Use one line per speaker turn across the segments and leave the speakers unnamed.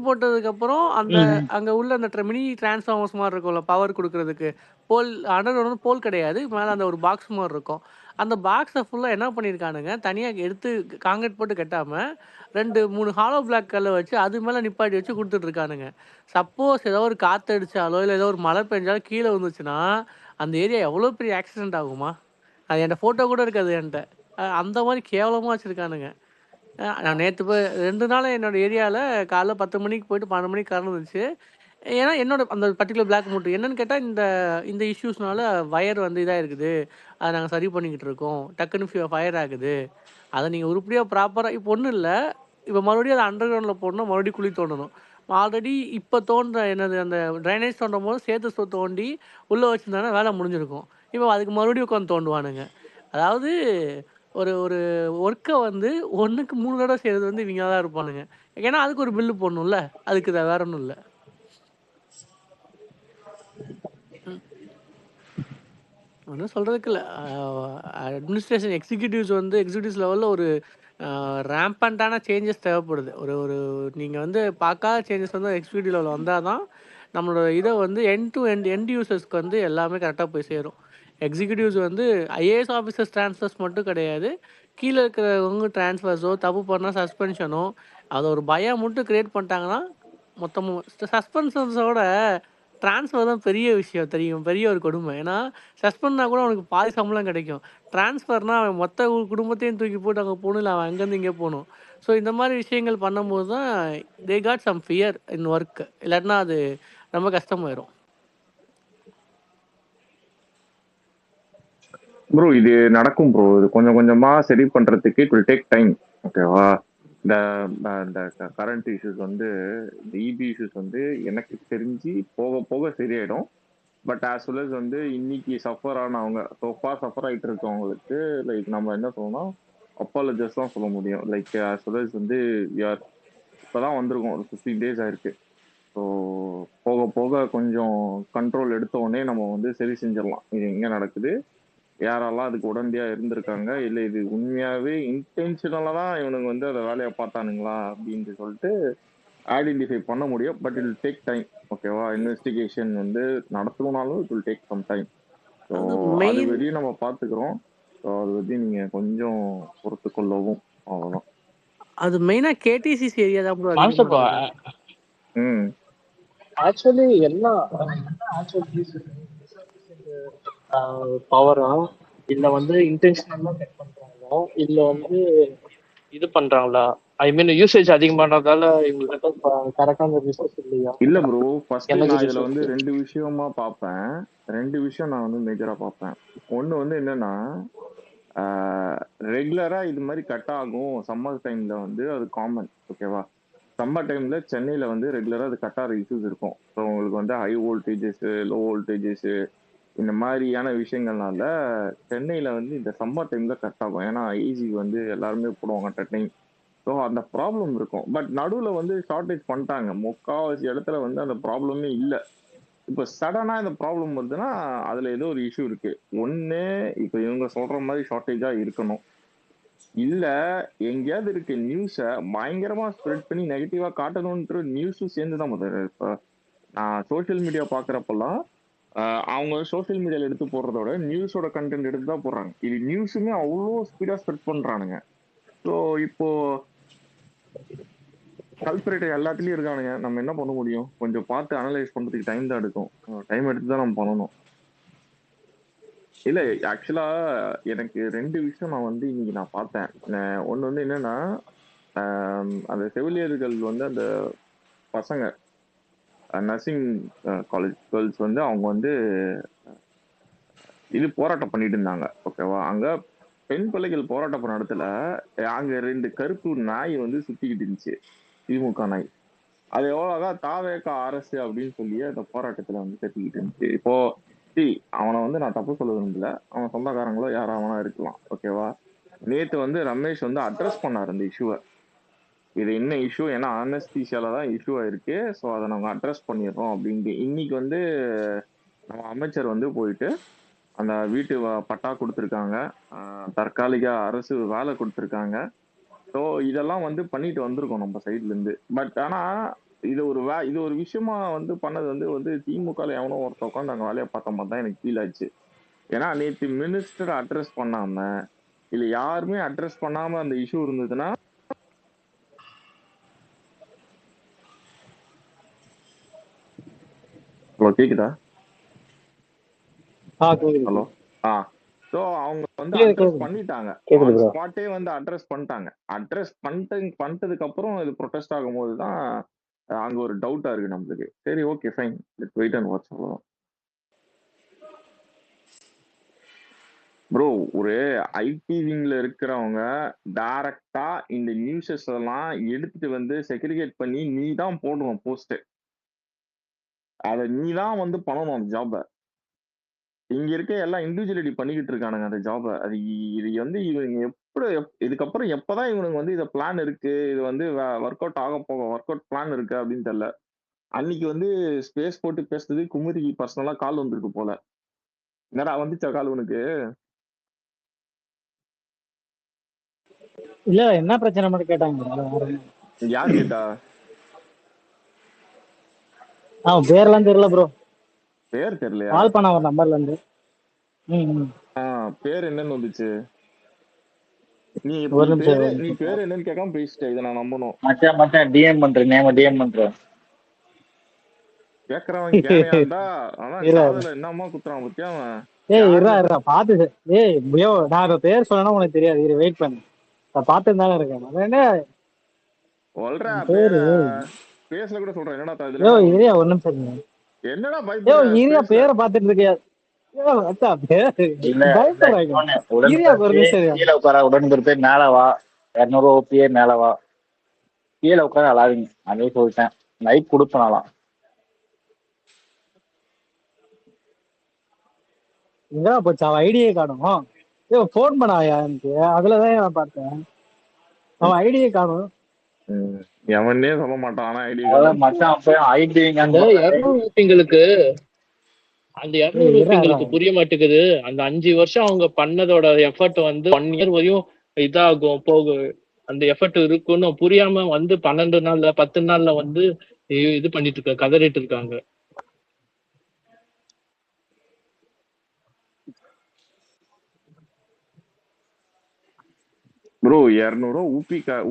போட்டதுக்கப்புறம் அந்த
ம்.
அங்க உள்ள அந்த மினி டிரான்ஸ்ஃபார்மர்ஸ் மாரி இருக்கும்ல, பவர் குடுக்குறதுக்கு. போல் அண்டர் வந்து போல் கிடையாது. மேல அந்த ஒரு பாக்ஸ் மாரி இருக்கும். அந்த பாக்ஸ ஃபுல்லா என்ன பண்ணியிருக்கானுங்க, தனியா எடுத்து கான்கிரீட் போட்டு கட்டாம, 2, 3 ஹாலோ பிளாக் கல்ல வச்சு அது மேல நிப்பாட்டி வச்சு குடுத்துட்டு இருக்கானுங்க. சப்போஸ் ஏதோ ஒரு காத்தடிச்சாலோ, இல்ல ஏதோ ஒரு மழை பெஞ்சாலும் கீழ விழுந்துச்சுன்னா, அந்த ஏரியா எவ்வளோ பெரிய ஆக்சிடென்ட் ஆகுமா? அது என்ட்ட ஃபோட்டோ கூட இருக்காது என்ட்ட. அந்த மாரி கேவலமா வச்சிருக்கானுங்க. நான் நேத்து 2 நாளா என்னோட ஏரியால காலைல 10 மணிக்கு போயிட்டு 12 மணிக்கு கரண்ட் வந்துச்சு. ஏன்னா, என்னோட அந்த பர்ட்டிகுலர் பிளாக் மட்டும். என்னன்னு கேட்டா, இந்த இந்த இஷ்யூஸ்னால வயர் வந்து இதா இருக்குது. அத நாங்க சரி பண்ணிக்கிட்டு இருக்கோம். டக்குனு ஃபயர் ஆகுது. அத நீங்க உருப்படியா ப்ராப்பரா இப்ப ஒண்ணும் இல்ல. இப்ப மறுபடியும் அத அண்டர் கிரவுண்ட்ல போடணும். மறுபடியும் குழி தோண்டணும். ஆல்ரெடி இப்ப தோன்ற என்னது அந்த ட்ரைனேஜ் தோண்டும்போது சேர்த்து தோண்டி உள்ள வச்சிருந்தாங்கன்னா வேலை முடிஞ்சிருக்கும். இப்ப அதுக்கு மறுபடியும் உட்காந்து தோண்டுவானுங்க. அதாவது ஒரு ஒரு ஒர்க்க வந்து 1க்கு 3 தடவ செய்றது வந்து இவிங்க தான் இருப்பானுங்க. ஏன்னா, அதுக்கு ஒரு பில்லு போடணும்ல. அதுக்கு தான் வேற ஒண்ணும் இல்ல. ம். ஒண்ணும் சொல்றதுக்கு இல்ல. அட்மினிஸ்ட்ரேஷன் எக்ஸிக்யூட்டிவ்ஸ் வந்து எக்ஸிக்யூட்டிவ்ஸ் லெவல்ல ஒரு ரேம்பன்ட்டான சேஞ்சஸ் தேவைப்படுது. ஒரு ஒரு நீங்க வந்து பார்க்காத சேஞ்சஸ் வந்து எக்ஸிக்யூட்டிவ் லெவல்ல வந்தா தான், நம்மளோட இத வந்து எண்ட் டூ எண்ட் எண்ட் யூசர்ஸ்க்கு வந்து எல்லாமே கரெக்ட்டா போய் சேரும். எக்ஸிக்யூட்டிவ்ஸ் வந்து ஐஏஎஸ் ஆஃபீசர்ஸ் ட்ரான்ஸ்ஃபர்ஸ் மட்டும் கிடையாது. கீழ இருக்கிறவங்க ட்ரான்ஸ்ஃபர்ஸோ, தப்பு பண்ணா சஸ்பென்ஷனோ, அத ஒரு பயம் மட்டும் கிரியேட் பண்ணிட்டாங்கன்னா, மொத்தமும் சஸ்பென்ஷன்ஸோட ட்ரான்ஸ்ஃபர் தான் பெரிய விஷயம் தெரியும். பெரிய ஒரு கொடுமை. ஏன்னா, சஸ்பெண்ட்னா கூட அவனுக்கு பாதி சம்பளம் கிடைக்கும். ட்ரான்ஸ்ஃபர்னா அவன் மொத்த குடும்பத்தையும் தூக்கி போட்டு அங்க போணும். இல்ல அவன் அங்கேருந்து இங்க போணும். ஸோ இந்த மாரி விஷயங்கள் பண்ணும்போது தான் they got some fear in work. இல்லாட்டினா அது ரொம்ப கஷ்டமாயிரும்.
ப்ரோ இது நடக்கும் ப்ரோ. இது கொஞ்சம் கொஞ்சமா சரி பண்றதுக்கு இட் வில் டேக் டைம். ஓகேவா? இந்த இந்த கரண்ட் இஷ்யூஸ் வந்து இந்த இபி இஷ்யூஸ் வந்து எனக்கு தெரிஞ்சு போக போக சரியாயிடும். பட் ஆஸ் வெல் அஸ் வந்து இன்னைக்கு சஃபர் ஆனவங்க சோஃபா சஃபர் ஆயிட்டு இருக்கவங்களுக்கு லைக் நம்ம என்ன சொல்லணும், அப்பாலஜஸ் தான் சொல்ல முடியும். லைக் ஆஸ் வெல் அஸ் வந்து யார் இப்பதான் வந்திருக்கோம், ஒரு 15 days ஆயிருக்கு. ஸோ போக போக கொஞ்சம் கண்ட்ரோல் எடுத்த உடனே நம்ம வந்து சரி செஞ்சிடலாம். இது எங்க நடக்குது, யாரெல்லாம் அதுக்கு உடந்தையா இருந்திருக்காங்க, இல்லை இது உண்மையாவே இன்டென்ஷனலா தான் இவனுங்க வந்து அதை வேலையை பார்த்தானுங்களா அப்படின்னு சொல்லிட்டு ஐடென்டிஃபை பண்ண முடியும். But it take time. ஓகேவா? இன்வெஸ்டிகேஷன் வந்து நடத்தணும்னாலும் it will take some time. So
அது
அது
மெயின்
வரையும் நம்ம பார்த்துக்கிறோம். ஸோ அது பற்றி நீங்க கொஞ்சம் பொறுத்து கொள்ளவும். அவ்வளோதான்.
அது மெயினா கேடிசிசி ஏரியா தான் ப்ரோ அதிகமா
மாஸ்டர்
இருக்குது.
ம்
ஆக்சுவலி எல்லாம் பவரா இல்ல வந்து இன்டென்ஷனலா கட் பண்றாங்களா இல்ல வந்து இது பண்றாங்களா? ஐ மீன் யூசேஜ் அதிகமானதால இவங்களுக்கு கரெக்டான ரிசோர்ஸ் இல்லையா?
இல்ல ப்ரோ, ஃபர்ஸ்ட்
எனர்ஜி
நான் இதுல வந்து
ரிசோர்ஸ்.
2 விஷயமா பார்ப்பேன். 2 விஷயம் நான் வந்து மேஜரா பார்ப்பேன். ஒண்ணு வந்து என்னன்னா, ரெகுலரா இது மாதிரி கட் ஆகும் சம்மர் டைம்ல வந்து அது காமன். ஓகேவா? சம்மர் டைம்ல சென்னையில வந்து ரெகுலரா அது கட் ஆகிற இஷ்யூஸ் இருக்கும். ஸோ உங்களுக்கு வந்து ஹை வோல்டேஜஸ், லோ வோல்டேஜஸ் இந்த மாதிரியான விஷயங்கள்னால சென்னையில வந்து இந்த சம்மர் டைம்ல கட் ஆகும். ஏன்னா ஏசி வந்து எல்லாருமே போடுவாங்க அட் டைம். ஸோ அந்த ப்ராப்ளம் இருக்கும். பட் நடுவில் வந்து ஷார்டேஜ் பண்ணிட்டாங்க. முக்காவாசி இடத்துல வந்து அந்த ப்ராப்ளமே இல்லை. இப்போ சடனா இந்த ப்ராப்ளம் வருதுன்னா அதுல ஏதோ ஒரு இஷ்யூ இருக்கு. ஒண்ணு இப்போ இவங்க சொல்ற மாதிரி ஷார்டேஜா இருக்கணும், இல்ல எங்கேயாவது இருக்க நியூஸை பயங்கரமா ஸ்ப்ரெட் பண்ணி நெகட்டிவா காட்டணும்ன்ற நியூஸும் சேர்ந்து தான் முதல்ல. இப்போ நான் சோஷியல் மீடியா பாக்குறப்பெல்லாம் அவங்க சோஷியல் மீடியால எடுத்து போடுறதோட நியூஸோட கண்டென்ட் எடுத்து தான் போடுறாங்க. இது நியூஸுமே அவ்வளோ ஸ்பீடா ஸ்ப்ரெட் பண்றானுங்க. ஸோ இப்போ கல்பரேட் எல்லாத்துலயும் இருக்கானுங்க. நம்ம என்ன பண்ண முடியும்? கொஞ்சம் பார்த்து அனலைஸ் பண்றதுக்கு டைம் தான் எடுக்கும். டைம் எடுத்து தான் நம்ம பண்ணணும். இல்ல ஆக்சுவலா எனக்கு 2 விஷயம் நான் வந்து இன்னைக்கு நான் பார்த்தேன். ஒண்ணு வந்து என்னன்னா, அந்த செவிலியர்கள் வந்து அந்த பசங்க நர்சிங் காலேஜ் கேர்ள்ஸ் வந்து அவங்க வந்து இது போராட்டம் பண்ணிட்டு இருந்தாங்க. ஓகேவா? அங்க பெண் பிள்ளைகள் போராட்டம் பண்ண இடத்துல அங்க 2 கருப்பு நாய் வந்து சுத்திக்கிட்டு இருந்துச்சு. திமுக நாய். அது எவ்வளவுதான் தாவேகா அரசு அப்படின்னு சொல்லி அந்த போராட்டத்துல வந்து கத்திக்கிட்டு இருந்துச்சு. இப்போ அவனை வந்து நான் தப்பு சொல்ல விரும்பல. அவன் சொந்தக்காரங்களோ யாராவனா இருக்கலாம். ஓகேவா? நேத்து வந்து ரமேஷ் வந்து அட்ரஸ் பண்ணாரு இந்த இஷ்யூவை. இது என்ன இஷ்யூ, ஏன்னா அனஸ்தீசியால தான் இஷ்யூ ஆயிருக்கு. ஸோ அதை நாங்கள் அட்ரஸ் பண்ணிடுறோம் அப்படின்ட்டு இன்னைக்கு வந்து நம்ம அமைச்சர் வந்து போயிட்டு அந்த வீட்டு பட்டா கொடுத்துருக்காங்க. தற்காலிக அரசு வேலை கொடுத்துருக்காங்க. ஸோ இதெல்லாம் வந்து பண்ணிட்டு வந்திருக்கோம் நம்ம சைட்ல இருந்து. பட் ஆனா இது ஒரு விஷயமா வந்து பண்ணது வந்து திமுகல எவனோ ஒருத்த உட்காந்து அங்க வேலையை பார்த்த மாதிரி தான் எனக்கு ஃபீல் ஆச்சு. ஏன்னா நேற்று மினிஸ்டர் அட்ரஸ் பண்ணாம இல்ல யாருமே அட்ரஸ் பண்ணாம அந்த இஷ்யூ இருந்ததுன்னா ஹலோ கேக்குதா? ஹலோ ஆ ஸோ அவங்க வந்து அட்ரஸ் பண்ணிட்டாங்க.
கேக்குது
ஆன்
ப்ரோ.
ஸ்பாட்டே வந்து அட்ரஸ் பண்ணிட்டாங்க. அட்ரஸ் பண்ணிட்டதுக்கு அப்புறம் இது ப்ரொடெஸ்ட் ஆகும்போது தான் அங்க ஒரு டவுட்டா இருக்கு நம்மளுக்கு. சரி okay fine let's wait and watch அவ்வளவுதான். ப்ரோ ஒரு ஐடி விங்ல இருக்கிறவங்க டைரக்டா இந்த நியூஸஸ் எல்லாம் எடுத்துட்டு வந்து செக்ரிகேட் பண்ணி நீ தான் போடணும் போஸ்ட். அதை நீ தான் வந்து பண்ணணும் அந்த ஜாப. இங்க இருக்க எல்லாம் இண்டிவிஜுவலிட்டி பண்ணிக்கிட்டு இருக்கானுங்க அந்த ஜாப. அது இது வந்து இவங்க இதுக்கப்புறம் எப்பதான் இவனுக்கு வந்து இத பிளான் இருக்கு, இது வந்து ஒர்க் அவுட் ஆக போக ஒர்க் அவுட் பிளான் இருக்கு அப்படின்னு தெரியல. அன்னைக்கு வந்து ஸ்பேஸ் போட்டு பேசுனது குமுதிக்கு பர்சனலா கால் வந்திருக்கு போல. என்னடா வந்துச்சா கால் உனக்கு?
இல்ல என்ன பிரச்சனை மட்டும் கேட்டாங்க.
யார் கேட்டா?
பேர்லாம் தெரியல ப்ரோ.
பேர் தெரியலையா?
கால் பண்ண ஒரு நம்பர்ல இருந்து.
பேர் என்னன்னு வந்துச்சு? நீ
ஒரு நிமிஷம்
நீ பேர் என்னன்னு கேட்காம பேசிட்ட. இதை நான் நம்பணும்.
மச்சான் டிஎம் பண்றேன், நேம டிஎம் பண்றேன்.
கேக்குறவன் கேனையாண்டா. ஆனா காதுல என்னமா குத்துறான் பத்தியா அவன்.
ஏய் இருடா பாத்து. ஏய் ப்ரோ நான் அந்த பேர் சொன்னா உனக்கு தெரியாது. இரு வெயிட் பண்ணு. நான் பாத்துட்டு தானே இருக்கேன். என்ன
சொல்றா
பேரு?
பேசல கூட சொல்றேன். என்னடா
யோ
இதுல
இரியா ஒரு நிமிஷம் இருங்க.
என்னடா
யோ
பயப்படுற?
இரியா பேரை பாத்துட்டு இருக்கியா? யோ அச்சா பேரு பயப்படுறாங்க. இரியா ஒரு நிமிஷம் இருங்க.
கீழே உட்கார உடன்பிறப்பே மேலவா 200 ஓபியே மேலவா கீழே உட்கார அழாதீங்க. அதே சொல்லிட்டேன். லைக் கொடுப்பனாலாம்
எங்கடா போச்சு அவன் ஐடியே காணும். ஏ போன் பண்ணாயா எனக்கு? அதுலதான் நான் பார்த்தேன். அவன் ஐடியே காணும்.
எவனே சொல்ல மாட்டான். ஆனா ஐடி
மச்சான் போய் ஐடி
அந்த 200 ஊப்பிங்களுக்கு அந்த 200 ஊப்பிங்களுக்கு புரிய மாட்டேங்குது. அந்த 5 வருஷம் அவங்க பண்ணதோட எஃபர்ட் வந்து 1 இயர் வரையும் இதாகும் போகும். அந்த எஃபர்ட் இருக்குன்னு புரியாம வந்து 12 நாள்ல 10 நாள்ல வந்து இது பண்ணிட்டு இருக்க கதறிட்டு இருக்காங்க.
ப்ரோ 200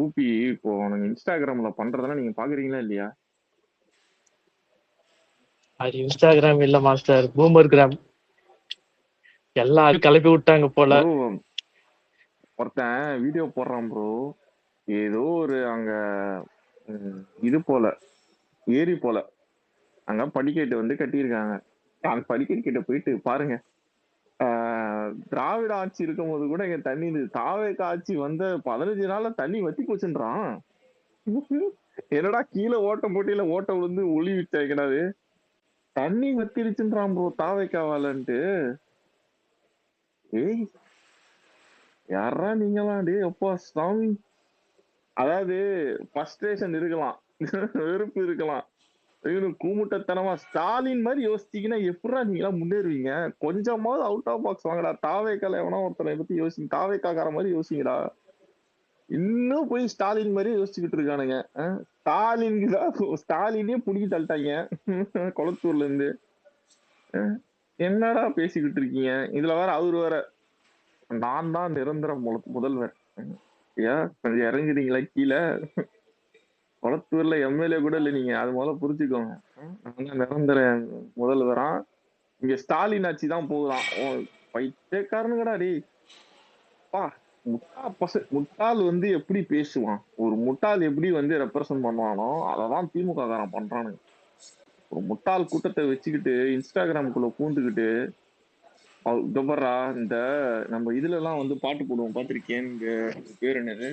ஊபி இப்போ உனக்கு இன்ஸ்டாகிராம்ல பண்றதெல்லாம் நீங்க பாக்குறீங்களா இல்லையா?
அது இன்ஸ்டாகிராம் இல்ல மாஸ்டர், பூமர் கிராம். எல்லாரும் கிளப்பி விட்டாங்க போல.
ஒருத்தன் வீடியோ போடுறான் ப்ரோ. ஏதோ ஒரு அங்க இது போல ஏரி போல அங்க படிக்கட்டு வந்து கட்டியிருக்காங்க. அந்த படிக்கட்டு கிட்ட போயிட்டு பாருங்க. திராவிட ஆட்சி இருக்கும் போது கூட இங்க தண்ணி தாவேக ஆட்சி வந்த 15 நாள்ல தண்ணி வத்தி போச்சுன்றான். என்னடா கீழே ஓட்டம் போட்டியில ஓட்டம் விழுந்து ஒளி விட்டாது தண்ணி வத்திருச்சுன்றான் ப்ரோ தாவேக்காவாலன்ட்டு. ஏய் யாரா நீங்களாம் டே அப்பா சாமி. அதாவது ஃபர்ஸ்ட்ரேஷன் இருக்கலாம், வெறுப்பு இருக்கலாம், கூமுட்டத்தனமா ஸ்டாலின் மாதிரி யோசிச்சீங்கன்னா எப்படா நீங்களா முன்னேறுவீங்க? கொஞ்சமாவது அவுட் ஆஃப் பாக்ஸ் வாங்கடா. தாவேக்கால எவனா ஒருத்தனை பத்தி யோசிங்க. தாவேக்காக்கார மாதிரி யோசிங்கடா. இன்னும் போய் ஸ்டாலின் மாதிரி யோசிச்சுக்கிட்டு இருக்கானுங்க. ஸ்டாலினுக்கு தான் ஸ்டாலினே புடிக்கி தள்ளிட்டாங்க கொளத்தூர்ல இருந்து. என்னடா பேசிக்கிட்டு இருக்கீங்க? இதுல வேற அவரு வேற நான் தான் நிரந்தர முதல்வர். ஏன் கொஞ்சம் இறங்கிட்டீங்களா கீழே? கொளத்தூர்ல எம்எல்ஏ கூட இல்லை நீங்க. அது முதல்ல புரிஞ்சுக்கோங்க. நான் நிரந்தர முதல்வரா இங்க ஸ்டாலின் ஆட்சி தான் போகுதான். பைத்தியக்காரனுங்கடா டே. பா முட்டாள் வந்து எப்படி பேசுவான், ஒரு முட்டாள் எப்படி வந்து ரெப்ரசன்ட் பண்ணுவானோ அததான் திமுக காரன் பண்றானுங்க. ஒரு முட்டாள் கூட்டத்தை வச்சுக்கிட்டு இன்ஸ்டாகிராமுக்குள்ள பூந்துக்கிட்டு கபரா இந்த நம்ம இதுல எல்லாம் வந்து பாட்டு போடுவோம் பாத்திருக்கேன். பேர் என்னது?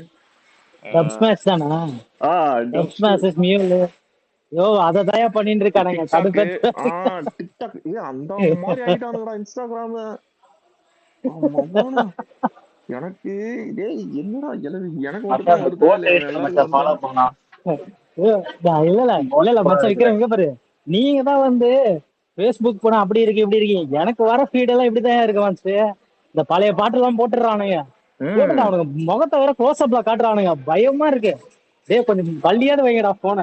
அததான் பண்ணிட்டு இருக்கானுங்க.
டிக்டாக் அந்த மாதிரி ஆயிட்டானுங்கடா இன்ஸ்டாகிராம். எனக்கு என்னடா எனக்கு
பாரு. நீங்க தான் வந்து பேஸ்புக் போனா அப்படி இருக்கு இப்படி இருக்கீங்க. எனக்கு வர ஃபீட் எல்லாம் இப்படிதான் இருக்கு. இந்த பழைய பாட்டு எல்லாம் போட்டுறானுங்க. அவனுங்க முகத்தை வேற க்ளோஸ் அப்ல காட்டுறானுங்க. பயமா இருக்கு. டே கொஞ்சம் பள்ளியாவது வைங்கடா போன.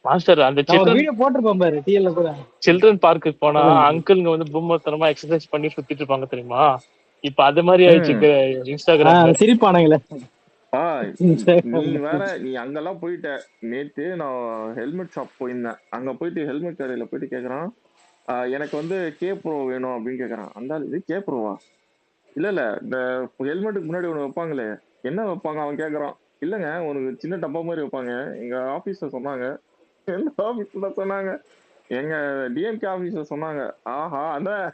மாஸ்டர் அந்த
நான் ஒரு
சில்ட்ரன்
வீடியோ போட்டிருப்பேன் பாரு டிஎல்ல கூட.
சில்ட்ரன் பார்க்குக்கு போனா
சொல்லுங்க.
அங்கிள்ங்க வந்து பூமத்தனமா எக்ஸசைஸ் பண்ணி சுத்திட்டு இருப்பாங்க தெரியுமா? இப்ப அது மாதிரி
ம்.
ஆயிடுச்சு இன்ஸ்டாகிராம்ல.
சிரிப்பானுங்களே
ஆ நீ
இன்ஸ்டாகிராம்ல.
வேற நீ அங்கெல்லாம் போயிட்ட. நேத்து நான் ஹெல்மெட் ஷாப் போயிருந்தேன். அங்க போயிட்டு ஹெல்மெட் கடையில போயிட்டு கேக்குறான், எனக்கு வந்து கே ப்ரோ வேணும் அப்படின்னு கேக்குறான். அந்த ஆளு, இது கே ப்ரோவா? இல்ல இல்ல இந்த ஹெல்மெட்டுக்கு முன்னாடி ஒண்ணு வைப்பாங்களே, என்ன வைப்பாங்க அவன் கேக்குறான். இல்லங்க உனக்கு சின்ன டப்பா மாதிரி வைப்பாங்க, எங்க ஆபீஸ்ல சொன்னாங்க. எந்த ஆபீஸ்ல சொன்னாங்க? எங்க டிஎம்கே ஆபீஸ்ல சொன்னாங்க. ஆஹா அதான்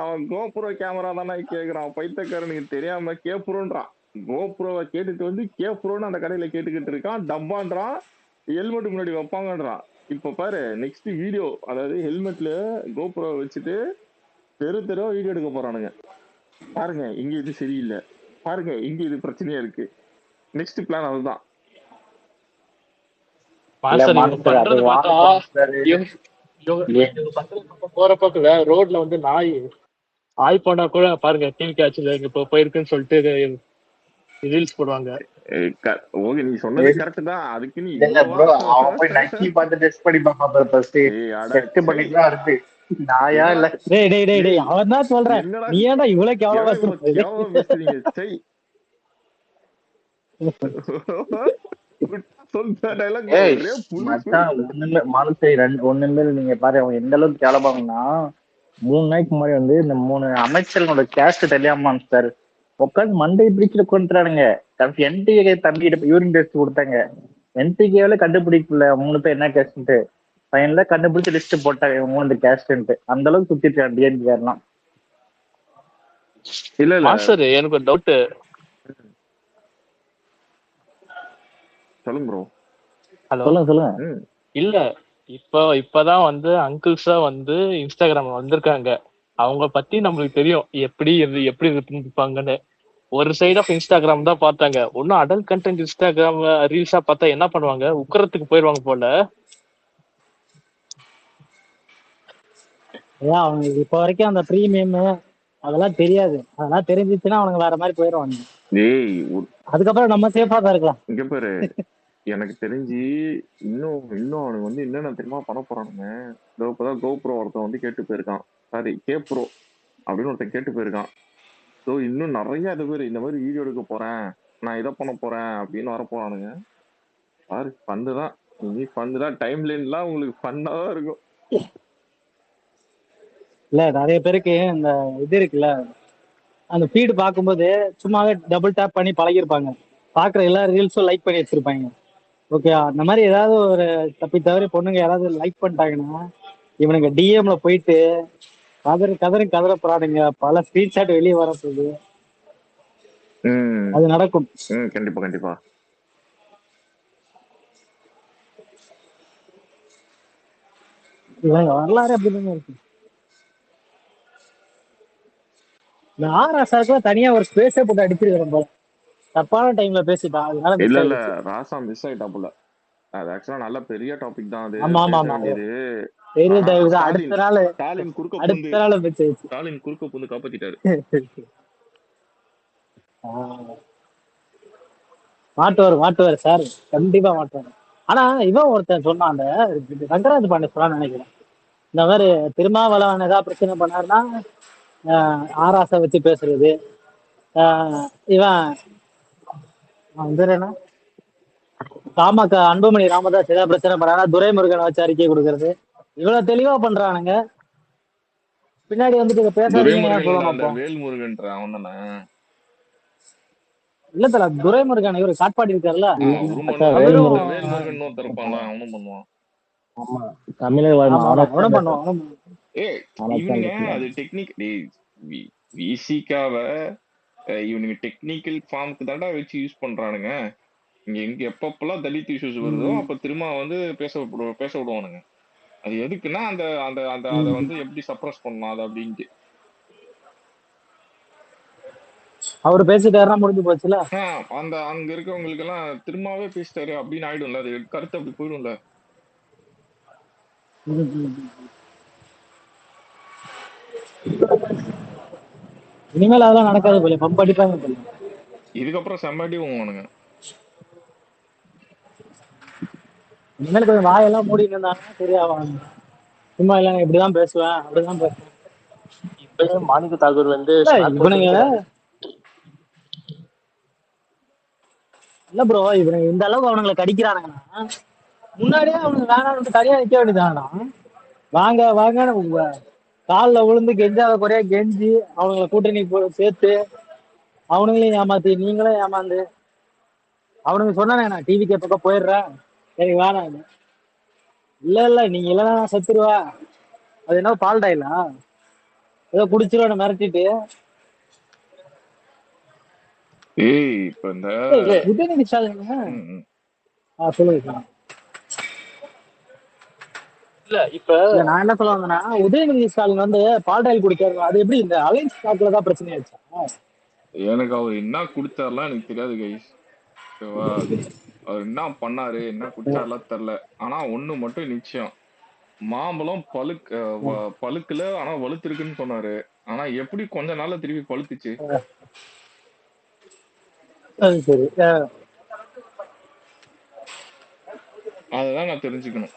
அவன் கோப்ரோ கேமரா தானே கேக்குறான். பைத்தியக்காரனுக்கு தெரியாம கேப்ரோன்றான். கோப்ரோவை கேட்டுட்டு வந்து கேப்ரோன்னு அந்த கடையில கேட்டுக்கிட்டு இருக்கான். டப்பான்றான், ஹெல்மெட் முன்னாடி வைப்பாங்கன்றான். இப்ப பாரு நெக்ஸ்ட் வீடியோ, அதாவது ஹெல்மெட்ல கோப்ரோ வச்சுட்டு தெரு தெருவா வீடியோ எடுக்க போறானுங்க. பாருங்க இங்க இது சரியில்லை, பாருங்க இங்க இது பிரச்சனையா இருக்கு. நெக்ஸ்ட் பிளான் அதுதான்.
இல்ல
மாஸ்டர் இவங்க
மாஸ்டர் அது
பண்றது பார்த்தா
வாங்க மாஸ்டர்.
இவங்க இவங்க பண்றது பார்த்தா போற பக்கத்துல ரோட்ல வந்து நாய் போனா கூட பாருங்க டிவி கேட்ச்ல இப்போ போயிருக்குன்னு சொல்லிட்டு ரீல்ஸ் போடுவாங்க.
ஓகே நீ சொன்னது கரெக்ட் தான். அதுக்கு நீ
இல்ல
இவ்வளவா
ப்ரோ, அவன் போய் நக்கி பார்த்து டெஸ்ட் பண்ணி பார்ப்பான் ஃபர்ஸ்ட்.
ஏய் அட
டெஸ்ட்
சை,
பண்ணிட்டு தான் இருக்கு. நாயா
என்னடா
இல்ல.
டேய் டேய் டேய் டேய்
டேய்
அவன் தான் சொல்றேன்.
என்னடா
நீ ஏன்டா இவ்வளவு கேவலமா
ஏன் இவ்வளவு
சொல்றது?
கேவலமா பேசுறீங்க? சை சொல்ற டைலாக்
ஏய்
ஒரே புழுப்பு.
மச்சான், ஒண்ணுமே மனசை ஒண்ணுமே நீங்க பாரு அவன் எந்த அளவுக்கு கேளப்பாங்கன்னா, 3 நாளைக்கு முன்னாடி வந்து இந்த 3 அமைச்சர்களோட கேஸ்ட் தெரியாம சார் உட்காந்து மண்டை பிடிச்சிட்டு கொண்டுறானுங்க. என்டிகே தம்பிக்கிட்ட யூரின் டெஸ்ட் கொடுத்தாங்க. என்டிகேல கண்டுபிடிக்கல 3 பேர் என்ன கேஸ்ட். பையன்ல கண்டுபிடிச்சு லிஸ்ட் போட்டாங்க 3 கேஸ்ட். அந்த அளவுக்கு சுத்திட்டு டிஎன்கே எல்லாம்.
இல்ல இல்ல
மாஸ்டர் எனக்கு ஒரு டவுட்.
சொல்லுங்க ப்ரோ.
ஹலோ
சொல்லுங்க.
இல்ல இப்பதான் வந்து அங்கிள்ஸா வந்து இன்ஸ்டாகிராம் வந்திருக்காங்க. அவங்க பத்தி நம்மளுக்கு தெரியும் எப்படி இருப்பாங்கன்னு. ஒரு சைட் ஆஃப் இன்ஸ்டாகிராம் தான் பார்த்தாங்க. ஒன்னும் அடல்ட் கண்டென்ட் இன்ஸ்டாகிராம் ரீல்ஸா பார்த்தா என்ன பண்ணுவாங்க? உக்கரத்துக்கு போயிடுவாங்க போல.
ஏன் அவனுக்கு இப்ப வரைக்கும் அந்த ப்ரீமியம் அதெல்லாம் தெரியாது. அதெல்லாம் தெரிஞ்சிச்சுன்னா அவனுங்க வேற மாதிரி போயிடுவாங்க.
ஏய்
அதுக்கப்புறம் நம்ம சேஃபா தான் இருக்கலாம்.
இங்க பாரு, எனக்கு தெரிஞ்சு இன்னும் அவனுக்கு வந்து என்னென்ன தெரியுமா பண்ண போறானுங்க. இப்பதான் கோப்ரோ ஒருத்தன் வந்து கேட்டு போயிருக்கான். சாரி கேப்ரோ அப்படின்னு ஒருத்தன் கேட்டு போயிருக்கான். ஸோ இன்னும் நிறைய இது பேர் இந்த மாதிரி வீடியோ எடுக்க போறேன், நான் இதை பண்ண போறேன் அப்படின்னு வர போறானுங்க. பாரு ஃபண்டு தான், இனி ஃபண்டு தான். டைம் லைன்லாம் உங்களுக்கு ஃபண்டா தான் இருக்கும்.
இல்ல நிறைய பேருக்கு இந்த இது இருக்குல்ல, அந்த ஃபீடு பார்க்கும்போது சும்மாவே டபுள் டேப் பண்ணி பழகிருப்பாங்க. பாக்குற எல்லா ரீல்ஸும் லைக் பண்ணி வச்சிருப்பாங்க. ஓகே, அந்த மாதிரி ஏதாவது ஒரு தப்பி தவறி பொண்ணுங்க யாராவது லைக் பண்ணிட்டாங்கன்னா இவனுங்க டிஎம்ல போயிட்டு கதற போறானுங்க. பல ஸ்கிரீன்ஷாட் வெளியே வர போகுது. அது நடக்கும்.
கண்டிப்பா கண்டிப்பா.
வரலாறு அப்படிதாங்க இருக்கு. இந்த ஆராசாவுக்கு தனியா ஒரு ஸ்பேஸே போட்டு அடிச்சிருக்கிறேன் போல. தப்பான டைம்ல பேசிட்டான், அதனால மிஸ்
இல்ல இல்ல
ஆயிடுச்சு.
ராசா மிஸ் ஆயிட்டா போல. அது ஆக்சுவலா நல்ல பெரிய டாபிக் தான். அது
ஆமா ஆமா
பேச
ஆமா,
வேண்டியது.
பெரிய
ஆனா
டைம் தான்.
ஸ்டாலின் ஸ்டாலின்
அடுத்த நாள் மிஸ் ஆயிடுச்சு.
ஸ்டாலின் குறுக்க புந்து காப்பாத்திட்டாரு.
மாட்டுவார் சார், கண்டிப்பா மாட்டுவார். ஆனா இவன் ஒருத்தன் சொன்னான், அந்த ரங்கராஜ் பாண்டே சொல்லான்னு நினைக்கிறேன். இந்த மாதிரி திருமாவளவன் ஏதாவது பிரச்சனை பண்ணாருன்னா ஆராசை வச்சு பேசுறது. இவன் என்ன பாமக அன்புமணி ராமதாஸ் ஏதாவது பிரச்சனை பண்ணாரா துரைமுருகனை வச்சு அறிக்கை கொடுக்கறது. இவ்வளவு தெளிவா பண்றானுங்க, பின்னாடி வந்துட்டு பேசாதீங்க சொல்லணும்.
வேல்முருகன்ற அவன் தானே?
இல்ல தல, துரைமுருகன் இவரு காட்பாடி இருக்காருல்ல,
வேல்முருகன் ஒருத்தர் இருப்பான்ல, அவனும் பண்ணுவான்.
அவனும் பண்ணுவான்.
இவனுங்க அது டெக்னிக் விசிகாவை இவனுங்க டெக்னிக்கல் ஃபார்முக்கு தாண்டா வச்சு யூஸ் பண்றானுங்க. இங்க எப்பப்பெல்லாம் தலித் இஷ்யூஸ் வருதோ அப்ப திரும்ப வந்து பேச விடுவானுங்க. அது எதுக்குன்னா அந்த அந்த அந்த அதை வந்து எப்படி சப்ரஸ் பண்ணலாம் அது அப்படின்ட்டு.
அவரு பேசிட்டாருன்னா முடிஞ்சு போச்சுல.
அந்த அங்க இருக்கவங்களுக்கு எல்லாம் திரும்பவே பேசிட்டாரு அப்படின்னு ஆயிடும்ல, அது கருத்து அப்படி போயிடும்ல.
இனிமேல் அதெல்லாம் நடக்காது போல, பம்ப் அடிப்பாங்க போல.
இதுக்கப்புறம் செம்மடி வாங்குவானுங்க.
இனிமேல் கொஞ்சம் வாயெல்லாம் மூடிட்டு இருந்தாங்கன்னா சரியாவாங்க. சும்மா இல்லை இப்படிதான் பேசுவேன் அப்படிதான் பேசுவேன்.
இப்பவே மாணிக்க தாகூர் வந்து
இல்ல
ஸ்னாப்
இவனுங்க
போட்டுருக்காரு.
இல்ல ப்ரோ, இவனுங்க இந்த அளவுக்கு அவனுங்களை கடிக்கிறானுங்கன்னா முன்னாடியே அவனுக்கு வேணாம்னு தனியா நிக்க வேண்டியதானா? வாங்க வாங்க காலில் விழுந்து கெஞ்சாத குறையா கெஞ்சி அவனுங்களை கூட்டணி சேர்த்து அவனுங்களையும் ஏமாத்தி நீங்களும் ஏமாந்து அவனுங்க சொன்னானே நான் டிவிக்கு பக்கம் போயிடுறேன் சரி வேணாம். இல்ல நீங்க இல்லைன்னா நான் செத்துருவா. அது என்ன பால்டாயிலா ஏதோ குடிச்சிருவேன் மிரட்டிட்டு.
ஏய் இப்ப இந்த
இல்ல
உதயநிதி ஸ்டாலின்
ம், ம்.
சொல்லுங்க.
இல்ல இப்ப
இல்ல நான் என்ன சொல்ல வந்தேன்னா உதயநிதி ஸ்டாலின் வந்து பால்டாயில் குடிக்காரு. அது எப்படி இந்த அலைன்ஸ் ஸ்டாக்ல தான் பிரச்சனை ஆயிடுச்சா?
எனக்கு அவர் என்ன குடிச்சாருலாம் எனக்கு தெரியாது கைஸ். ஓகேவா? அவர் என்ன பண்ணாரு என்ன குடிச்சாருலாம் தெரியல. ஆனா ஒண்ணு மட்டும் நிச்சயம், மாம்பழம் பழுக்கல ஆனா வலுத்திருக்குன்னு சொன்னாரு. ஆனா எப்படி கொஞ்ச நாள்ல திருப்பி பழுத்துச்சு?
சரி சரி.
அததான் நான் தெரிஞ்சுக்கணும்.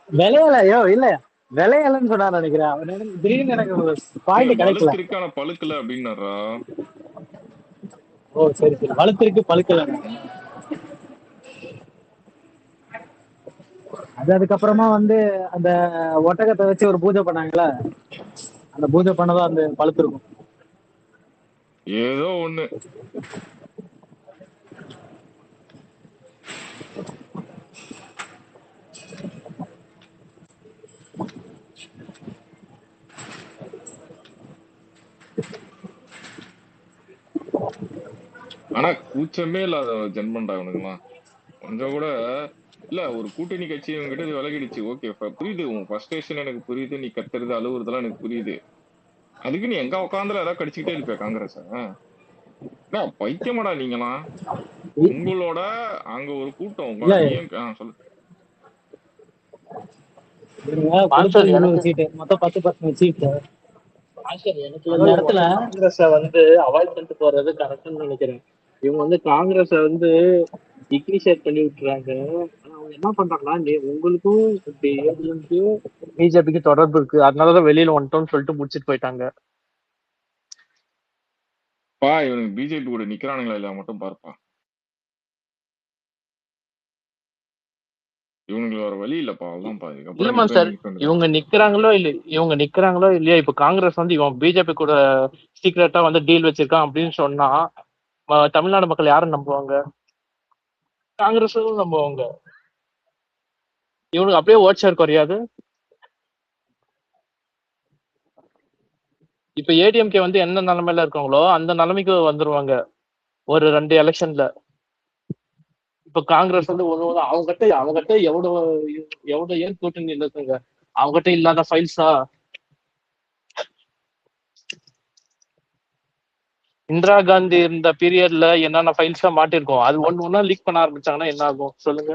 விளையலையோ இல்ல விளையலன்னு சொன்னா நினைக்கிறேன். அவன் திடீர்னு எனக்கு
இல்ல
பாயிண்ட் கிடைக்கல.
வலுத்திருக்கு ஆனா பழுக்கல அப்படின்னாரா?
ஓ சரி சரி, வலுத்திருக்கு பழுக்கல. அது அதுக்கப்புறமா வந்து அந்த ஒட்டகத்தை வச்சு ஒரு பூஜை பண்ணாங்கல்ல, அந்த பூஜை பண்ணதான் அந்த பழுத்திருக்கும்.
ஏதோ ஒண்ணு. ஆனா கூச்சமே இல்லாத ஜென்மண்டா இவனுங்கெல்லாம். கொஞ்சம் கூட இல்ல. ஒரு கூட்டணி கட்சி இவங்ககிட்ட இது விலகிடுச்சு. ஓகே புரியுது. உன் ஃபர்ஸ்ட்ரேஷன் எனக்கு புரியுது. நீ கத்துறது அழுவுறதெல்லாம் எனக்கு புரியுது. அதுக்கு நீ எங்க உட்காந்துல ஏதாவது கடிச்சுக்கிட்டே இருப்பியா காங்கிரஸ்? பைத்தியமாடா நீங்களாம். உங்களோட அங்க ஒரு கூட்டம்
இல்ல
சொல்லு.
கொடுத்தது
மான்சர்
200
எனக்கு
சீட்டு மொத்தம் 10% சீட்டு.
மான்சர் எனக்கு
அந்த
ஏதோ இவங்க
இடத்துல
வந்து காங்கிரஸ வந்து அவாய்ட் பண்ணிட்டு போறது கரெக்ட்னு நினைக்கிறேன். இவங்க வந்து காங்கிரஸ வந்து டிக்னிஷேட் பண்ணி விட்டுறாங்க. ஆனா அவங்க என்ன பண்றாங்கன்னா உங்களுக்கும் இப்படி ஏடிஎம்க்கு பிஜேபிக்கு தொடர்பு இருக்கு, அதனாலதான் வெளியில வந்துட்டோம்னு சொல்லிட்டு முடிச்சிட்டு போயிட்டாங்க.
இவனுக்கு பிஜேபி கூட நிக்கிறானுங்களா இல்லையா மட்டும் பார்ப்பா. இவனுங்களுக்கு வேற வழி இல்லப்பா. அவ்வளவுதான்ப்பா.
இல்லம்மா
இதுக்கப்புறம்
சார்,
நிக்க
இவங்க நிக்கிறாங்களோ இல்லையா, இப்ப காங்கிரஸ் வந்து இவன் பிஜேபி கூட சீக்கிரட்டா வந்து டீல் வச்சிருக்கான் அப்படின்னு சொன்னா தமிழ்நாடு மக்கள் யாரும் நம்புவாங்க? காங்கிரஸும் நம்புவாங்க. இவனுக்கு அப்படியே ஓட் ஷேர் குறையாது. இப்ப ஏடிஎம்கே வந்து என்ன நிலைமையில இருக்காங்களோ அந்த நிலைமைக்கு வந்துருவாங்க ஒரு 2 எலெக்ஷன்ல. இப்ப காங்கிரஸ் வந்து அவங்ககிட்ட எவ்வளவு ஏன் கூட்டணி இருக்குங்க. அவங்ககிட்ட இல்லாத ஃபைல்ஸா? இந்திரா காந்தி இருந்த பீரியட்ல என்னென்ன ஃபைல்ஸா மாட்டிருக்கோம், அது ஒண்ணு லீக் பண்ண ஆரம்பிச்சாங்கன்னா என்ன ஆகும் சொல்லுங்க.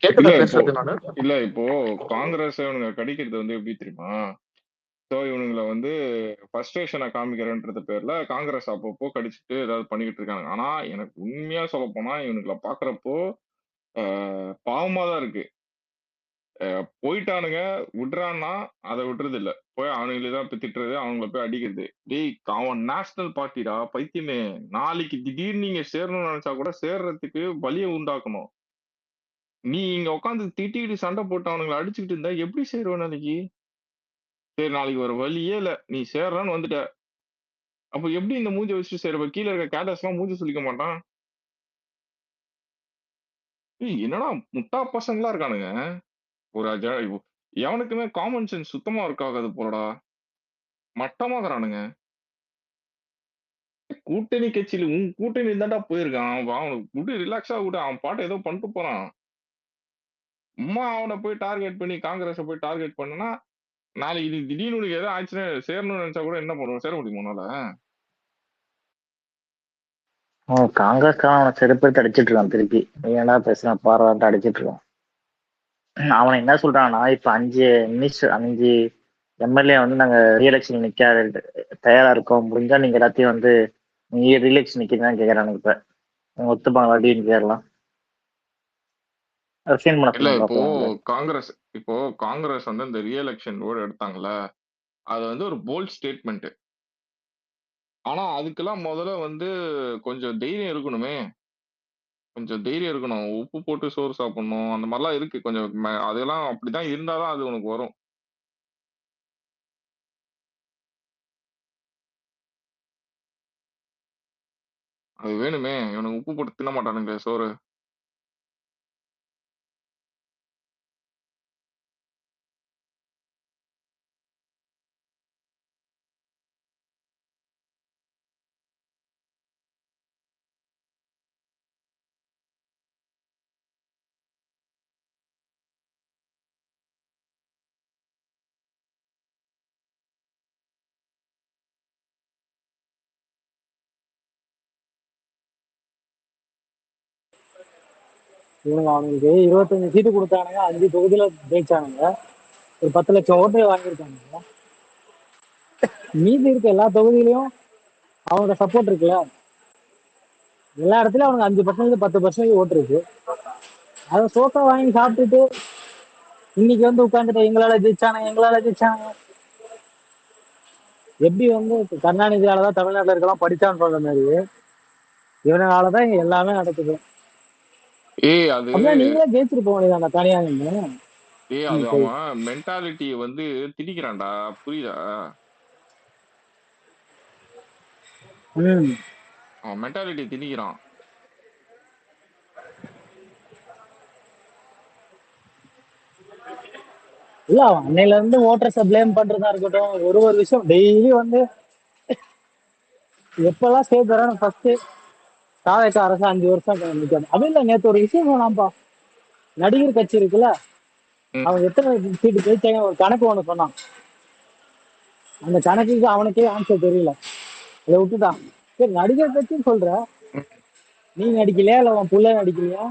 கேக்குதா பேசுறது நானு?
இல்ல இப்போ காங்கிரஸ் இவனுங்க கடிக்கிறது வந்து எப்படி தெரியுமா? சோ இவனுங்களை வந்து ஃபர்ஸ்ட்ரேஷனை காமிக்கிறேன்றது பேர்ல காங்கிரஸ் அப்பப்போ கடிச்சிட்டு ஏதாவது பண்ணிக்கிட்டு இருக்காங்க. ஆனா எனக்கு உண்மையா சொல்ல போனா இவனுங்களை பாக்குறப்போ பாவமா தான் இருக்கு. போயிட்டானுங்க விடுறான்னா அதை விடுறது இல்ல. போய் அவனுங்களே தான் திட்டுறது, அவங்கள போய் அடிக்கிறது. டேய் அவன் நேஷனல் பார்ட்டிடா பைத்தியமே. நாளைக்கு திடீர்னு நீங்க சேரணும்னு நினைச்சா கூட சேர்றதுக்கு வழியை உண்டாக்கணும். நீ இங்க உட்காந்து திட்டிட்டு சண்டை போட்டு அவனுங்களை அடிச்சுக்கிட்டு இருந்தா எப்படி சேருவ நாளைக்கு? சரி நாளைக்கு ஒரு வழியே இல்ல, நீ சேர்றான்னு வந்துட்ட. அப்ப எப்படி இந்த மூஞ்சி வச்சுட்டு சேருவ? கீழே இருக்க கேடர்ஸ் எல்லாம் மூஞ்சி சுளிக்க மாட்டான்? என்னடா முட்டா பசங்களா இருக்கானுங்க. ஒரு எவனுக்குமே காமன் சென்ஸ் சுத்தமா இருக்காது போலடா. மட்டமாகறானுங்க. கூட்டணி கட்சியில உன் கூட்டணி தான்டா போயிருக்கான். அவனுக்கு விட்டு ரிலாக்ஸா விட்டு அவன் பாட்டு ஏதோ பண்ணிட்டு போறான். அம்மா அவனை போய் டார்கெட் பண்ணி காங்கிரஸ போய் டார்கெட் பண்ணனா நாளைக்கு இது திடீர்னு உனக்கு ஏதோ ஆச்சுன்னா சேரணும்னு நினைச்சா கூட என்ன பண்ணுவோம்? சேர முடியுமா உன்னால?
காங்கிரஸ்காரன் அவனை செருப்படுத்தி அடிச்சிட்டு இருக்கான் திருப்பி. நீ என்ன பேசுனா பாராட்டு அடிச்சிட்டு இருக்கான். அவன் என்ன சொல்றான்னா, இப்ப 5 எம்எல்ஏ வந்து நாங்க ரீஎலெக்ஷன் நிக்க தயாரா இருக்கோம். முடிஞ்சா நீங்க எல்லாத்தையும் வந்து நீங்க ரீஎலெக்ஷன் நிக்கிறீங்கன்னு கேக்குறானுங்க. இப்ப அவங்க ஒத்துப்பாங்களா அப்படின்னு கேட்கலாம். ரிசைன் பண்ண
இல்ல
சொல்லுங்க
இப்போ
அவங்கள.
காங்கிரஸ் இப்போ காங்கிரஸ் வந்து இந்த ரீஎலெக்ஷன் ஓடு எடுத்தாங்கல்ல, அது வந்து ஒரு போல்ட் ஸ்டேட்மெண்ட். ஆனா அதுக்கெல்லாம் முதல்ல வந்து கொஞ்சம் தைரியம் இருக்கணுமே. கொஞ்சம் தைரியம் இருக்கணும். உப்பு போட்டு சோறு சாப்பிடணும். அந்த மாதிரிலாம் இருக்கு. கொஞ்சம் அதெல்லாம் அப்படிதான் இருந்தாதான் அது உனக்கு வரும். அது வேணுமே. இவனுங்க உப்பு போட்டு தின்ன மாட்டானுங்களே சோறு.
இவனுங்க அவனுக்கு 25 சீட்டு கொடுத்தானுங்க, 5 தொகுதியில ஜெயிச்சானுங்க, ஒரு 10 லட்சம் ஓட்டு வாங்கியிருக்கானுங்க. மீதி இருக்க எல்லா தொகுதியிலையும் அவனோட சப்போர்ட் இருக்குல்ல, எல்லா இடத்துலயும் அவனுக்கு 5% 10% ஓட்டு இருக்கு. அதை சோக்கா வாங்கி சாப்பிட்டுட்டு இன்னைக்கு வந்து உட்காந்துட்டு எங்களால ஜெயிச்சானுங்க. எப்படி வந்து கருணாநிதியாலதான் தமிழ்நாட்டுல இருக்கலாம் படிச்சான்னு சொல்ற மாதிரி இவனாலதான் இங்க எல்லாமே நடக்குது.
ஏய் அது
அப்படின்னா நீங்களே ஜெயிச்சிட்டு போக வேண்டியதான தனியா நின்னு.
அது
சரி.
அவன் மென்டாலிட்டியை வந்து திணிக்கிறான்டா. புரியுதா? அவன் மென்டாலிட்டி திணிக்கிறான்.
இல்ல அவன் அன்னையில இருந்து ஓட்டர்ஸ பிளேம் பண்றதா இருக்கட்டும், ஒரு விஷயம் டெய்லி வந்து எப்பெல்லாம் ஸ்டேஜ் வரானு ஃபர்ஸ்ட் தாவேக்க அரசு 5 வருஷம் நிக்காது. அது இல்ல, நேத்து ஒரு விஷயம் சொன்னான்ப்பா. நடிகர் கட்சி இருக்குல்ல, அவன் எத்தனை சீட்டு ஜெயிச்சாங்க ஒரு கணக்கு ஒண்ணு சொன்னான். அந்த கணக்குக்கு அவனுக்கே ஆன்சர் தெரியல, அதை விட்டுட்டான். சரி நடிகர் கட்சின்னு சொல்ற, நீ நடிக்கலையா இல்ல உன் புள்ள நடிக்கலையா?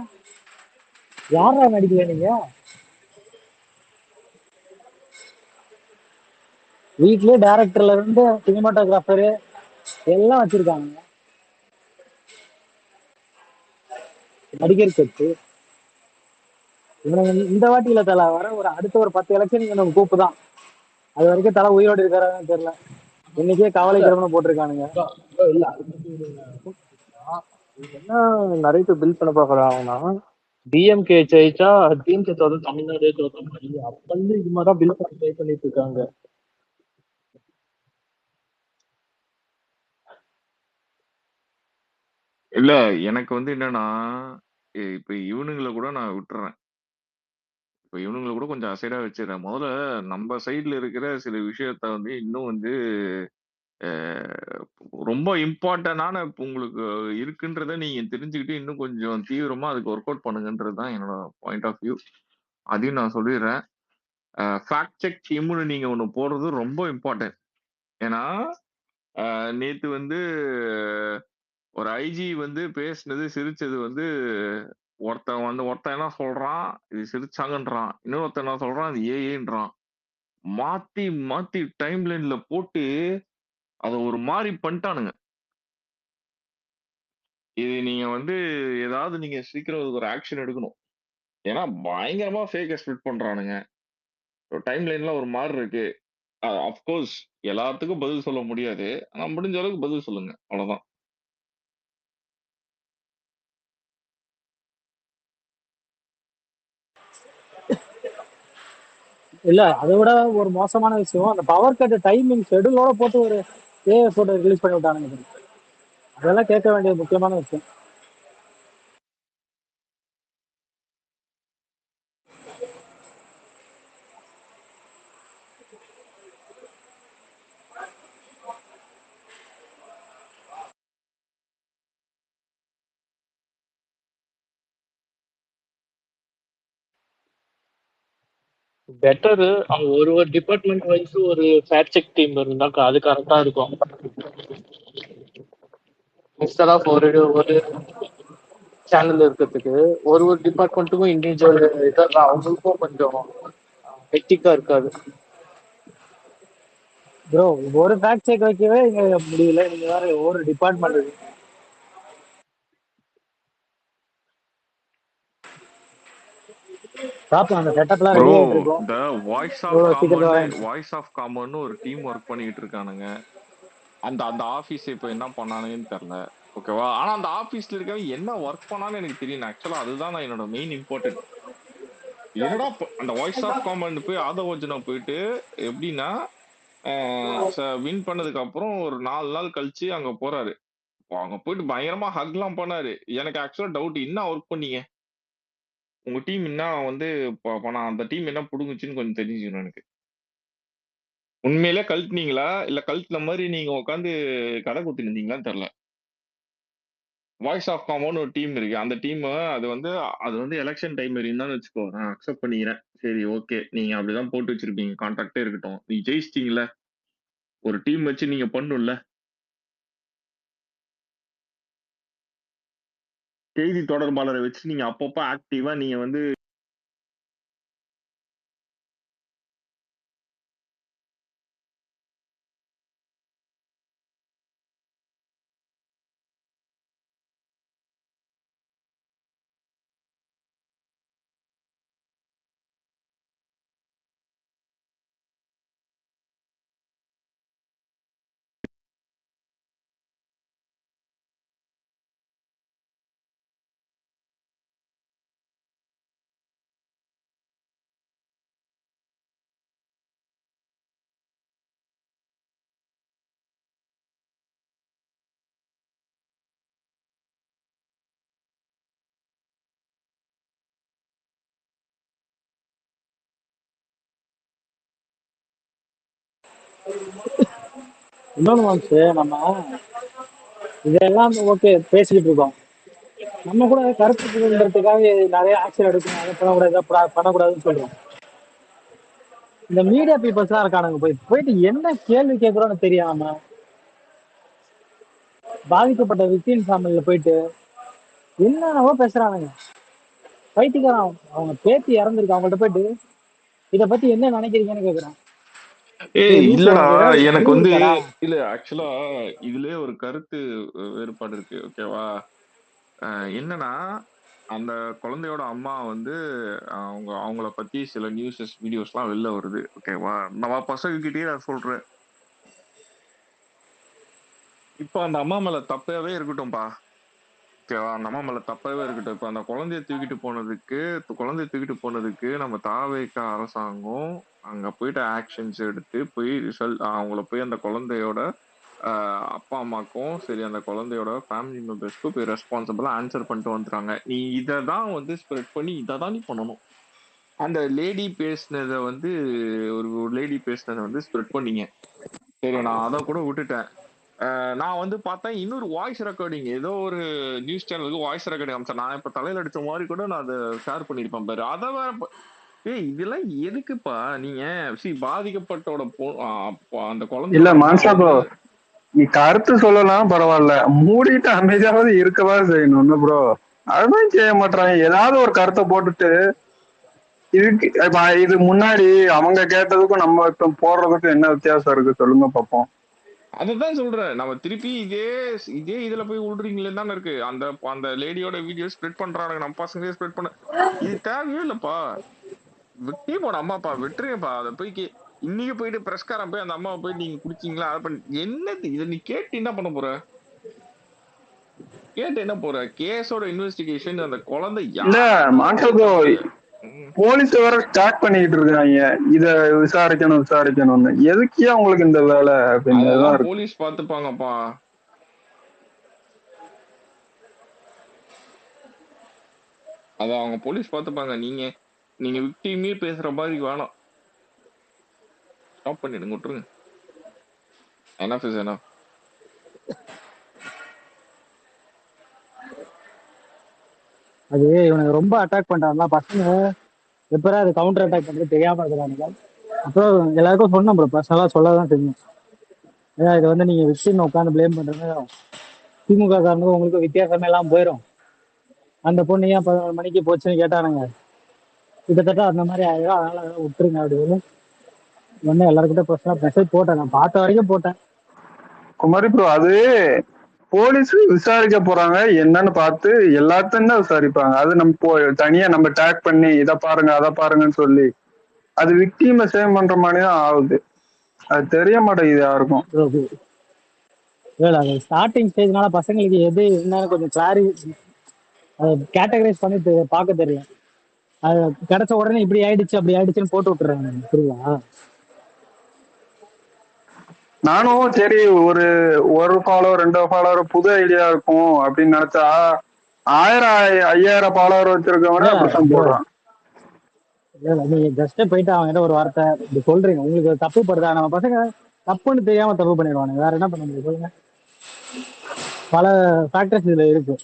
யாரா நடிக்கல நீங்க? வீட்லயே டைரக்டர்ல இருந்து சினிமாட்டோகிராஃபரு எல்லாம் வச்சிருக்காங்க. நடிகர் கட்சி இவனுங்க இந்த வாட்டியில தலை வர ஒரு அடுத்த ஒரு 10 எலெக்ஷன் இவனுக்கு கூப்பு தான். அது வரைக்கும் தலை உயிரோடு இருக்கிறான்னு தெரியல. இன்னைக்கே கவலைக்கிடம்னு போட்டிருக்கானுங்க.
இல்ல அது பத்தி என்ன நிறைய பில் பண்ண பாக்குறாங்கன்னா, டிஎம்கே ஜெயிச்சா டிஎம்கே தோத்த தமிழ்நாடு தோத்த மாதிரி அப்ப இருந்து இது மாதிரிதான் பில் பண்ண ட்ரை பண்ணிட்டு இருக்காங்க.
இல்ல எனக்கு வந்து என்னன்னா, இப்ப இவனுங்களை கூட நான் விட்டுறேன். இப்ப இவனுங்களை கூட கொஞ்சம் அசைடா வச்சிடறேன். முதல்ல நம்ம சைடுல இருக்கிற சில விஷயத்த வந்து இன்னும் வந்து ரொம்ப இம்பார்ட்டன்டான உங்களுக்கு இருக்குன்றத நீங்க தெரிஞ்சுக்கிட்டு இன்னும் கொஞ்சம் தீவிரமா அதுக்கு ஒர்க் அவுட் பண்ணுங்கன்றது தான் என்னோட பாயிண்ட் ஆஃப் வியூ. அதையும் நான் சொல்லிடுறேன். ஃபேக்ட் செக் டீம்னு நீங்க ஒண்ணு போடுறது ரொம்ப இம்பார்ட்டன்ட். ஏன்னா நேத்து வந்து ஒரு ஐஜி வந்து பேசுனது சிரிச்சது வந்து ஒருத்தன் என்ன சொல்றான், இது சிரிச்சாங்கன்றான். இன்னொருத்தன் என்ன சொல்றான், இது ஏஏன்றான். மாத்தி மாத்தி டைம் லைன்ல போட்டு அதை ஒரு மாதிரி பண்ணிட்டானுங்க. இது நீங்க வந்து ஏதாவது நீங்க சீக்கிரம் ஒரு ஆக்ஷன் எடுக்கணும். ஏன்னா பயங்கரமா ஃபேக்க ஸ்ப்ரெட் பண்றானுங்க. டைம் லைன்ல ஒரு மாதிரி இருக்கு. அஃப்கோர்ஸ் எல்லாத்துக்கும் பதில் சொல்ல முடியாது. ஆனா முடிஞ்ச அளவுக்கு பதில் சொல்லுங்க. அவ்வளவுதான்.
இல்ல அதை விட ஒரு மோசமான விஷயம், அந்த பவர் கட் டைமிங் ஷெடியூலோட போட்டு ஒரு ஏஐ போட்டோ ரிலீஸ் பண்ணி விட்டானுங்க. அதெல்லாம் கேட்க வேண்டிய முக்கியமான விஷயம்.
பெட்டர் ஒரு டிபார்ட்மெண்ட் வைஸ் ஒரு ஃபேக்ட் செக் டீம் இருந்தா அது கரெக்டா இருக்கும். இன்ஸ்டெட் ஆஃப் ஒரு
சேனல் இருக்கிறதுக்கு ஒரு ஒரு டிபார்ட்மெண்ட்டுக்கும் இண்டிவிஜுவல் இதெல்லாம் அவங்களுக்கும் கொஞ்சம் ஹெக்டிக்கா இருக்காது.
ப்ரோ ஒரு ஃபேக்ட் செக் வைக்கவே இங்க முடியல, நீங்க வேற ஒரு டிபார்ட்மெண்ட். பாப்போம், அந்த செட்டப்லாம்
ப்ரோ
ரெடி ஆயிட்டு இருக்கோம்.
இந்த வாய்ஸ் ஆஃப்
எவ்வளவு சீக்கிரத்துல
காமன்
வரேன்.
வாய்ஸ் ஆஃப் காமன் ஒரு டீம் ஒர்க் பண்ணிட்டு இருக்கானுங்க. அந்த அந்த ஆபீஸ் இப்ப என்ன பண்ணானுங்கன்னு தெரியல. ஓகேவா? ஆனா அந்த ஆபீஸ்ல இருக்கவன் என்ன ஒர்க் பண்ணான்னு எனக்கு தெரியும். ஆக்சுவலா அதுதான் நான் என்னோட மெயின் இம்பார்ட்டன்ட். என்னடா அந்த வாய்ஸ் ஆஃப் காமன் போய் ஆதவோஜனா போயிட்டு எப்படின்னா வின் பண்ணதுக்கு அப்புறம் ஒரு 4 நாள் கழிச்சு அங்க போறாரு. அங்க போயிட்டு பயங்கரமா ஹக்லாம் பண்ணாரு. எனக்கு ஆக்சுவலா டவுட், என்ன ஒர்க் பண்ணீங்க? உங்க டீம் என்ன வந்து அந்த டீம் என்ன புடுங்குச்சுன்னு கொஞ்சம் தெரிஞ்சுக்கணும் எனக்கு. உண்மையிலே கழட்டுனீங்களா இல்ல கழட்டுன மாதிரி நீங்க உட்காந்து கதை குத்திட்டு இருந்தீங்களான்னு தெரியல. வாய்ஸ் ஆஃப் காமோன்னு ஒரு டீம் இருக்கு. அந்த டீம் அது வந்து எலெக்ஷன் டைம் வரையும் தான் வச்சுக்கோ, நான் அக்செப்ட் பண்ணிக்கிறேன். சரி ஓகே, நீங்க அப்படிதான் போட்டு வச்சிருப்பீங்க, கான்ட்ராக்டே இருக்கட்டும். நீ ஜெயிச்சிட்டீங்கல்ல, ஒரு டீம் வச்சு நீங்க பண்ணும்ல. செய்தி தொடர்பாளரை வச்சு நீங்க அப்பப்போ ஆக்டிவா நீங்க வந்து
இன்னொன்று வந்து நம்ம இதெல்லாம் ஓகே பேசிக்கிட்டு இருக்கோம். நம்ம கூட கருத்து சுதந்திரத்துக்காக நிறைய ஆக்ஷன் எடுக்கணும், அதை பண்ணக்கூடாது இதை பண்ணக்கூடாதுன்னு சொல்றோம். இந்த மீடியா பீப்புள்ஸ் எல்லாம் இருக்கானுங்க, போயிட்டு என்ன கேள்வி கேட்கறோம்னு தெரியாம பாதிக்கப்பட்ட விக்டிம் ஃபேமிலியில போயிட்டு என்னென்னவோ பேசுறானுங்க. பைத்தியக்காரன், அவங்க பேத்தி இறந்துருக்கு, அவங்கள்ட்ட போயிட்டு இதை பத்தி என்ன நினைக்கிறீங்கன்னு கேக்குறான். லூசு,
இல்லடா,
உனக்கு ஏதாவது
எனக்கு
அறிவு
வந்து
இருக்காடா?
இல்ல ஆக்சுவலா இதுலயே ஒரு கருத்து வேறுபாடு இருக்கு. ஓகேவா? என்னன்னா, அந்த குழந்தையோட அம்மா வந்து அவங்கள பத்தி சில நியூஸஸ் வீடியோஸ்லாம் வெளில வருது. ஓகேவா? நம்ம பசங்க கிட்டயே நான் சொல்றேன், இப்போ அந்த அம்மா மேல தப்பாவே இருக்கட்டும்பா. ஓகேவா? அந்த அம்மா மேல தப்பாவே இருக்கட்டும். இப்ப அந்த குழந்தைய தூக்கிட்டு போனதுக்கு நம்ம தாவேக அரசாங்கம் அங்க போயிட்டு ஆக்ஷன்ஸ் எடுத்து போய் அவங்கள போய் அந்த குழந்தையோட அப்பா அம்மாக்கும் சரி அந்த குழந்தையோட ஃபேமிலி மெம்பர்ஸ்க்கும் போய் ரெஸ்பான்சிபிளா ஆன்சர் பண்ணிட்டு வந்துட்டாங்க. நீ இதை தான் வந்து ஸ்ப்ரெட் பண்ணி இதை தான் நீ பண்ணணும். அந்த லேடி பேசினதை வந்து ஒரு லேடி பேசினதை வந்து ஸ்ப்ரெட் பண்ணீங்க. சரி, நான் அதை கூட விட்டுட்டேன். நான் வந்து பார்த்தேன், இன்னொரு வாய்ஸ் ரெக்கார்டிங் ஏதோ ஒரு நியூஸ் சேனலுக்கு வாய்ஸ் ரெக்கார்டிங் அமிச்சேன். நான் இப்ப தலையில அடிச்ச மாதிரி கூட நான் அதை ஷேர் பண்ணிருப்பேன் பாரு. அதை வேற இதெல்லாம் எதுக்குப்பா நீங்க பாதிக்கப்பட்டோட அந்த
இல்ல
குழந்தையோட
மான்சா ப்ரோ,
வந்து
நீ கருத்து சொல்லலாம் பரவாயில்ல, மூடிட்டு அமைதியாவது இருக்கவா செய்யணும் ப்ரோ. அதுதான் செய்ய மாட்டாங்க. ஏதாவது ஒரு கருத்தை போட்டுட்டு இதுக்கு இது முன்னாடி அவங்க கேட்டதுக்கும் நம்ம இப்ப போடுறதுக்கும் என்ன வித்தியாசம் இருக்கு சொல்லுங்க பாப்போம்.
அதுதான் சொல்றேன், நம்ம திருப்பி இதே இதே இதுல போய் விடுறீங்களே தானே இருக்கு. அந்த அந்த லேடியோட வீடியோ ஸ்ப்ரெட் பண்றாங்க, நம்ம பசங்க ஸ்ப்ரெட் பண்ண இது தேவையே இல்லப்பா. விட்டே போன அம்மா அப்பா விட்டுருங்கப்பா. அதை போய் இன்னைக்கு போயிட்டு பிரஸ்காரம் போய் அந்த அம்மாவை போய் நீங்க குடிச்சீங்களா அதை பண்ணி என்னது இதை நீ கேட்டு என்ன பண்ண போற? கேட்டு என்ன போற? கேஸோட இன்வெஸ்டிகேஷன் அந்த குழந்தை
இல்ல மான்சா ப்ரோ, போலீஸ் வேற ஸ்டார்ட் பண்ணிக்கிட்டு இருக்காங்க இத விசாரிக்கணும்னு. எதுக்கே அவங்களுக்கு இந்த வேலை அப்படின்னு
போலீஸ் பாத்துப்பாங்கப்பா. அத அவங்க போலீஸ் பாத்துப்பாங்க. நீங்க விக்டிமே பேசுற மாதிரி வேணாம். ஸ்டாப் பண்ணிடுங்க, விட்டுருங்க. enough is enough.
அது இவனுக்கு ரொம்ப அட்டாக் பண்றாங்களா பசங்க, எப்பரா அது கவுண்டர் அட்டாக் பண்றது தெரியாம இருக்கிறானுங்க. அப்புறம் எல்லாருக்கும் சொன்னோம் ப்ரோ, பர்சனலா சொல்லதான் தெரியும். ஏன்னா இது வந்து நீங்க விக்டிம் உட்காந்து பிளேம் பண்றது திமுக காரனுக்கும் உங்களுக்கு வித்தியாசமே எல்லாம் போயிடும். அந்த பொண்ணு ஏன் 11 மணிக்கு போச்சுன்னு கேட்டானுங்க. கிட்டத்தட்ட அந்த மாதிரி ஆயிடும், அதனால அதெல்லாம் விட்டுருங்க அப்படின்னு ஒன்னு எல்லாருக்கிட்ட பர்சனலா மெசேஜ் போட்டேன். நான் பார்த்த வரைக்கும் போட்டேன்.
குமாரி ப்ரோ, அது போலீஸ் விசாரிக்க போறாங்க, என்னன்னு பார்த்து எல்லாத்தையும் தான் விசாரிப்பாங்க. அது நம்ம தனியா நம்ம டேக் பண்ணி இதை பாருங்க அதை பாருங்கன்னு சொல்லி அது விக்டிம சேவ் பண்ற மாதிரி தான் ஆகுது. அது தெரிய மாட்டேங்குது யாருக்கும்.
இல்ல அது ஸ்டார்டிங் ஸ்டேஜ்னால பசங்களுக்கு எது என்னன்னு கொஞ்சம் கேட்டகரைஸ் பண்ணி பார்க்க தெரியும். அது கிடைச்ச உடனே இப்படி ஆயிடுச்சு அப்படி ஆயிடுச்சுன்னு போட்டு விட்டுறாங்க. புரியுதா?
நானும் சரி ஒரு ஃபாலோவர் 2 ஃபாலோவர் புது ஐடியா இருக்கும் அப்படின்னு நினைச்சா 1000 5000 ஃபாலோவர் வச்சிருக்கவன அப்படித்தான் போடுறான்.
இல்ல நீங்க ஜஸ்ட் போயிட்டு அவங்க ஒரு வார்த்தை இப்படி சொல்றீங்க, உங்களுக்கு தப்பு படுதா? நம்ம பசங்க தப்புன்னு தெரியாம தப்பு பண்ணிடுவானுங்க, வேற என்ன பண்ண முடியும் சொல்லுங்க. பல ஃபேக்டர்ஸ் இதுல இருக்கு.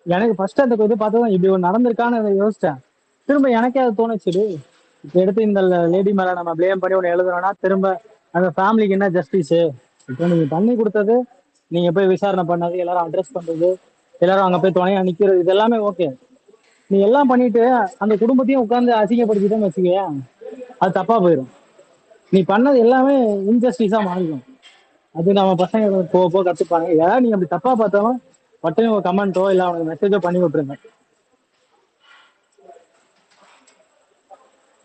எனக்கு ஃபர்ஸ்ட் அந்த இது பார்த்ததும் இப்படி ஒன்று நடந்திருக்கான்னு யோசிச்சேன். திரும்ப எனக்கே அது தோணுச்சு, இப்போ எடுத்து இந்த லேடி மேல நம்ம பிளேம் பண்ணி ஒன்று எழுதுறோம்னா திரும்ப அந்த ஃபேமிலிக்கு என்ன ஜஸ்டிஸ்? இப்போ நீங்க பண்ணி கொடுத்தது, நீங்க போய் விசாரணை பண்ணது, எல்லாரும் அட்ரஸ் பண்றது, எல்லாரும் அங்க போய் துணையா நிக்கிறது, இது எல்லாமே ஓகே. நீ எல்லாம் பண்ணிட்டு அந்த குடும்பத்தையும் உட்கார்ந்து அசிங்கப்படுத்திட்டேன்னு வச்சுக்கோங்க, அது தப்பா போயிடும். நீ பண்ணது எல்லாமே இன்ஜஸ்டிஸா மாறிடும். அது நம்ம பசங்க போக கத்துப்பாங்க. ஏதாவது நீங்க அப்படி தப்பா பார்த்தாலும் பட்டுன்னு ஒரு கமெண்ட்டோ இல்ல அவனுக்கு மெசேஜோ பண்ணி விட்டுருங்க.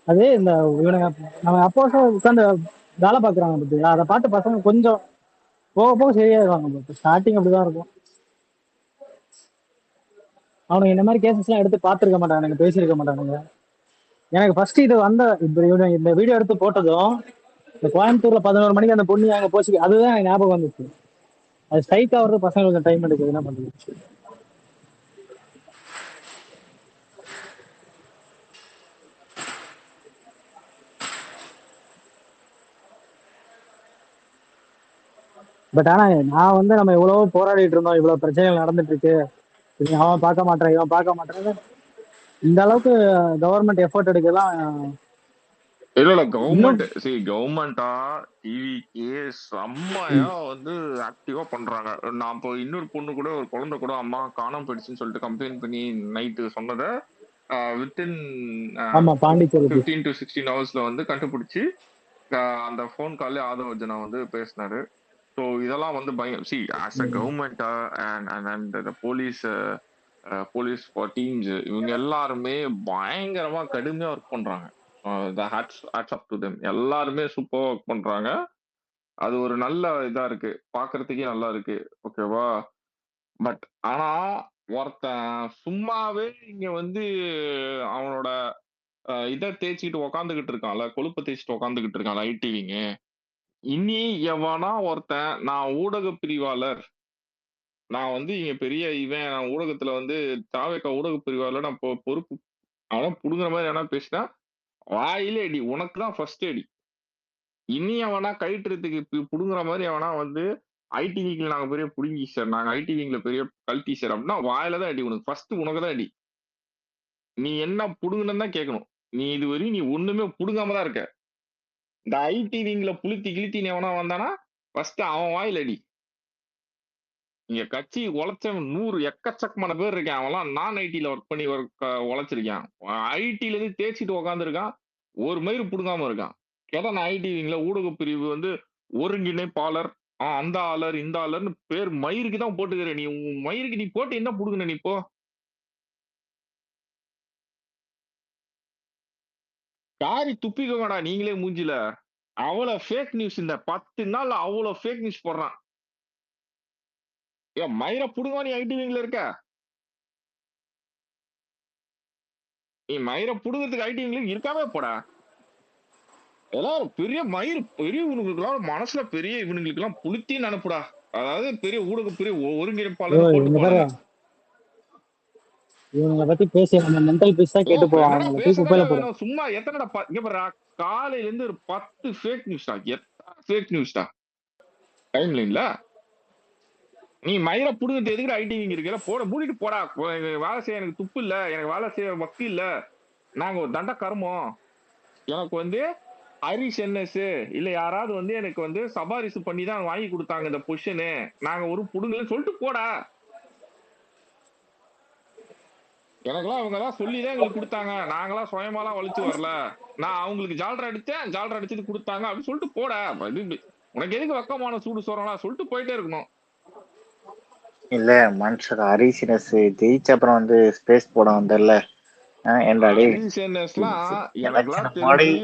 அதே இந்த இவனுங்க நம்ம அப்போசோ உட்காந்து வேலை பார்க்குறாங்க பார்த்தீங்களா, அதை பார்த்து பசங்க கொஞ்சம் போக போக சரியாயிருவாங்க. ஸ்டார்டிங் அப்படிதான் இருக்கும். அவனுக்கு இந்த மாதிரி கேசஸ் எல்லாம் எடுத்து பார்த்துருக்க மாட்டானுங்க, பேசியிருக்க மாட்டானுங்க. எனக்கு ஃபர்ஸ்ட் இது இந்த வீடியோ எடுத்து போட்டதும் இந்த கோயம்புத்தூர்ல 11 மணிக்கு அந்த பொண்ணு அங்க போச்சு, அதுதான் எனக்கு ஞாபகம் வந்துச்சு. அது ஸ்ட்ரைக் ஆகுறது பசங்க கொஞ்சம் டைம் எடுக்குது, என்ன பண்றது. பட் ஆனா நான் நம்ம எவ்வளவோ போராடிட்டு இருந்தோம், இவ்வளவு பிரச்சனைகள் நடந்துட்டு இருக்கு, அவன் பார்க்க மாட்டான் இவன் பார்க்க மாட்டான், இந்த அளவுக்கு கவர்மெண்ட் எஃபோர்ட் எடுக்கலாம்.
இல்ல கவர்மெண்டா டிவிக்கே செம்மையா வந்து ஆக்டிவா பண்றாங்க. நான் இப்போ இன்னொரு பொண்ணு கூட, ஒரு குழந்தை கூட அம்மா காணாம போயிடுச்சுன்னு சொல்லிட்டு கம்ப்ளைண்ட் பண்ணி நைட்டு சொன்னதை வித்தின் 15 to 16 ஹவர்ஸ்ல வந்து கண்டுபிடிச்சு அந்த போன் காலே ஆதவ அர்ஜுனா வந்து பேசினாரு. ஸோ இதெல்லாம் வந்து ஆஸ் அ கவர்மெண்டா அண்ட் போலீஸ் டீம்ஸ் இவங்க எல்லாருமே பயங்கரமா கடுமையா ஒர்க் பண்றாங்க. எல்லாருமே சூப்பர் ஒர்க் பண்றாங்க. அது ஒரு நல்ல இதா இருக்கு, பாக்குறதுக்கே நல்லா இருக்கு. ஓகேவா? பட் ஆனா ஒருத்தன் சும்மாவே இங்க வந்து அவனோட இதை தேய்ச்சிட்டு உக்காந்துகிட்டு இருக்கான்ல, கொழுப்பை தேய்ச்சிட்டு உக்காந்துகிட்டு இருக்கான்ல ஐடிவிங்க. இனி எவனா ஒருத்தன் நான் ஊடக பிரிவாளர், நான் வந்து இங்க பெரிய நான் ஊடகத்துல வந்து தாவேக்கா ஊடக பிரிவாளர், நான் பொறுப்பு, அவன் புடுங்குற மாதிரி எவனா பேசினா வாயிலே அடி, உனக்கு தான் ஃபர்ஸ்ட் அடி. இனி அவனா கயிற்றுறதுக்கு புடுங்குற மாதிரி அவனா வந்து ஐடிவிங்ல நாங்க பெரிய புடுங்கி சார், நாங்க ஐடிவிங்ல பெரிய கல்ட்டி சார் அப்படின்னா வாயில தான் அடி. உனக்கு ஃபர்ஸ்ட் உனக்கு தான் அடி. நீ என்ன புடுங்கன்னு தான் கேட்கணும். நீ இதுவரையும் நீ ஒண்ணுமே புடுங்காம தான் இருக்க. இந்த ஐடிவிங்ல புளுத்தி கிழித்தி எவனா வந்தானா ஃபர்ஸ்ட் அவன் வாயில அடி. இங்க கட்சி உழைச்சவன் 100 எக்கச்சக்கமான பேர் இருக்கேன். அவன்லாம் நான் ஐடில ஒர்க் பண்ணி உழைச்சிருக்கான். ஐடில இருந்து தேய்ச்சிட்டு உக்காந்துருக்கான், ஒரு மயிறு புடுங்காம இருக்கான். கேட்டா நான் ஐடிவிங்ல ஊடக பிரிவு வந்து ஒருங்கிணைப்பாளர், அந்த ஆளர் இந்த ஆளர்னு பேர் மயிருக்கு தான் போட்டுக்கிற. நீ உன் மயிருக்கு நீ போட்டு என்ன புடுங்கின நீ இப்போ? காரி துப்பிக்கோங்கடா நீங்களே மூஞ்சில. அவ்வளவு ஃபேக் நியூஸ், இந்த 10 நாள் அவ்வளவு ஃபேக் நியூஸ் போடுறான். ஏன் மயிரை புடுங்க, நீ ஐடிவிங்ல இருக்க? நீ மயிரை புடுங்கிறதுக்கு ஐடிவிங்ல இருக்காவே போடா. எல்லாம் பெரிய மயிர் பெரிய இவனுங்களுக்கெல்லாம் மனசுல பெரிய இவனுங்களுக்கு எல்லாம் புளுத்தின்னு அனுப்புடா. அதாவது பெரிய ஊடக பெரிய ஒருங்கிணைப்பாளர் போட்டு போனாங்க.
இவங்களை பத்தி பேசி நம்ம மென்டல் பீஸ் தான் கேட்டு போவாங்க.
சும்மா எத்தனை இங்க பாரு, காலையில இருந்து ஒரு 10 ஃபேக் நியூஸ்டா. எத்தனை ஃபேக் நியூஸ்டா டைம் லைன்ல. நீ மயிரை புடுங்கிறது எதுக்கு ஐடிவிங் இருக்கல? போட மூடிட்டு போடா. வேலை செய்ய எனக்கு துப்பு இல்ல, எனக்கு வேலை செய்ய வக்கு இல்ல, நாங்க ஒரு தண்ட கருமம், எனக்கு வந்து ஹரிஷ் என்எஸ் இல்ல யாராவது வந்து எனக்கு வந்து சபாரிசு பண்ணி தான் வாங்கி கொடுத்தாங்க இந்த பொசிஷனு, நாங்க ஒரு புடுங்கலன்னு சொல்லிட்டு போடா. எனக்கெல்லாம் அவங்க எல்லாம் சொல்லிதான் எங்களுக்கு கொடுத்தாங்க, நாங்களாம் சுயமாலாம் வலிச்சு வரல. நான் அவங்களுக்கு ஜால்ரா அடிச்சேன், ஜால்ரா அடிச்சது கொடுத்தாங்க அப்படின்னு சொல்லிட்டு போட. உனக்கு எதுக்கு வெக்கமான சூடு சொல்றா சொல்லிட்டு போயிட்டே இருக்கணும்.
இல்ல மனுஷர் ஹரிசினஸ் ஜெயிச்ச அப்புறம் வந்து ஸ்பேஸ் போட வந்தல என்னடா
எனக்கெல்லாம் தெரிஞ்சு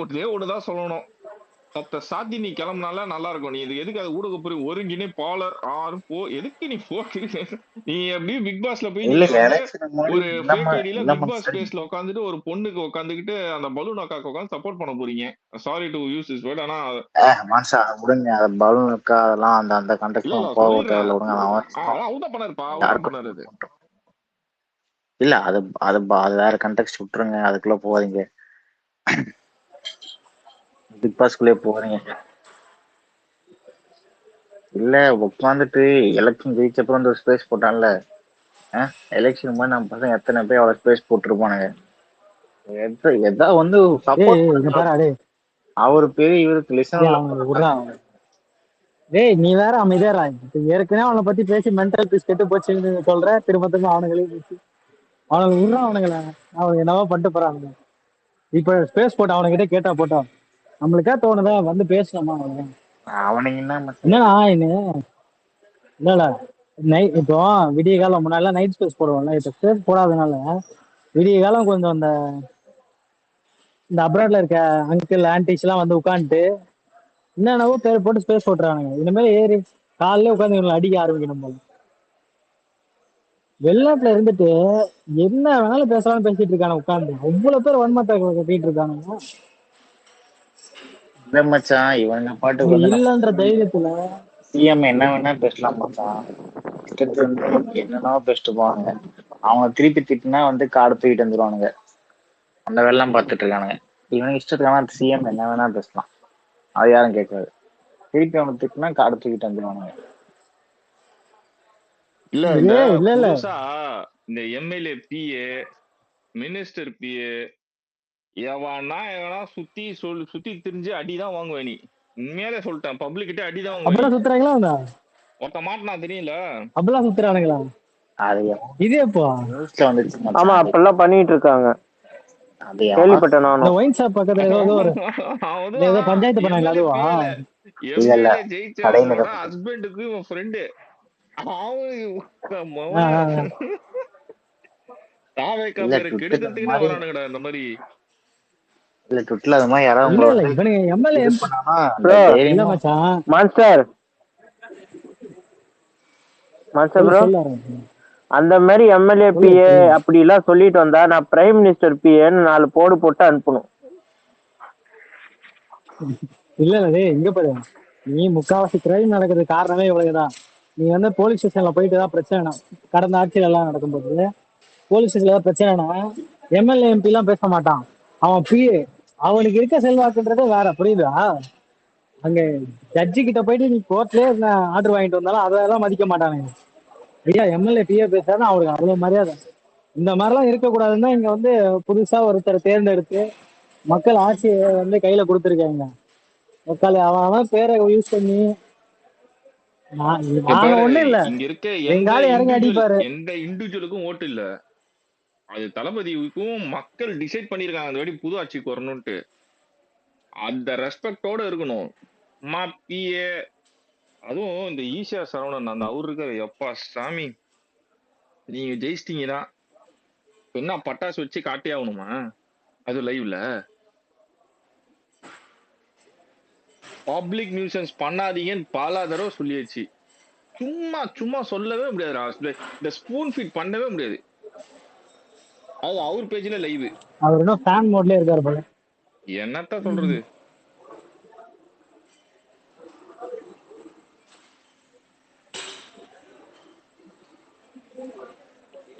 ஒரே ஒண்ணுதான் சொல்லணும், சாத்தி நீ கிளம்புனால நல்லா இருக்கும். நீ இது எதுக்கு அது ஊடக புரியும் ஒருங்கினே பாலர் ஆறு எதுக்கு நீ நீ எப்படி பிக் பாஸ்ல போய் ஒரு ஃபேக் ஐடியில பிக் பாஸ் ஸ்பேஸ்ல உட்காந்துட்டு ஒரு பொண்ணுக்கு உட்காந்துக்கிட்டு அந்த பலூன் அக்காக்கு உட்காந்து சப்போர்ட் பண்ண போறீங்க. Sorry to use this word. ஆனா
மாசா விடுங்க அத பலூன் அக்கா அதெல்லாம் அந்த அந்த கான்டெக்ட் போக தேவையில்ல விடுங்க.
அவன் பண்ணாரு
இல்ல அது அது அது வேற கண்டெக்ஸ்ட் விட்டுருங்க, அதுக்குள்ள போகாதீங்க. பிக் பாஸ்குள்ளே போறீங்க. இல்ல உட்காந்துட்டு எலெக்ஷன் ஜெயிச்சப்பறம் வந்து ஒரு ஸ்பேஸ் போட்டான்ல, எலெக்ஷன் மாதிரி நம்ம பசங்க எத்தனை பேர் அவ்வளவு ஸ்பேஸ் போட்டிருப்பானுங்க. எதா வந்து அவரு பேரு இவருக்கு லிசன்.
டேய் நீ வேற அமைதியாரா, ஏற்கனவே அவனை பத்தி பேசி மென்டல் பீஸ் கெட்டு போச்சுன்னு சொல்ற, திரும்ப திரும்ப அவனுங்களையும் பேசி அவனுக்கு விடுறான். அவனுங்கள அவனுக்கு என்னவோ பண்ணிட்டு போறானுங்க. இப்ப ஸ்பேஸ் போட்டு அவனுக்கிட்ட கேட்டா போட்டோம், நம்மளுக்கா தோணுதா வந்து பேசலாமா
அவனுங்க
என்னன்னா இல்ல இப்போ விடிய காலம் முன்னாடி நைட் ஸ்பேஸ் போடுவோம்ல, இப்ப ஸ்பேஸ் போடாதனால விடிய காலம் கொஞ்சம் இந்த அப்ராட்ல இருக்க அங்கிள் ஆன்டிஸ் எல்லாம் வந்து உட்காந்துட்டு என்னென்னவோ பேர் போட்டு ஸ்பேஸ் போட்டுறானுங்க. இனிமேல் ஏறி காலையில உட்காந்து இவங்களை அடிக்க ஆரம்பிக்கணும் போல. வெளிநாட்டுல இருந்துட்டு என்ன வேணாலும் பேசலாம் பேசிட்டு இருக்கானு உட்காந்து, அவ்வளவு பேர் வன்மத்தை கட்டிட்டு இருக்கானுங்க.
இல்ல மச்சான் இவங்க பாட்டுக்கு
இல்லன்ற தைரியத்துல
சிஎம் என்ன வேணா பேசலாம் மச்சான், என்னன்னா பேசிட்டு போவாங்க. அவங்க திருப்பி திட்டினா வந்து கார்டு தூக்கிட்டு வந்துருவானுங்க. அந்த வேலைலாம் பார்த்துட்டு இருக்கானுங்க. இவனுக்கு இஷ்டத்துக்கான சிஎம் என்ன வேணா பேசலாம், அது யாரும் கேட்காது. திருப்பி அவனுக்கு திட்டினா கார்டு தூக்கிட்டு வந்துருவானுங்க.
இல்ல புதுசா இந்த எம்எல்ஏ பிஏ மினிஸ்டர் பிஏ எவனா சுத்தி திரிஞ்சு அடிதான் வாங்குவேன். நீ உண்மையாலே சொல்லிட்டேன், பப்ளிக் கிட்ட அடிதான் வாங்குவேன்.
சுத்துறாங்களா
ஒருத்த மாட்டினா தெரியல,
அப்படிலாம் சுத்துறானுங்களா? இதே இப்போ
நியூஸ்ல வந்துச்சு.
ஆமா அப்பெல்லாம் பண்ணிட்டு இருக்காங்க, கேள்விப்பட்டேன் நானும்.
ஒயின் ஷாப் பக்கத்துல ஏதோ பஞ்சாயத்து பண்ணாங்க. அதுவா
ஜெயிச்ச ஹஸ்பண்டுக்கு இவன் ஃப்ரெண்டு
அந்த மாதிரி எம்எல்ஏ பிஏ அப்படி எல்லாம் சொல்லிட்டு வந்தா நான் பிரைம் மினிஸ்டர் பிஏன்னு 4 போடு போட்டு அனுப்பணும்.
இல்ல இங்க பாரு, நீ முக்காவாசி கிரைம் நடக்கிறதுக்கு காரணமே இவ்வளவுதான். நீ வந்து போலீஸ் ஸ்டேஷன்ல போயிட்டு தான் பிரச்சனை, கடந்த ஆட்சியில எல்லாம் நடக்கும்போது போலீஸ் ஸ்டேஷன்ல ஏதாவது பிரச்சனைனா எம்எல்ஏ எம்பி எல்லாம் பேச மாட்டான், அவன் பிஏ. அவனுக்கு இருக்க செல்வாக்குன்றதே வேற, புரியுதா? அங்க ஜட்ஜி கிட்ட போயிட்டு நீ கோர்ட்லயே ஆர்டர் வாங்கிட்டு வந்தாலும் அதெல்லாம் மதிக்க மாட்டானுங்க. ஐயா எம்எல்ஏ பிஏ பேசுறாருன்னா அவருக்கு அவ்வளவு மரியாதை. இந்த மாதிரிலாம் இருக்கக்கூடாதுன்னு தான் இங்க வந்து புதுசா ஒருத்தரை தேர்ந்தெடுத்து மக்கள் ஆட்சியை வந்து கையில கொடுத்துருக்காங்க. மக்கள் அவன் பேரை யூஸ் பண்ணி ஒண்ணு இல்ல,
இங்க இருக்க எந்த இண்டிவிஜுவலுக்கும் ஓட்டு இல்ல, அது தளபதிக்கும் மக்கள் டிசைட் பண்ணிருக்காங்க அந்த வாட்டி புது ஆட்சிக்கு வரணும்ட்டு. அந்த ரெஸ்பெக்டோட இருக்கணும். பிஏ அதுவும் இந்த ஈஷா சரவணன் அந்த அவரு இருக்காரு, எப்பா சாமி நீங்க ஜெயிச்சிட்டீங்கன்னா என்ன பட்டாசு வச்சு காட்டே ஆகணுமா? அது லைவ்ல பப்ளிக் நியூசன்ஸ் பண்ணாதீங்கன்னு பல தடவை சொல்லியாச்சு. சும்மா சொல்லவே முடியாது, இந்த ஸ்பூன் ஃபீட் பண்ணவே முடியாது. அது அவர் பேஜ்ல லைவ்,
அவர் என்ன ஃபேன் மோட்ல இருக்காரு போல.
என்னத்த சொல்றது,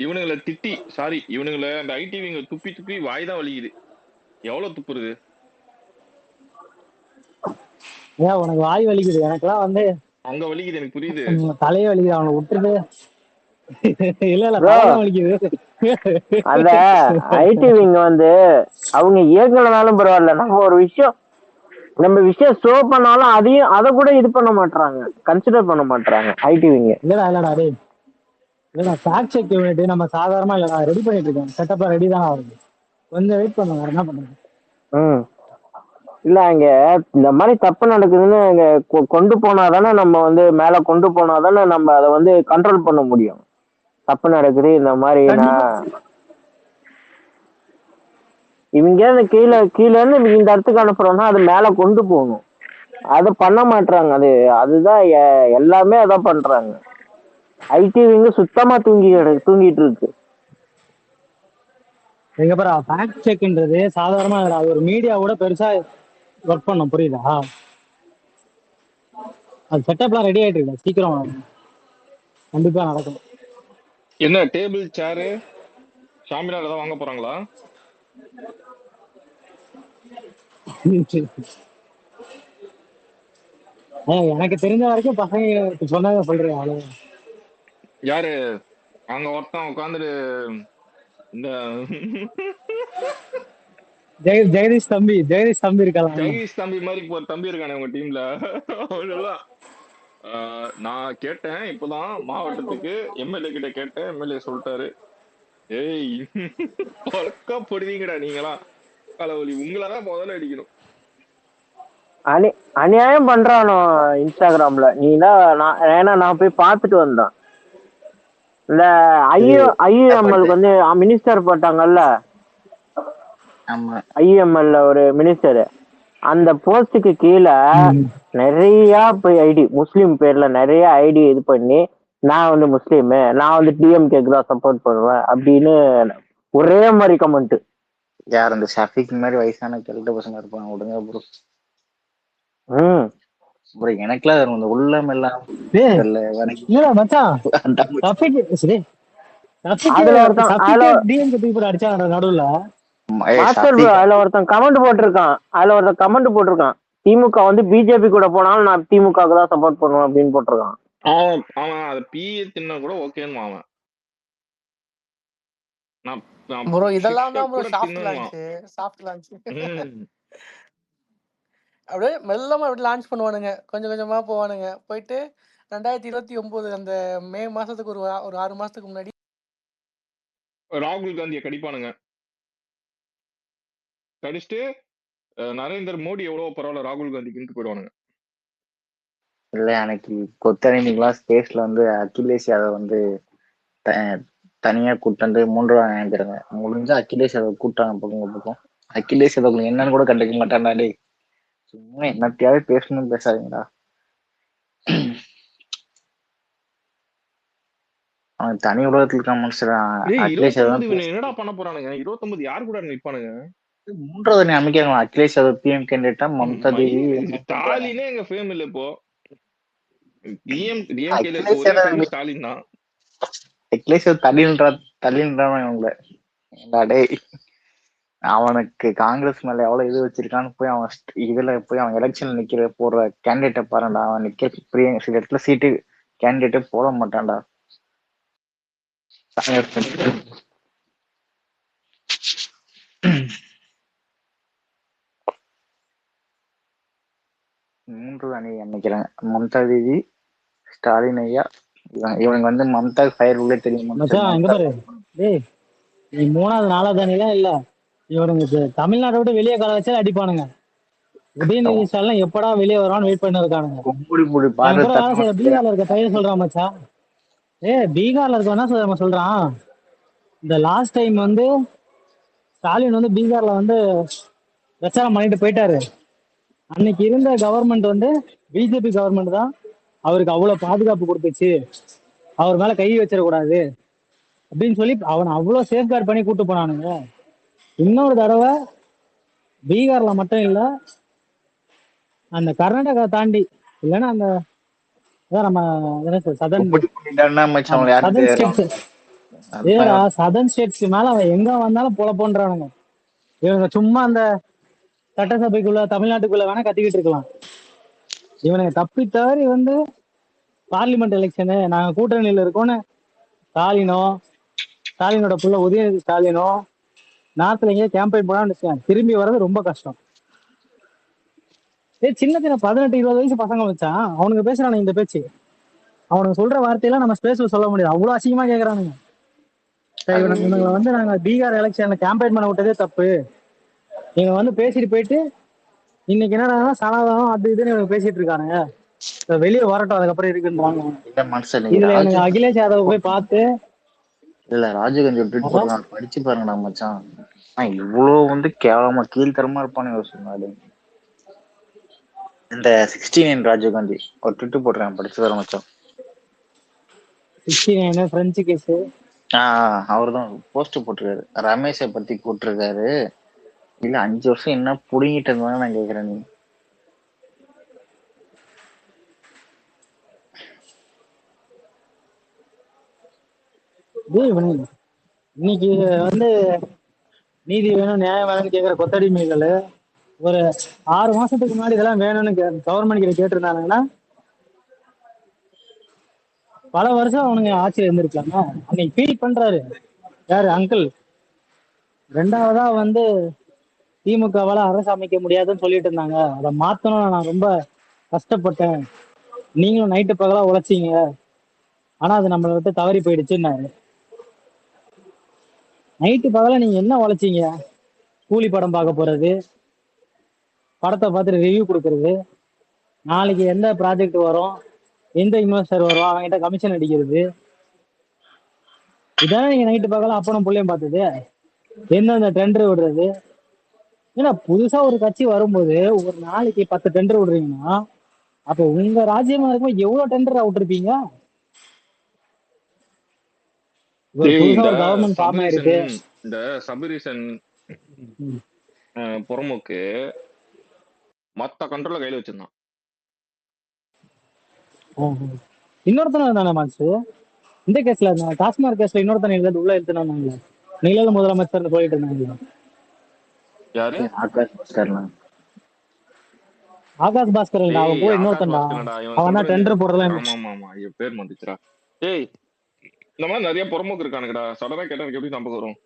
இவனுங்களை திட்டி இவனுங்களை அந்த ஐடிவிங்க துப்பி வாய்தான் வலிக்குது. எவ்வளவு துப்புறது?
ஏன் உனக்கு வாய் வலிக்குது? எனக்கெல்லாம் வந்து
அங்க வலிக்குது, எனக்கு புரியுது.
தலையே வலிக்குது, அவனை விட்டுருது. இல்ல வலிக்குது.
அந்த ஐடிவிங்க வந்து அவங்க இயங்கலனாலும் பரவாயில்ல, நம்ம விஷயம் ஷோ பண்ணாலும் அதை கூட இது பண்ண மாட்டாங்க, கன்சிடர் பண்ண மாட்டாங்க ஐடிவிங்க.
இல்லடா டேய், இல்லடா ஃபேக்ட் செக் யூனிட் நம்ம சாதாரணமா இல்லடா ரெடி பண்ணிட்டு இருக்கோம். செட்டப்ல ரெடி தான் ஆகுது. கொஞ்சம் வெயிட் பண்ணுங்க, வேற என்ன பண்றது?
ம் இல்ல அங்க இந்த மாதிரி தப்பு நடக்குதுன்னு அங்க கொண்டு போனாதானே நம்ம வந்து மேல கொண்டு போனாதானே நம்ம அதை வந்து கண்ட்ரோல் பண்ண முடியும். தப்பு நடக்குது இந்த மாதிரி
கண்டிப்பா.
நான் இவங்க கீழே கீழே இருந்து இந்த இடத்துக்கு அனுப்புறோம்னா அது மேல கொண்டு போகணும். அதை பண்ண மாட்டாங்க. அதுதான் எல்லாமே அதான் பண்றாங்க. ஐடி விங்க சுத்தமா தூங்கிட்டு இருக்கு.
எங்க பாரு ஃபேக்ட் செக்ன்றது சாதாரணமா இல்லடா. அது ஒரு மீடியாவோட பெருசா ஒர்க் பண்ணும், புரியுதா? அது செட்டப்லாம் ரெடி ஆயிட்டு இருக்கு, சீக்கிரம் கண்டிப்பா நடக்கும்.
என்ன டேபிள் சேரு ஷாமிலால தான் வாங்க போறாங்களா?
எனக்கு தெரிஞ்ச வரைக்கும் பசங்க சொன்னதை சொல்றேன், அவ்வளவு.
யாரு அங்க ஒருத்தன் உட்காந்துட்டு இந்த
ஜெகதீஷ் தம்பி இருக்கலாம்.
ஜெகதீஷ் தம்பி மாதிரி ஒரு தம்பி இருக்கானே உங்க டீம்ல. அவனெல்லாம் நான் கேட்டேன் இப்பதான் மாவட்டத்துக்கு எம்எல்ஏ கிட்ட கேட்டேன். எம்எல்ஏ சொல்லிட்டாரு, ஏய் பொறக்கா போடுவீங்கடா நீங்களா, தலைவலி உங்களாதான் முதல்ல அடிக்கணும்.
அநியாயம் பண்றானோ இன்ஸ்டாகிராம்ல. ஏன்னா நான் போய் பார்த்துட்டு வந்தேன். இந்த ஐயுஎம்எல் வந்து மினிஸ்டர் போட்டாங்கல்ல, ஐயுஎம்எல்ல ஒரு மினிஸ்டர், அந்த போஸ்டுக்கு கீழே நிறைய ஐடி முஸ்லீம் பேர்ல நிறைய ஐடி இது பண்ணி, நான் வந்து முஸ்லீம், நான் வந்து டிஎம்கேக்கு தான் சப்போர்ட் பண்ணுவேன் அப்படின்னு ஒரே மாதிரி கமெண்ட்.
யார் அந்த ஷஃபிக் மாதிரி வயசான கெட்ட பசங்க இருப்பாங்க, விடுங்க ப்ரோ. ப்ரோ எனக்குலாம் இந்த உள்ளம் எல்லாம்
நடுவுல அதுல ஒருத்தன் கமெண்ட் போட்டிருக்கான், திமுக வந்து பிஜேபி கூட போனாலும் நான் திமுகவுக்கு தான் சப்போர்ட் பண்ணுவேன் அப்படின்னு போட்டிருக்கான்.
அவன் அதை பிஏ தின்ன கூட ஓகேன்னு அவன்.
ப்ரோ இதெல்லாம் தான் ப்ரோ சாஃப்ட் லான்ச். அப்படியே மெல்லமா அப்படி லான்ச் பண்ணுவானுங்க, கொஞ்சம் கொஞ்சமா போவானுங்க. போயிட்டு 2029 அந்த மே மாசத்துக்கு ஒரு 6 மாசத்துக்கு முன்னாடி
ராகுல் காந்தியை கடிப்பானுங்க. கடிச்சிட்டு நரேந்திர மோடி எவ்வளவு பரவாயில்ல ராகுல் காந்திக்கு போயிடுவானுங்க.
இல்ல எனக்கு கொத்தணிக்கெல்லாம் ஸ்பேஸ்ல வந்து அகிலேஷ் யாதவ் வந்து தனியா கூட்டாண்டு 3 நினைக்கிறாங்க. முடிஞ்சா அகிலேஷ் யாதவ் கூட்டாங்க பக்கம். அகிலேஷ் யாதவ் என்னன்னு கூட கண்டுக்க மாட்டான்டா. சும்மா என்னத்தையாவது பேசணும் பேசாதீங்கடா. அவன் தனி உலகத்துல இருக்க மனுஷன்.
என்னடா பண்ண போறானுங்க? 29 யாரு கூட நிற்பானுங்க?
3வது அமைக்காங்க. அகிலேஷ் யாதவ் பிஎம் கேண்டிடேட்டா, மம்தா தேவி.
ஸ்டாலினே எங்க ஃபேம் இல்ல இப்போ. ஸ்டாலின் தான்.
அகிலேஷ் தள்ளின்றான் இவங்கள. அவனுக்கு காங்கிரஸ் மேல எவ்வளவு இது வச்சிருக்கான்னு போய் அவன் இதுல போய் அவன் எலெக்ஷன்ல நிக்கிற போடுற கேண்டிடேட்டை பாருடா. அவன் நிக்கிற சில இடத்துல சீட்டு கேண்டிடேட்டே போட மாட்டான்டா. மூன்று அணி நினைக்கிறேன். மம்தா தேவி, ஸ்டாலின் ஐயா, இவனுக்கு வந்து மம்தா ஃபயர் உள்ளே தெரியும்.
நீ 3வது 4வது அணிலாம் இல்ல, இவனுக்கு தமிழ்நாட்டை விட்டு வெளியே கால வச்சா அடிப்பானுங்க. உதயநிதி ஸ்டாலின் எப்படா வெளியே வருவான்னு வெயிட் பண்ணி இருக்கானுங்க. பீகார்ல இருக்க பையன் சொல்றான் மச்சா, பீகார்ல இருக்க என்ன சொல்றான், இந்த லாஸ்ட் டைம் வந்து ஸ்டாலின் வந்து பீகார்ல வந்து பிரச்சாரம் பண்ணிட்டு போயிட்டாரு. அன்னைக்கு இருந்த கவர்மெண்ட் வந்து பிஜேபி கவர்மெண்ட் தான் அவருக்கு அவ்வளவு பாதுகாப்பு கொடுத்துச்சு, அவர் மேல கை வச்சிடக்கூடாது அப்படின்னு சொல்லி அவனை அவ்வளவு சேஃப்கார்ட் பண்ணி கூட்டு போனானுங்க. இன்னொரு தடவை பீகார்ல மட்டும் இல்ல, அந்த கர்நாடகா தாண்டி இல்லைன்னா அந்த சதர்ன் ஸ்டேட்ஸ்க்கு மேல அவன் எங்க வந்தாலும் பொல போன்றானுங்க. இவங்க சும்மா அந்த சட்டசபைக்குள்ள தமிழ்நாட்டுக்குள்ள வேணா கத்திக்கிட்டு இருக்கலாம். இவனுங்க தப்பி தவறி வந்து பார்லிமெண்ட் எலெக்ஷனு நாங்க கூட்டணியில இருக்கோன்னு ஸ்டாலினோட புள்ள உதயநிதி ஸ்டாலினோ நார்த்ல எங்கேயே கேம்பெயின் போனான்னு திரும்பி வர்றது ரொம்ப கஷ்டம். சின்ன 18-20 வயசு பசங்க வச்சான் அவனுக்கு பேசுறானு இந்த பேச்சு. அவனுக்கு சொல்ற வார்த்தையெல்லாம் நம்ம ஸ்பேஸ்ல சொல்ல முடியாது, அவ்வளவு அசிங்கமா கேக்குறானுங்க. சரி,
அது
இவனுங்களை வந்து நாங்க பீகார் எலெக்ஷன்ல கேம்பெயின் பண்ண விட்டதே தப்பு, இவங்க வந்து பேசிட்டு போயிட்டு இன்னைக்கு என்னன்னா சனாதனம் அது இதுன்னு இவங்க பேசிட்டு இருக்கானுங்க, வெளியே வரட்டும் அதுக்கப்புறம் இருக்குன்றாங்க.
இல்ல மனுஷன் நீங்க
இதுல எனக்கு
ராஜீவ்
அகிலேஷ் யாதவ் போய் பார்த்து
இல்ல ராஜீவ் காந்தி ஒரு ட்வீட் போடுறான், படிச்சு பாருங்கடா மச்சான். இவ்வளவு வந்து கேவலமா கீழ்த்தரமா இருப்பானு யோசிச்சுனாரு. இந்த 69 ராஜீவ் காந்தி ஒரு ட்வீட் போடுறேன், படிச்சு பாரு மச்சான்.
69 பிரெஞ்சு கேஸ்.
அவர் தான் போஸ்ட் போட்டிருக்காரு, ரமேஷை பத்தி போட்டிருக்காரு. இல்ல 5 வருஷம் என்ன புடுங்கிட்டு இருந்தாங்க நான் கேக்குறேன். நீ
இன்னைக்கு வந்து நீதி வேணும் நியாயம் வேணும்னு கேக்குற கொத்தடிமைகள் ஒரு 6 மாசத்துக்கு முன்னாடி இதெல்லாம் வேணும்னு கவர்மெண்ட் கிட்ட கேட்டிருந்தாங்கன்னா பல வருஷம் அவனுங்க ஆட்சியில் இருந்திருக்காங்க. அன்னைக்கு ஃபீல் பண்றாரு யாரு அங்கிள். ரெண்டாவதா வந்து திமுகவால அரசு அமைக்க முடியாதுன்னு சொல்லிட்டு இருந்தாங்க, அதை மாத்தணும், நான் ரொம்ப கஷ்டப்பட்டேன், நீங்களும் நைட்டு பகலா உழைச்சிங்க, ஆனா அது நம்மளை விட்டு தவறி போயிடுச்சுன்னாரு. நைட்டு பகலா நீங்க என்ன உழைச்சீங்க? கூலி படம் பார்க்க போறது, படத்தை பார்த்துட்டு ரிவ்யூ கொடுக்கறது, நாளைக்கு எந்த ப்ராஜெக்ட் வரும், எந்த இன்வெஸ்டர் வரும், அவங்ககிட்ட கமிஷன் அடிக்கிறது, இதானே நீங்க நைட்டு பகலா அப்பனும் பிள்ளையும் பார்த்தது. எந்தெந்த டெண்டர் விடுறது, ஏன்னா புதுசா ஒரு கட்சி வரும்போது ஒரு நாளைக்கு 10 டெண்டர் விடுறீங்கன்னா அப்ப உங்க ராஜ்யமா இருக்கும்போது எவ்வளவு டெண்டர் விட்டுருப்பீங்க? புதுசா ஒரு கவர்மெண்ட் ஃபார்ம் ஆயிருக்கு.
இந்த சபரீசன் புறமுக்கு மொத்த கண்ட்ரோல கையில வச்சிருந்தான்.
இன்னொருத்தன தானே மாசு இந்த கேஸ்ல, டாஸ்மாக் கேஸ்ல இன்னொருத்தன உள்ள எடுத்துனாங்க, நிழல் முதலமைச்சர் சொல்லிட்டு இருந்தாங்க.
யாரு?
ஆகாஷ் பாஸ்கர்லாம்.
ஆகாஷ் பாஸ்கர் இல்ல, அவன் கூட இன்னொருத்தன்டா, அவன் தான் டெண்டர் போடுறலாம்.
ஆமா பேர் வந்துச்சுடா. ஏய், இந்த மாதிரி நிறைய புறமுக்கு இருக்கானுங்கடா, சடனா கேட்டா எனக்கு எப்படி நம்பகம் வரும்?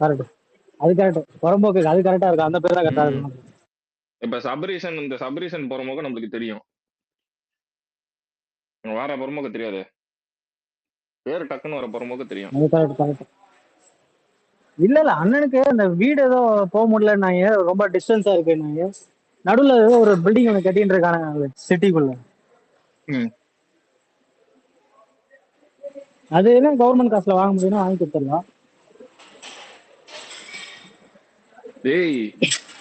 கரெக்ட், அது கரெக்ட், புறம்போக்கு அது கரெக்டா இருக்கு, அந்த பேர் தான் கரெக்டா இருக்கும்.
இப்ப சபரீசன், இந்த சபரீசன் புறமுக நம்மளுக்கு தெரியும், வேற புறமுக தெரியாது, பேர் டக்குன்னு வர புறமுக தெரியும்.
இல்ல அண்ணனுக்கு அந்த வீடு ஏதோ போக முடியலன்னாங்க, ரொம்ப டிஸ்டன்ஸா இருக்குன்னாங்க, நடுவுல ஏதோ ஒரு பில்டிங் ஒன்று கட்டிட்டு இருக்கானுங்க சிட்டிக்குள்ள. அது என்ன கவர்மெண்ட் காசுல வாங்க முடியும்னா வாங்கி கொடுத்துடலாம்.
டேய்,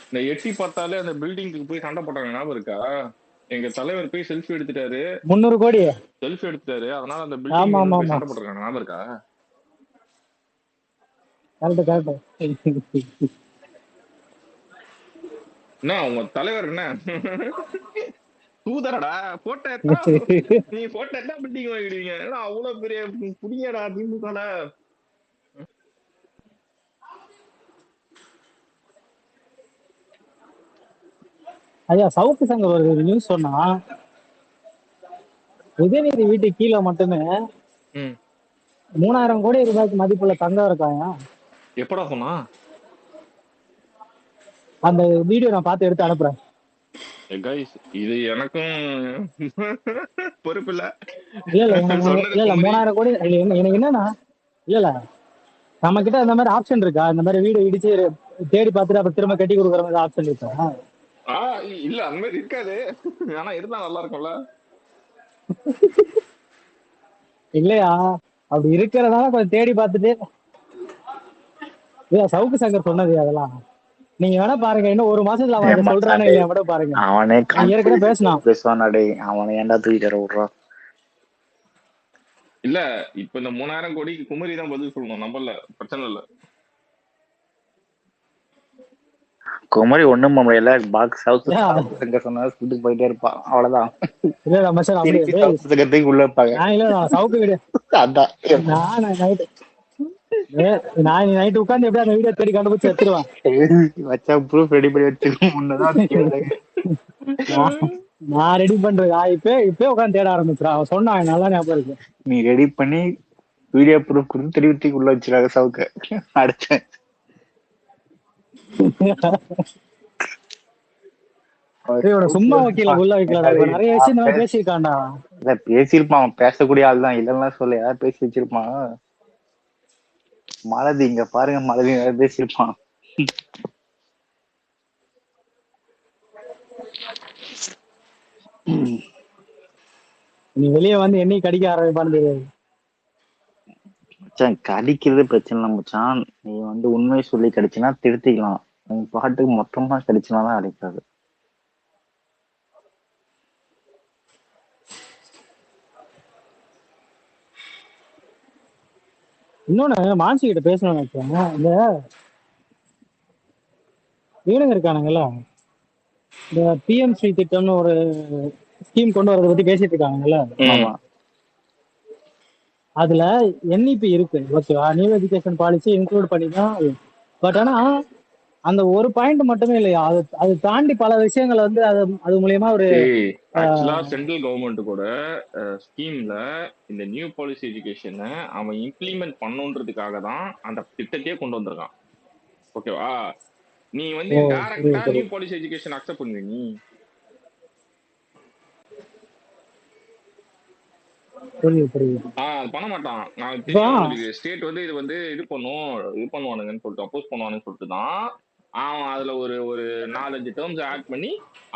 இந்த எட்டி பார்த்தாலே அந்த பில்டிங்க்கு போய் சண்டை போட்டாங்க, ஞாபகம் இருக்கா? எங்க தலைவர் போய் செல்ஃபி எடுத்துட்டாரு,
300 கோடி
செல்ஃபி எடுத்துட்டாரு, அதனால அந்த பில்டிங் போய் சண்டை போட்டுருக்காங்க, ஞாபகம் இருக்கா? என்ன உங்க தலைவர் என்ன தூதரடா? போட்டோ நீ போட்டோ என்ன பில்டிங் வாங்கிடுவீங்க? ஏன்னா அவ்வளவு பெரிய புடிங்கடா திமுக.
ஐயா சவுக்கு சங்கம் ஒரு நியூஸ் சொன்னா, உதயநிதி வீட்டு கீழே மட்டுமே 3000 கோடி ரூபாய்க்கு மதிப்புள்ள தங்கம் இருக்காங்க.
எப்படா சொன்னா?
அந்த வீடியோ நான் பார்த்து எடுத்து அனுப்புறேன்.
இது எனக்கும் பொறுப்பு இல்ல.
இல்ல 3000 கோடி எனக்கு என்னன்னா, இல்ல நம்ம கிட்ட அந்த மாதிரி ஆப்ஷன் இருக்கா? இந்த மாதிரி வீடு இடிச்சு தேடி பார்த்துட்டு அப்ப திரும்ப கட்டி கொடுக்குற மாதிரி ஆப்ஷன் இருக்கா?
இல்ல அந்த மாதிரி இருக்காது, ஆனா இருந்தா நல்லா இருக்கும்ல.
இல்லையா, அப்படி இருக்கிறதால கொஞ்சம் தேடி பார்த்துட்டு. இல்ல சவுக்கு சங்கர் சொன்னது அதெல்லாம் நீங்க வேணா பாருங்க, இன்னும் 1 மாசத்துல அவன் சொல்றானே இல்லையா கூட பாருங்க.
அவனே
ஏற்கனவே பேசுவானே,
அவனை ஏன்டா தூக்கிட்டு விடுறான்?
இல்ல இப்ப இந்த 3000 கோடிக்கு குமரி தான் பதில் சொல்லணும், நம்பல, பிரச்சனை இல்ல.
குமரி ஒண்ணும் முடியல, பாக்ஸ் ஹவுஸ் சொன்னா சொல்லிட்டு போயிட்டே இருப்பான், அவ்வளவுதான். உள்ள இருப்பாங்க.
சவுக்கு வீடு நான் நைட்டு உட்கார்ந்து எப்படி அந்த வீடியோ தேடி கண்டுபிடிச்சு எடுத்துருவேன்.
வச்சா ப்ரூஃப் ரெடி பண்ணி வச்சுக்கோ, முன்னதான்
நான் ரெடி பண்றேன். இப்ப உட்காந்து தேட ஆரம்பிச்சிடும். அவன் சொன்னான், நல்லா ஞாபகம் இருக்கு.
நீ ரெடி பண்ணி வீடியோ ப்ரூஃப் கொடுத்து திருப்பி உள்ள வச்சிருக்காங்க சவுக்க அடிச்சேன்.
சும்மா வைக்கல, உள்ள வைக்கலடா, நிறைய விஷயம் பேசியிருக்காண்டா.
இல்ல பேசியிருப்பான், அவன் பேசக்கூடிய ஆள் தான், இல்லைன்னா சொல்ல, யாராவது பேசி வச்சிருப்பான். மாலதி இங்க பாருங்க, மாலதி யாராவது பேசியிருப்பான்.
நீ வெளியே வந்து என்னை கடிக்க ஆரம்பிப்பான்னு தெரியாது.
மச்சான் கடிக்கிறது பிரச்சனை இல்லை மச்சான், நீ வந்து உண்மையை சொல்லி கடிச்சினா திருத்திக்கலாம். உன் பாட்டுக்கு மொத்தமா கடிச்சினாதான் அடிக்காது.
இன்னொன்னு மான்சி கிட்ட பேசணும்னு நினைச்சேன். இந்த இவனுங்க இருக்கானுங்கல்ல, இந்த பிஎம்ஸ்ரீ திட்டம்னு ஒரு ஸ்கீம் கொண்டு வரதை பத்தி பேசிட்டு இருக்கானுங்கல்ல,
ஆமா
அதுல என்இபி இருக்கு, ஓகேவா, நியூ எஜுகேஷன் பாலிசி இன்க்ளூட் பண்ணி தான். பட் ஆனா அந்த ஒரு பாயிண்ட் மட்டுமே இல்லையா, அது தாண்டி பல விஷயங்கள் வந்து அது மூலியமா ஒரு
ஆக்சுவலா சென்ட்ரல் கவர்மெண்ட் கூட ஸ்கீம்ல இந்த நியூ பாலிசி எஜுகேஷனை அவன் இம்ப்ளிமெண்ட் பண்ணுன்றதுக்காக தான் அந்த திட்டத்தையே கொண்டு வந்திருக்கான். ஓகேவா, நீ வந்து டைரக்டா நியூ பாலிசி எஜுகேஷன் அக்செப்ட் பண்ணுவ நீ? அது பண்ண மாட்டான். நான் தெரியும் ஸ்டேட் வந்து இது வந்து இது பண்ணுவானுங்கன்னு சொல்லிட்டு அப்போஸ் பண்ணுவானுன்னு சொல்லிட்டு தான் அவன் அதுல ஒரு 4-5 டேர்ம்ஸ் ஆட் பண்ணி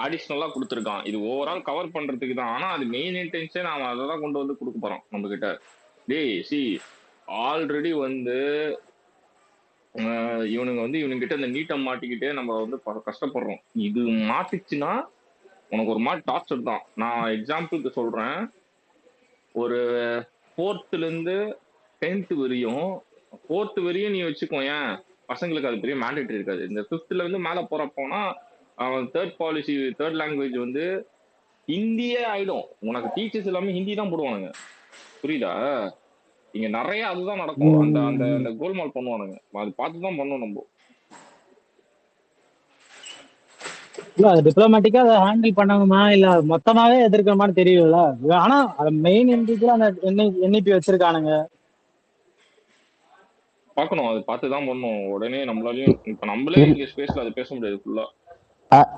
அடிஷ்னலா கொடுத்துருக்கான். இது ஓவரால் கவர் பண்றதுக்கு தான். ஆனா அது மெயின் இன்டென்ஷன் அவன் அதை தான் கொண்டு வந்து கொடுக்க போறான் நம்ம கிட்ட. டேய் சி ஆல்ரெடி வந்து இவனுங்க வந்து இவனுங்கிட்ட இந்த நீட்டம் மாட்டிக்கிட்டே நம்ம வந்து கஷ்டப்படுறோம். இது மாட்டிச்சுன்னா உனக்கு ஒரு மாதிரி டார்ச்சர் தான். நான் எக்ஸாம்பிளுக்கு சொல்றேன், ஒரு 4th இருந்து 10th வரையும் நீ வச்சுக்கோ, ஏன் பசங்களுக்கு அது பெரிய மேண்டேட்டரி இருக்காது. இந்த 5th இருந்து மேல போறப்போனா அவன் தேர்ட் லாங்குவேஜ் வந்து ஹிந்தியே ஆயிடும். உனக்கு டீச்சர்ஸ் எல்லாமே ஹிந்தி தான் போடுவானுங்க, புரியுதா? இங்க நிறைய அதுதான் நடக்கும். அந்த அந்த அந்த கோல்மால் பண்ணுவானுங்க, அது பார்த்துதான் பண்ணணும் நம்ம.
இல்ல அது டிப்ளமேட்டிக்கா அதை ஹேண்டில் பண்ணணுமா இல்ல மொத்தமாவே எதிர்க்கணுமான்னு தெரியல. ஆனா மெயின் இன்டிஜுவலா அந்த என்இபி வச்சிருக்கானுங்க,
பாக்கணும், அது பார்த்துதான் பண்ணணும். உடனே நம்மளாலையும் இப்ப நம்மளே இங்க ஸ்பேஸ்ல அது பேச முடியாது ஃபுல்லா.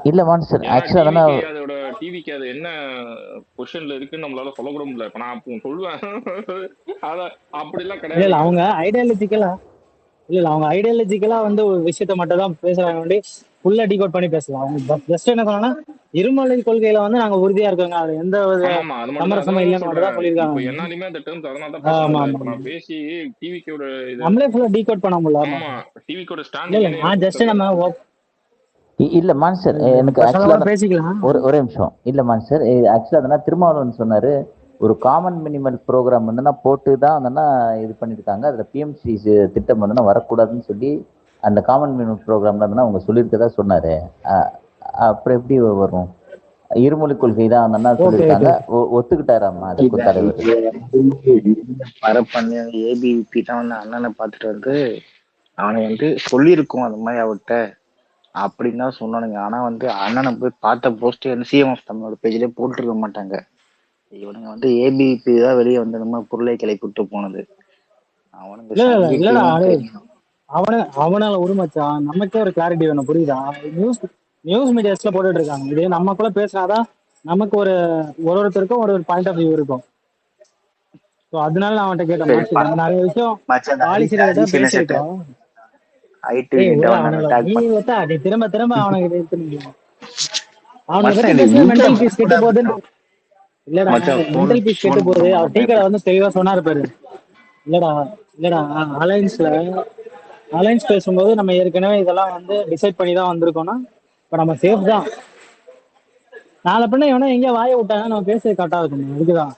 இல்ல மான்ஸ்டர் ஆக்சுவலா
அதோட டிவிக்கு அது என்ன பொசிஷன்ல இருக்குன்னு நம்மளால சொல்ல கூட முடியல. இப்ப நான் சொல்லுவேன் அத அப்படி எல்லாம் கிடையாது.
இல்ல அவங்க ஐடியாலஜிக்கலா வந்து ஒரு விஷயத்த மட்டும் தான் பேசுறாங்க, வேண்டி ஃபுல்லா டிகோட் பண்ணி பேசலாம். அவங்க ஜஸ்ட் என்ன சொன்னா இருமொழி கொள்கையில வந்து நாங்க உறுதியா இருக்கோங்க, அது எந்த சமரசமும் இல்லைன்னு மட்டும் தான் சொல்லியிருக்காங்க.
என்னாலுமே அந்த டேர்ம்ஸ் அதனால தான் நான் பேசி டிவிக்கோட
நம்மளே ஃபுல்லா டிகோட் பண்ண முடியல.
ஆமா, டிவிக்கோட ஸ்டாண்ட்
நான் ஜஸ்ட் நம்ம
இல்ல மான்ஸ்டர் எனக்கு ஆக்சுவலா
பேசிக்கலாம்
ஒரே நிமிஷம். இல்ல மான்ஸ்டர் ஆக்சுவலா அதெல்லாம் திருமாவளவன் சொன்னாரு, ஒரு காமன் மினிமல் ப்ரோக்ராம் வந்து போட்டு தான் இது பண்ணிருக்காங்க. அதுல பிஎம்சி திட்டம் வந்து வரக்கூடாதுன்னு சொல்லி அந்த காமன் மினிமல் ப்ரோக்ராம்ல அவங்க சொல்லியிருக்கதா சொன்னாரு. அப்புறம் எப்படி வரும்? இருமொழி கொள்கை தான் சொல்லியிருக்காங்க, ஒத்துக்கிட்டாராமா அதுக்கு தலைவர்.
ஏபிபி தான் வந்து அண்ணனை பார்த்துட்டு வந்து அவனை வந்து சொல்லியிருக்கோம் அந்த மாதிரி அவர்கிட்ட அப்படின்னு தான் சொன்னானுங்க. ஆனா வந்து அண்ணனை போய் பார்த்த போஸ்ட் சிஎம்எஃப் தமிழோட பேஜ்லயே போட்டுருக்க மாட்டாங்க. இவனுங்க வந்து ஏபிபி தான் வெளியே வந்து நம்ம பொருளை கிளப்பிட்டு போனது.
அவனால உரிமச்சான். நமக்கே ஒரு கிளாரிட்டி வேணும், புரியுதா? நியூஸ் மீடியாஸ்ல போட்டுட்டு இருக்காங்க, இது நமக்குள்ள பேசினாதான் நமக்கு ஒருத்தருக்கும் ஒரு பாயிண்ட் ஆஃப் வியூ இருக்கும். அதனால நான் அவன்கிட்ட கேட்டேன், நிறைய விஷயம் பாலிசி பேசியிருக்கோம். திரும்ப திரும்ப அவனுக்கு மென்டல் பீஸ் கெட்டு போகுதுன்னு இல்லடா, மென்டல் பீஸ் கெட்டு போகுது. அவர் டீ கடை வந்து தெளிவா சொன்னாரு பாரு. இல்லடா அலைன்ஸ் பேசும்போது நம்ம ஏற்கனவே இதெல்லாம் வந்து டிசைட் பண்ணி தான் வந்திருக்கோம்னா இப்ப நம்ம சேஃப் தான். நாளை பின்ன இவனா எங்கேயா வாய விட்டாங்க நம்ம பேச கரெக்டா இருக்கணும். இதுக்குதான்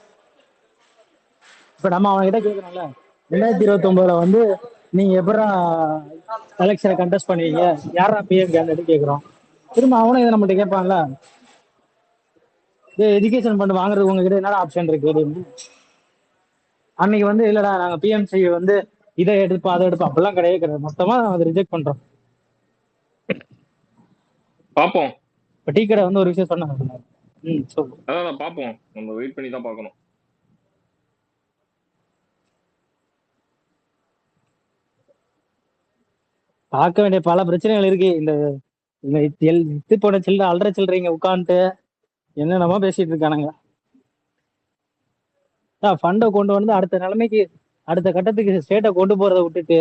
இப்ப நம்ம அவன்கிட்ட கேட்கறோம்ல, 2029 வந்து நீங்க எப்படா எலெக்ஷனை கண்டெஸ்ட் பண்ணுவீங்க, யாரா பிஎம் கேண்டிடேட் கேட்கிறோம். திரும்ப அவனும் இதை நம்மகிட்ட கேட்பான்ல, எஜுகேஷன் ஃபண்ட் வாங்குறது உங்ககிட்ட என்னடா ஆப்ஷன் இருக்கு. அன்னைக்கு வந்து இல்லடா நாங்க பிஎம்சி வந்து இதை எடுப்போம் அதை எடுப்போம் அப்படிலாம் கிடையாது, மொத்தமா அதை ரிஜெக்ட் பண்றோம்.
பாப்போம்.
இப்ப டீ கடை வந்து ஒரு விஷயம் சொன்னாங்க,
அதான் பாப்போம், நம்ம வெயிட் பண்ணி தான் பார்க்கணும்.
பார்க்க வேண்டிய பல பிரச்சனைகள் இருக்கு. இந்த போன சில்லற அல்ற சில்லறீங்க உட்காந்துட்டு என்னென்னமோ பேசிட்டு இருக்கானுங்க. ஃபண்டை கொண்டு வந்து அடுத்த நிலைமைக்கு அடுத்த கட்டத்துக்கு ஸ்டேட்டை கொண்டு போறதை விட்டுட்டு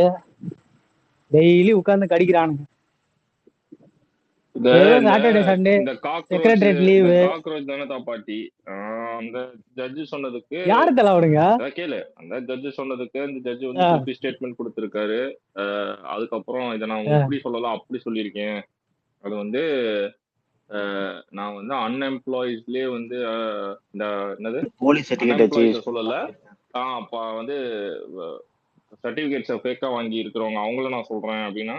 டெய்லி உட்கார்ந்து கடிக்கிறானுங்க.
இந்த
ஏதோ
இந்த
சாட்டர்டே சண்டே
இந்த காக்ரோச்
செக்ரட்டரியேட்
இந்த
லீவு.
காக்ரோச் ஜனதா பார்ட்டி அந்த ஜட்ஜு சொன்னதுக்கு
யாரு தலை அவனுங்க?
கேளு, அந்த ஜட்ஜு சொன்னதுக்கு அந்த ஜட்ஜு வந்து திருப்பி ஸ்டேட்மெண்ட் கொடுத்திருக்காரு. அதுக்கப்புறம் இதை நான் இப்படி சொல்லலாம் அப்படி சொல்லியிருக்கேன். அது வந்து நான் வந்து அன்எம்ப்ளாயிஸ்லயே வந்து இந்த என்னது
போலீஸ் சர்டிபிகேட்
அன்எம்ப்ளாயிஸ
வச்சு
சொல்லல, அப்ப வந்து சர்டிபிகேட்ஸை ஃபேக்கா வாங்கி இருக்கிறவங்க அவங்கள நான் சொல்றேன் அப்படின்னா,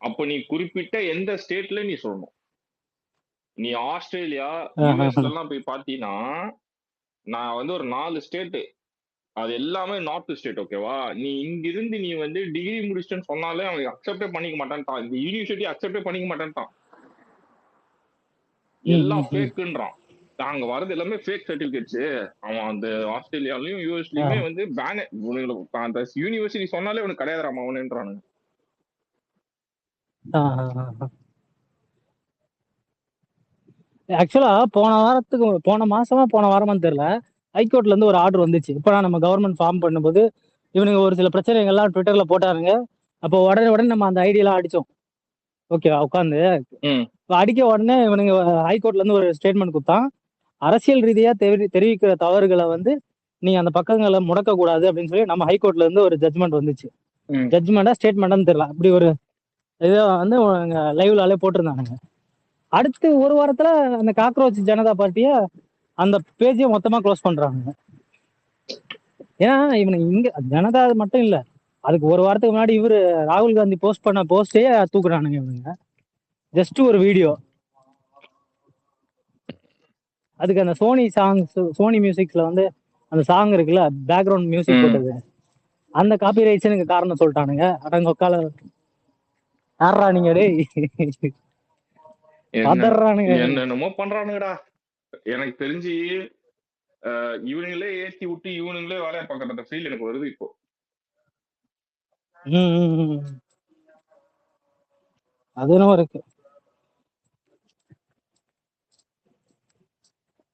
அப்ப நீ குறிப்பிட்ட எந்த ஸ்டேட்ல நீ சொல்லணும். நீ ஆஸ்திரேலியா யூஎஸ்ல எல்லாம் போய் பாத்தீங்கன்னா, நான் வந்து ஒரு 4 ஸ்டேட், அது எல்லாமே நார்த் ஸ்டேட். ஓகேவா? நீ இங்கிருந்து நீ வந்து டிகிரி முடிச்சிட்டேன்னு சொன்னாலே அவன் அக்செப்டே பண்ணிக்க மாட்டான்ட்டான். இந்த யூனிவர்சிட்டி அக்செப்டே பண்ணிக்க மாட்டான்ட்டான். எல்லாம் ஃபேக்குன்றான். நாங்க வரது எல்லாமே ஃபேக் சர்டிபிகேட்ஸ். அவன் அந்த ஆஸ்திரேலியாலயும் யூஎஸ்லயுமே வந்து பேன் அந்த யூனிவர்சிட்டி சொன்னாலே அவனுக்கு கிடையாதுறாம அவனுன்றானுங்க.
ஆக்சுவலா போன வாரமான்னு தெரியல, ஹைகோர்ட்ல இருந்து ஒரு ஆர்டர் வந்துச்சு. இப்ப நம்ம கவர்மெண்ட் ஃபார்ம் பண்ணும்போது இவனுங்க ஒரு சில பிரச்சனைகள்லாம் ட்விட்டர்ல போட்டாருங்க. அப்போ உடனே நம்ம அந்த ஐடியெல்லாம் அடிச்சோம். ஓகேவா? உட்காந்து அடிக்க உடனே இவனுங்க ஹைகோர்ட்ல இருந்து ஒரு ஸ்டேட்மெண்ட் கொடுத்தான். அரசியல் ரீதியா தெரிவிக்கிற தவறுகளை வந்து நீ அந்த பக்கங்களை முடக்க கூடாது அப்படின்னு சொல்லி நம்ம ஹைகோர்ட்ல இருந்து ஒரு ஜட்மெண்ட் வந்துச்சு. ஜட்மெண்டா ஸ்டேட்மெண்டான்னு தெரியல, அப்படி ஒரு இதை வந்து லைவ்லாலே போட்டிருந்தானுங்க. அடுத்து ஒரு வாரத்துல அந்த காக்ரோச் ஜனதா பார்ட்டிய அந்த பேஜையும் மொத்தமா க்ளோஸ் பண்றாங்க. ஏன்னா இவனுக்கு இங்க ஜனதா மட்டும் இல்ல, அதுக்கு ஒரு வாரத்துக்கு முன்னாடி இவரு ராகுல் காந்தி போஸ்ட் பண்ண போஸ்டே தூக்குறானுங்க இவனுங்க. ஜஸ்ட் ஒரு வீடியோ, அதுக்கு அந்த சோனி மியூசிக்ஸ்ல வந்து அந்த சாங் இருக்குல்ல, பேக்ரவுண்ட் மியூசிக் போட்டது, அந்த காப்பி ரைட்ஸ் எனக்கு காரணம் சொல்லிட்டானுங்க. அடங்க உட்கால யாரா நீங்க டேய்
என்னென்னமோ பண்றானுங்கடா. எனக்கு தெரிஞ்சு இவனுங்களே ஏத்தி விட்டு இவனுங்களே வேலையை பார்க்கற ஃபீல் எனக்கு வருது இப்போ.
அதுவும் இருக்கு.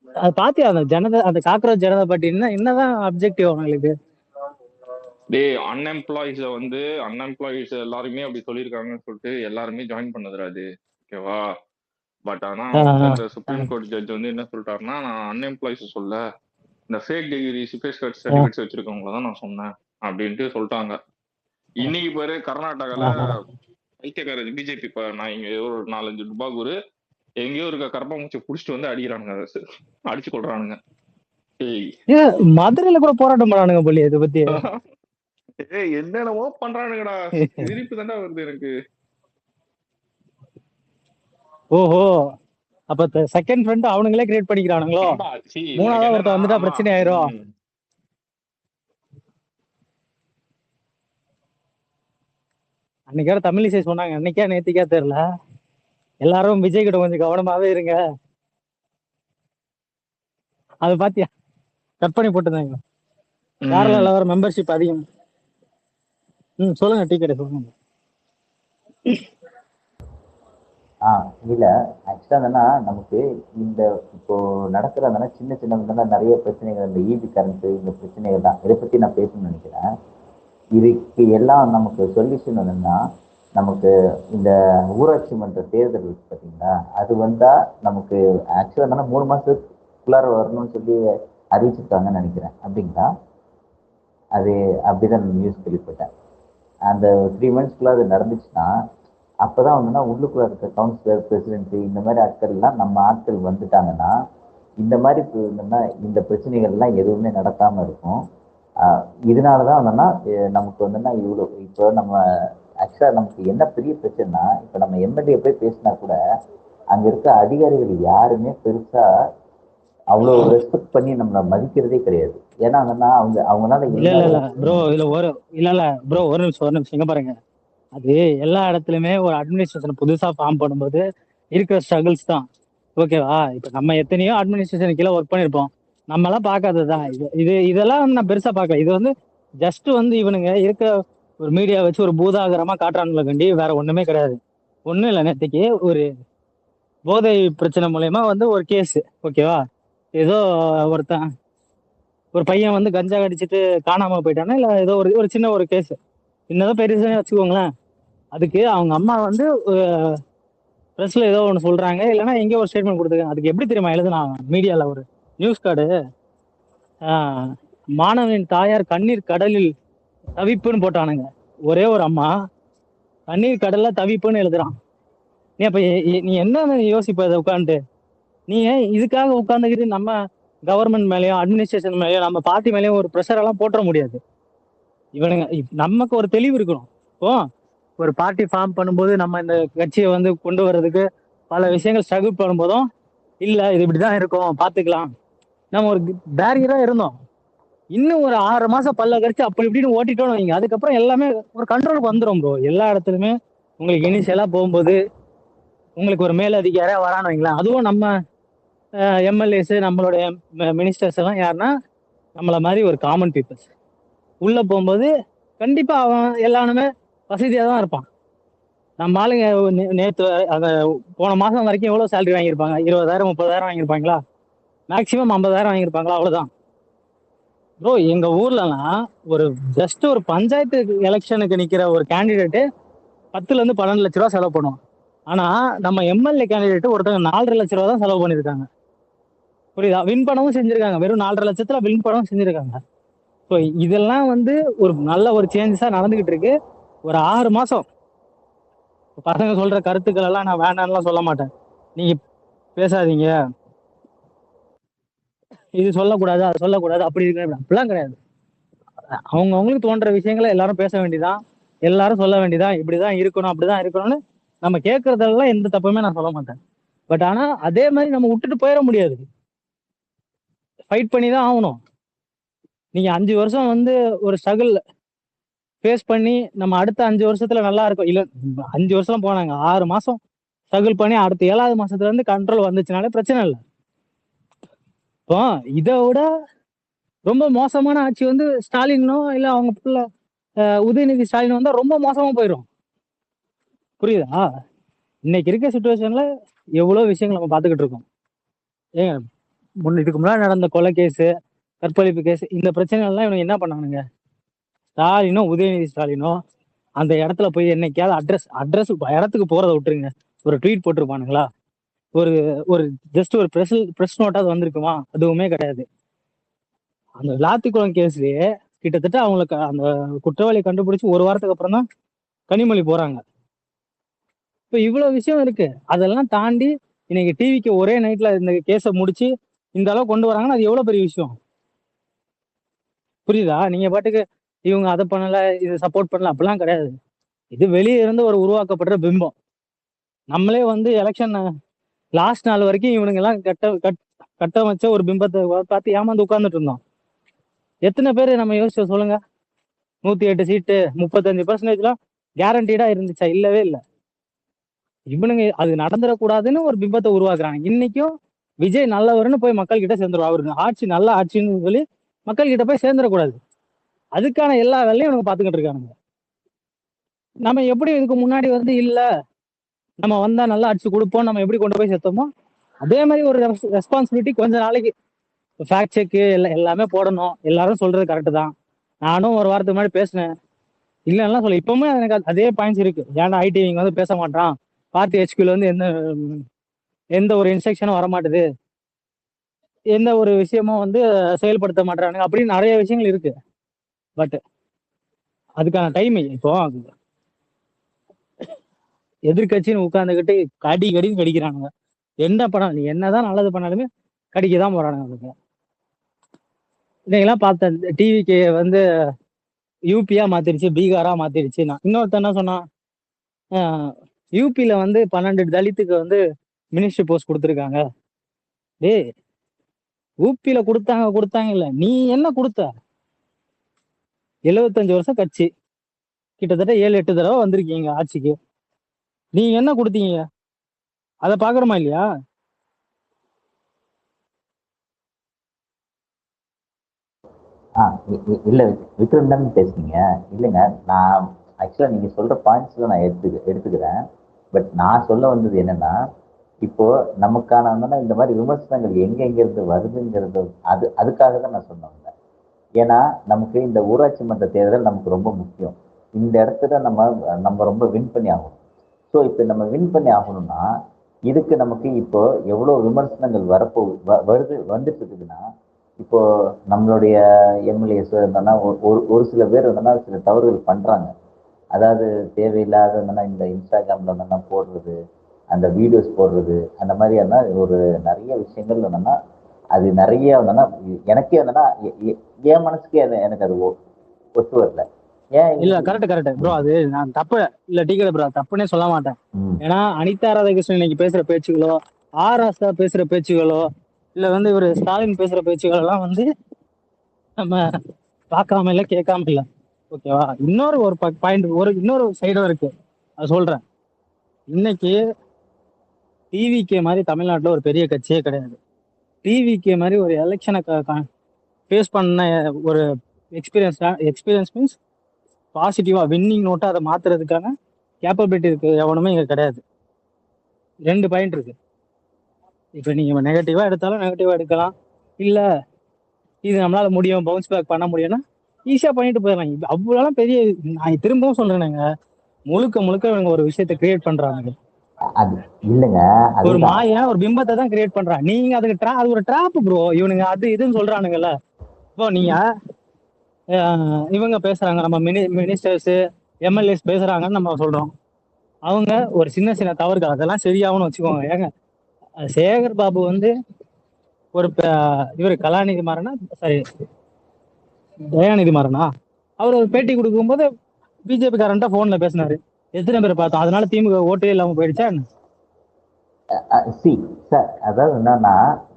அது பாத்தியா அந்த காக்ரோச் ஜனதா பார்ட்டி என்னதான் அப்ஜெக்டிவ் அவங்களுக்கு?
டேய், அன்எம்ப்ளாயிஸ் எல்லாருமே அப்படி சொல்லியிருக்காங்கன்னு சொல்லிட்டு எல்லாருமே ஜாயின் பண்ணதுடா அது. ஓகேவா? பட் ஆனா இந்த சுப்ரீம் கோர்ட் ஜட்ஜ் வந்து என்ன சொல்லிட்டாருன்னா, நான் அன்எம்ப்ளாயிஸ் சொல்ல, இந்த ஃபேக் டிகிரிஸ் ஃபேக் சர்டிபிகேட்ஸ் வச்சிருக்கவங்கள தான் நான் சொன்னேன் அப்படின்ட்டு சொல்லிட்டாங்க. இன்னைக்கு பாரு, கர்நாடகால ஐக்கியக்கார பிஜேபி நான் இங்க ஒரு 4-5 டுபாகூர் எங்கேயோ இருக்க கரப்பாம்பூச்சி புடிச்சிட்டு வந்து அடிக்கிறானுங்க, அடிச்சு கொள்றானுங்க.
மதுரையில கூட போராட்டம் பண்ணானுங்க போலி இதை பத்தி.
என்னென்னமோ பண்றானுங்கடா, சிரிப்பு தாண்டா வருது எனக்கு.
ஓஹோ, அப்ப செகண்ட் ஃப்ரண்ட் அவனுங்களே கிரியேட் பண்ணிக்கிறானுங்களோ? மூணாவது ஒருத்தர் வந்துட்டா பிரச்சனை ஆயிரும். அன்னைக்கு தமிழிசை சொன்னாங்க, அன்னைக்கா நேத்திக்கா தெரியல, எல்லாரும் விஜய் கிட்ட கொஞ்சம் கவனமாவே இருங்க. அது பாத்தியா? கட் பண்ணி போட்டுருந்தாங்க. கேரளால வர மெம்பர்ஷிப் அதிகம். சொல்லுங்க, டிக்கெட் சொல்லுங்க.
இல்ல ஆக்சுவலா என்னன்னா, நமக்கு இந்த இப்போ நடக்கிறதுனா சின்ன சின்ன நிறைய பிரச்சனைகள், இந்த ஈபி கரண்ட், இந்த பிரச்சனைகள் தான். இதை பத்தி நான் பேசணும்னு நினைக்கிறேன். இதுக்கு எல்லாம் நமக்கு சொல்யூஷன் என்னன்னா, நமக்கு இந்த ஊராட்சி மன்ற தேர்தல் இருக்கு பார்த்தீங்களா, அது வந்தா நமக்கு ஆக்சுவலா என்னன்னா 3 மாசத்துக்குள்ளார வரணும்னு சொல்லி அறிவிச்சிருக்காங்கன்னு நினைக்கிறேன். அப்படிங்களா? அது அப்படிதான் நியூஸ் கேள்விப்பட்டேன். அந்த 3 மந்த்ஸ்க்குள்ள அது நடந்துச்சுன்னா, அப்பதான் வந்துன்னா உள்ளுக்குள்ள இருக்க கவுன்சிலர், பிரசிடென்ட், இந்த மாதிரி ஆட்கள் எல்லாம் நம்ம ஆட்கள் வந்துட்டாங்கன்னா, இந்த மாதிரி இந்த பிரச்சனைகள் எல்லாம் எதுவுமே நடக்காம இருக்கும். இதனாலதான் வந்துன்னா நமக்கு வந்துன்னா இவ்வளோ இப்போ நம்ம ஆக்சுவலா நமக்கு என்ன பெரிய பிரச்சனைனா, இப்ப நம்ம எம்எல்ஏ போய் பேசினா கூட அங்க இருக்க அதிகாரிகள் யாருமே பெருசா அவ்வளவு ரெஸ்பெக்ட் பண்ணி நம்மள மதிக்கிறதே கிடையாது. ஏன்னா அவங்களால
ஒரு நிமிஷம் இங்க பாருங்க. அது எல்லா இடத்துலயுமே ஒரு அட்மினிஸ்ட்ரேஷன் புதுசா ஃபார்ம் பண்ணும்போது இருக்கிற ஸ்ட்ரகிள்ஸ் தான். ஓகேவா? இப்ப நம்ம எத்தனையோ அட்மினிஸ்ட்ரேஷன் கீழே ஒர்க் பண்ணிருப்போம், நம்ம எல்லாம் பார்க்காததுதான் இதெல்லாம் நான் பெருசா பார்க்கல. இது வந்து ஜஸ்ட் வந்து இவனுங்க இருக்க ஒரு மீடியா வச்சு ஒரு பூதாகரமா காட்டுறானுல கண்டி, வேற ஒண்ணுமே கிடையாது. ஒண்ணும் இல்லை, நேற்றுக்கு ஒரு போதை பிரச்சனை மூலயமா வந்து ஒரு கேஸ். ஓகேவா? ஏதோ ஒருத்தன் ஒரு பையன் வந்து கஞ்சா கடிச்சிட்டு காணாம போயிட்டானா, இல்ல ஏதோ ஒரு ஒரு சின்ன ஒரு கேஸ், சின்னதோ பெருசுன்னு வச்சுக்கோங்களேன். அதுக்கு அவங்க அம்மா வந்து ப்ரெஸ்ல ஏதோ ஒன்று சொல்றாங்க, இல்லைன்னா எங்கேயோ ஒரு ஸ்டேட்மெண்ட் கொடுத்துருக்காங்க. அதுக்கு எப்படி தெரியுமா எழுதுனா மீடியால ஒரு நியூஸ் கார்டு, மாணவனின் தாயார் கண்ணீர் கடலில் தவிப்புன்னு போட்டானுங்க. ஒரே ஒரு அம்மா கண்ணீர் கடல்ல தவிப்புன்னு எழுதுறான். நீ அப்ப நீ என்ன யோசிப்ப அதை உட்காந்துட்டு? நீ இதுக்காக உட்காந்துக்கிட்டு நம்ம கவர்மெண்ட் மேலேயும் அட்மினிஸ்ட்ரேஷன் மேலேயும் நம்ம பார்ட்டி மேலேயும் ஒரு ப்ரெஷர் எல்லாம் போட்டுற முடியாது. இவனுங்க நமக்கு ஒரு தெளிவு இருக்கணும். இப்போ ஒரு பார்ட்டி ஃபார்ம் பண்ணும்போது நம்ம இந்த கட்சியை வந்து கொண்டு வர்றதுக்கு பல விஷயங்கள் ஸ்ட்ரகிள் பண்ணும்போதும் இல்ல இது இப்படிதான் இருக்கும் பாத்துக்கலாம் நம்ம ஒரு பேரியரா இருந்தோம். இன்னும் ஒரு 6 மாசம் பல்ல கடிச்சு அப்படி இப்படின்னு ஓட்டிட்டோம்னு வைங்க, அதுக்கப்புறம் எல்லாமே ஒரு கண்ட்ரோலுக்கு வந்துடும் ப்ரோ. எல்லா இடத்துலயுமே உங்களுக்கு இனிஷியலா போகும்போது உங்களுக்கு ஒரு மேலதிகாரியா வரான்னு வைங்களேன், அதுவும் நம்ம எம்எல்ஏஸ் நம்மளுடைய மினிஸ்டர்ஸ் எல்லாம் யாருன்னா நம்மள மாதிரி ஒரு காமன் பீப்புள்ஸ் உள்ள போகும்போது கண்டிப்பா அவன் எல்லாருமே வசதியா தான் இருப்பான். நம்ம ஆளுங்க நேற்று அந்த போன மாசம் வரைக்கும் எவ்வளவு சேலரி வாங்கியிருப்பாங்க? 20,000 30,000 வாங்கியிருப்பாங்களா? மேக்சிமம் 50,000 வாங்கியிருப்பாங்களா? அவ்வளவுதான் ப்ரோ. எங்க ஊர்லலாம் ஒரு ஜஸ்ட் ஒரு பஞ்சாயத்து எலெக்ஷனுக்கு நிக்கிற ஒரு கேண்டிடேட்டு 10 ல இருந்து 12 லட்ச ரூபா செலவு பண்ணுவோம். ஆனா நம்ம எம்எல்ஏ கேண்டிடேட் ஒருத்தவங்க 4.5 லட்ச ரூபா தான் செலவு பண்ணிருக்காங்க. புரியுதா? வின் பண்ணவும் செஞ்சிருக்காங்க. வெறும் 4.5 லட்சத்துல வின் பண்ணவும் செஞ்சிருக்காங்க. ஸோ இதெல்லாம் வந்து ஒரு நல்ல ஒரு சேஞ்சஸா நடந்துகிட்டு இருக்கு. ஒரு 6 மாசம் பசங்க சொல்ற கருத்துக்கள் எல்லாம் நான் வேண்டாம்லாம் சொல்ல மாட்டேன். நீங்க பேசாதீங்க, இது சொல்லக்கூடாது அது சொல்லக்கூடாது அப்படி இருக்கு அப்படிலாம் கிடையாது. அவங்க அவங்களுக்கு தோன்ற விஷயங்களை எல்லாரும் பேச வேண்டியதான், எல்லாரும் சொல்ல வேண்டியதான். இப்படிதான் இருக்கணும் அப்படிதான் இருக்கணும்னு நம்ம கேட்கறதெல்லாம் எந்த தப்புமே நான் சொல்ல மாட்டேன். பட் ஆனா அதே மாதிரி நம்ம விட்டுட்டு போயிட முடியாது, ஃபைட் பண்ணி தான் ஆகணும். நீங்க 5 வருஷம் வந்து ஒரு ஸ்ட்ரகிள் ஃபேஸ் பண்ணி நம்ம அடுத்த 5 வருஷத்துல நல்லா இருக்கும். இல்ல 5 வருஷம் போனாங்க, 6 மாசம் ஸ்ட்ரகிள் பண்ணி அடுத்த 7வது மாசத்துல இருந்து கண்ட்ரோல் வந்துச்சுனாலே பிரச்சனை இல்லை. இப்போ இதை விட ரொம்ப மோசமான ஆட்சி வந்து ஸ்டாலினோ இல்ல அவங்க பிள்ளை உதயநிதி ஸ்டாலின் வந்தா ரொம்ப மோசமா போயிடும். புரியுதா? இன்னைக்கு இருக்க சுச்சுவேஷன்ல எவ்வளவு விஷயங்கள் நம்ம பார்த்துக்கிட்டு இருக்கோம். ஏங்க இதுக்கு முன்னாடி நடந்த கொலை கேஸ், கற்பழிப்பு கேஸ், இந்த பிரச்சனை எல்லாம் இவங்க என்ன பண்ணானுங்க? ஸ்டாலினோ உதயநிதி ஸ்டாலினோ அந்த இடத்துல போய் என்னைக்காவது அட்ரஸ் இடத்துக்கு போறதை விட்டுருங்க, ஒரு ட்வீட் போட்டிருப்பானுங்களா? ஒரு ஒரு ஜஸ்ட் ஒரு ப்ரெஸ் நோட்டாவது வந்திருக்குமா? அதுவுமே கிடையாது. அந்த விளாத்திக்குளம் கேஸ்லயே கிட்டத்தட்ட அவங்களுக்கு அந்த குற்றவாளி கண்டுபிடிச்சு ஒரு வாரத்துக்கு அப்புறம் தான் கனிமொழி போறாங்க. இப்ப இவ்வளவு விஷயம் இருக்கு. அதெல்லாம் தாண்டி இன்னைக்கு டிவிக்கு ஒரே நைட்ல இந்த கேஸை முடிச்சு இந்த அளவு கொண்டு வராங்கன்னா அது எவ்வளவு பெரிய விஷயம். புரியுதா? நீங்க பாட்டுக்கு இவங்க அதை பண்ணல இது சப்போர்ட் பண்ணல அப்படிலாம் கிடையாது. இது வெளியே இருந்து ஒரு உருவாக்கப்படுற பிம்பம். நம்மளே வந்து எலெக்ஷன் லாஸ்ட் நாள் வரைக்கும் இவனுங்க எல்லாம் கட்டமைச்ச ஒரு பிம்பத்தை பார்த்து ஏமாந்து உட்கார்ந்துட்டு இருந்தோம். எத்தனை பேர் நம்ம யோசிச்சோம் சொல்லுங்க? 108 சீட்டு 35% கேரண்டீடா இருந்துச்சா? இல்லவே இல்லை. இவனுங்க அது நடந்துடக்கூடாதுன்னு ஒரு பிம்பத்தை உருவாக்குறாங்க. இன்னைக்கும் விஜய் நல்லவர்னு போய் மக்கள் கிட்ட சேர்ந்துருவா, அவரு ஆட்சி நல்ல ஆட்சின்னு சொல்லி மக்கள் கிட்ட போய் சேர்ந்துடக்கூடாது. அதுக்கான எல்லா வேலையும் இவங்க பாத்துக்கிட்டு இருக்கானுங்க. நம்ம எப்படி இதுக்கு முன்னாடி வந்து இல்ல நம்ம வந்தா நல்லா ஆட்சி கொடுப்போம் நம்ம எப்படி கொண்டு போய் சேர்த்தோமோ அதே மாதிரி ஒரு ரெஸ்பான்சிபிலிட்டி கொஞ்ச நாளைக்கு ஃபேக்ட் செக் எல்லாமே போடணும். எல்லாரும் சொல்றது கரெக்டு தான். நானும் ஒரு வாரத்துக்கு முன்னாடி பேசினேன், இல்லைன்னா சொல்ல இப்பவுமே எனக்கு அதே பாயிண்ட்ஸ் இருக்கு. ஏன்னா ஐடி இங்க வந்து பேச மாட்டான், பார்ட்டி ஹெச்கியூல வந்து எந்த ஒரு இன்ஸ்ட்ரக்ஷனும் வரமாட்டுது, எந்த ஒரு விஷயமும் வந்து செயல்படுத்த மாட்டானுங்க அப்படின்னு நிறைய விஷயங்கள் இருக்கு. பட் அதுக்கான டைம் இப்போ எதிர்கட்சின்னு உட்கார்ந்துக்கிட்டு கடின்னு கடிக்கிறானுங்க. என்ன படம் நீ என்னதான் நல்லது பண்ணாலுமே கடிக்கதான் போறானுங்க. அதுக்கு இன்னைக்கெல்லாம் பார்த்தேன் டிவிக்கு வந்து யூபியா மாத்திருச்சு, பீகாரா மாத்திருச்சு. நான் இன்னொருத்த என்ன சொன்னான், யூபியில வந்து 12 தலித்துக்கு வந்து மினிஸ்டர் போஸ்ட் கொடுத்துருக்காங்க. டேய் யூபியில கொடுத்தாங்க இல்ல, நீ என்ன கொடுத்த? 75 வருஷம் கட்சி, கிட்டத்தட்ட 7-8 தடவை வந்திருக்கீங்க ஆட்சிக்கு, நீங்க என்ன கொடுத்தீங்க? அதை பாக்குறோமா இல்லையா?
இல்ல விக்ரம் தான் பேசுனீங்க. இல்லைங்க, நான் ஆக்சுவலா நீங்க சொல்ற பாயிண்ட்ஸ்ல நான் எடுத்துக்கிறேன். பட் நான் சொல்ல வந்தது என்னன்னா, இப்போ நமக்கான இந்த மாதிரி விமர்சனங்கள் எங்க இருந்து வருதுங்கிறது அதுக்காக தான் நான் சொன்னேன். ஏன்னா நமக்கு இந்த ஊராட்சி மன்ற தேர்தல் நமக்கு ரொம்ப முக்கியம். இந்த இடத்துல நம்ம ரொம்ப வின் பண்ணி ஆகணும். ஸோ இப்போ நம்ம வின் பண்ணி ஆகணும்னா இதுக்கு நமக்கு இப்போ எவ்வளோ விமர்சனங்கள் வந்துட்டு இருக்குதுன்னா, இப்போ நம்மளுடைய எம்எல்ஏஸ் இருந்தோன்னா ஒரு சில பேர் இருந்தோன்னா சில தவறுகள் பண்றாங்க. அதாவது தேவையில்லாத இந்த இன்ஸ்டாகிராம்ல இருந்தோன்னா போடுறது, அந்த வீடியோஸ் போடுறது, அந்த மாதிரியான ஒரு நிறைய விஷயங்கள் என்னன்னா அது நிறைய என்னன்னா எனக்கே என்னன்னா என் மனசுக்கே எனக்கு அது ஒத்து வரல. ஏன்
இல்ல கரெக்ட் ப்ரோ. அது நான் தப்பு இல்ல டீக்கல ப்ரோ, தப்புன்னே சொல்ல மாட்டேன். ஏன்னா அனிதா ராதாகிருஷ்ணன் இன்னைக்கு பேசுற பேச்சுகளோ, ஆராசா பேசுற பேச்சுகளோ, இல்ல இவரு ஸ்டாலின் பேசுற பேச்சுகள் எல்லாம் நம்ம பார்க்காம இல்ல கேட்காம இல்ல. ஓகேவா? இன்னொரு ஒரு பாயிண்ட், இன்னொரு சைடும் இருக்கு, அது சொல்றேன். இன்னைக்கு டிவிகே மாதிரி தமிழ்நாட்டுல ஒரு பெரிய கட்சியே கிடையாது. டிவிகே மாதிரி ஒரு எலெக்ஷனை ஃபேஸ் பண்ண ஒரு எக்ஸ்பீரியன்ஸ் மீன்ஸ் பாசிட்டிவா வின்னிங் நோட்டா அதை மாத்துறதுக்கான கேப்பபிலிட்டி இருக்கு எவனுமே இங்க கிடையாது. 2 பாயிண்ட் இருக்கு. இப்ப நீங்க நெகட்டிவா எடுத்தாலும் நெகட்டிவா எடுக்கலாம், இல்ல இது நம்மளால முடியும் பவுன்ஸ் பேக் பண்ண முடியும்னா ஈஸியா பண்ணிட்டு போயிடலாம். அவ்வளோ பெரிய, நான் திரும்பவும் சொல்றேனுங்க, முழுக்க இவங்க ஒரு விஷயத்த கிரியேட் பண்றாங்க.
அது இல்லைங்க,
ஒரு மாயா ஒரு பிம்பத்தை தான் கிரியேட் பண்றாங்க. நீங்க அதுக்கு அது ஒரு ட்ராப் ப்ரோ. இவனுங்க அது இதுன்னு சொல்றானுங்கல்ல. இப்போ நீங்க இவங்க பேசுறாங்க, நம்ம மினிஸ்டர்ஸ் எம்எல்ஏஸ் பேசுறாங்கன்னு நம்ம சொல்றோம். அவங்க ஒரு சின்ன தவறுகள் அதெல்லாம் சரியாகும்னு வச்சுக்கோங்க. ஏங்க சேகர் பாபு ஒரு இவரு கலாநிதி மாறனா, சாரி தயாநிதி மாறனா, அவர் ஒரு பேட்டி கொடுக்கும்போது பிஜேபி காரன்ட்ட போன்ல பேசினாரு. எத்தனை பேர் பார்த்தோம்? அதனால திமுக ஓட்டே இல்லாம போயிடுச்சா?
சார் அதாவது என்னன்னா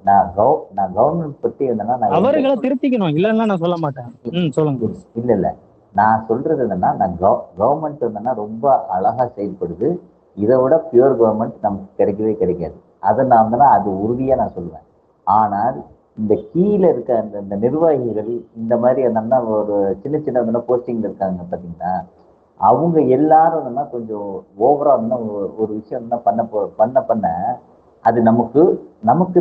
நான் கவர்மெண்ட் பத்தி என்னன்னா
அவர்களை திருத்திக்கணும், இல்லைன்னா நான் சொல்ல மாட்டேன். சொல்லுங்க.
இல்ல நான் சொல்றது என்னன்னா, நான் கவர்மெண்ட் என்னன்னா ரொம்ப அழகா செயல்படுது. இதை விட பியூர் கவர்மெண்ட் நமக்கு கிடைக்கவே கிடைக்காது. அதை நான் அது உறுதியா நான் சொல்லுவேன். ஆனால் இந்த கீழே இருக்க இந்த நிர்வாகிகள் இந்த மாதிரி என்னன்னா ஒரு சின்ன போஸ்டிங் இருக்காங்க பாத்தீங்கன்னா, அவங்க எல்லாரும் என்னன்னா கொஞ்சம் ஓவரா ஒரு விஷயம் என்ன பண்ண அது நமக்கு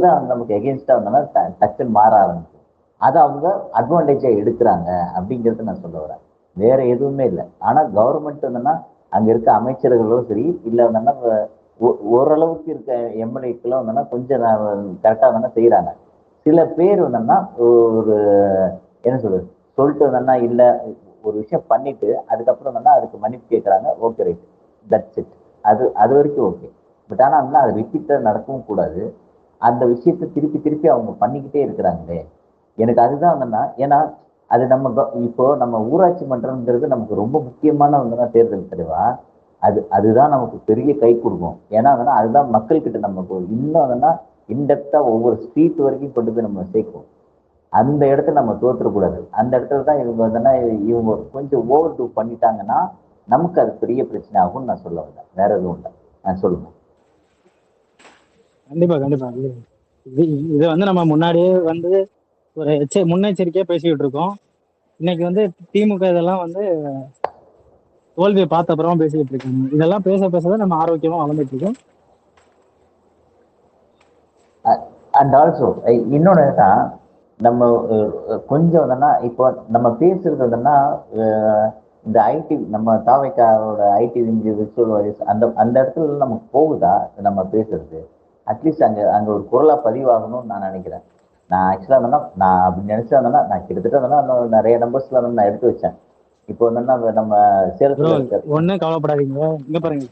தான் நமக்கு எகென்ஸ்டா இருந்தோம்னா டக்குன்னு மாற ஆரம்பிக்கும். அதை அவங்க அட்வான்டேஜா எடுக்கிறாங்க அப்படிங்கிறத நான் சொல்ல வரேன். வேற எதுவுமே இல்லை. ஆனா கவர்மெண்ட் என்னன்னா அங்க இருக்க அமைச்சர்களும் சரி, இல்ல ஓரளவுக்கு இருக்க எம்எல்ஏக்கெல்லாம் என்னன்னா கொஞ்சம் கரெக்டா செய்யறாங்க. சில பேர் என்னன்னா ஒரு என்ன சொல்லிட்டு என்னன்னா இல்ல ஒரு விஷயம் பண்ணிட்டு அதுக்கப்புறம் அதுக்கு மன்னிப்பு கேட்கறாங்க. Okay right, that's it. அது வரைக்கும் ஓகே. பட் ஆனா அது ரிப்பீட்டா நடக்கவும் கூடாது. அந்த விஷயத்தை திருப்பி அவங்க பண்ணிக்கிட்டே இருக்கிறாங்களே, எனக்கு அதுதான் ஏன்னா அது இப்போ நம்ம ஊராட்சி மன்றம்ங்கிறது நமக்கு ரொம்ப முக்கியமான தேர்தல் தெளிவா. அதுதான் நமக்கு பெரிய கை கொடுக்கும். ஏன்னா அதுதான் மக்கள் கிட்ட நமக்கு இன்னும் இன்டெப்தா ஒவ்வொரு ஸ்ட்ரீட் வரைக்கும் கொண்டு போய் நம்ம சேர்க்கும். அந்த இடத்துல நம்ம தோற்றக்கூடாது. அந்த இடத்துல தான் இவங்க கொஞ்சம் ஓவர் டூ பண்ணிட்டாங்கன்னா நமக்கு அது பெரிய பிரச்சனை ஆகும்னு நான் சொல்ல வந்தேன். வேற எதுவும் இல்லை. நான் சொல்லுங்க.
கண்டிப்பா இது நம்ம முன்னாடியே ஒரு முன்னெச்சரிக்கையா பேசிக்கிட்டு இருக்கோம். இன்னைக்கு திமுக இதெல்லாம் தோல்வியை பார்த்த அப்புறமா பேசிக்கிட்டு இருக்காங்க. இதெல்லாம் பேசதான் நம்ம ஆரோக்கியமா வளர்ந்துட்டு இருக்கோம்.
அண்ட் ஆல்சோ இன்னொன்னு நம்ம கொஞ்சம் இப்போ நம்ம பேசுறது இந்த ஐடி நம்ம தாவைக்காவோட ஐடி விர்ச்சுவல் வாய்ஸ் அந்த இடத்துல நமக்கு போகுதா நம்ம பேசுறது? அட்லீஸ்ட் அங்க ஒரு குரலா பதிவாகணும்னு நான் நினைக்கிறேன். நான் ஆக்சுவலா நான் அப்படி நினைச்சா நான் கிட்டத்தட்ட நிறைய நம்பர்ஸ்ல நான் எடுத்து வச்சேன். இப்போ நம்ம சேலத்துல
ஒன்னும் கவலைப்படாதீங்க. இங்க பாருங்க,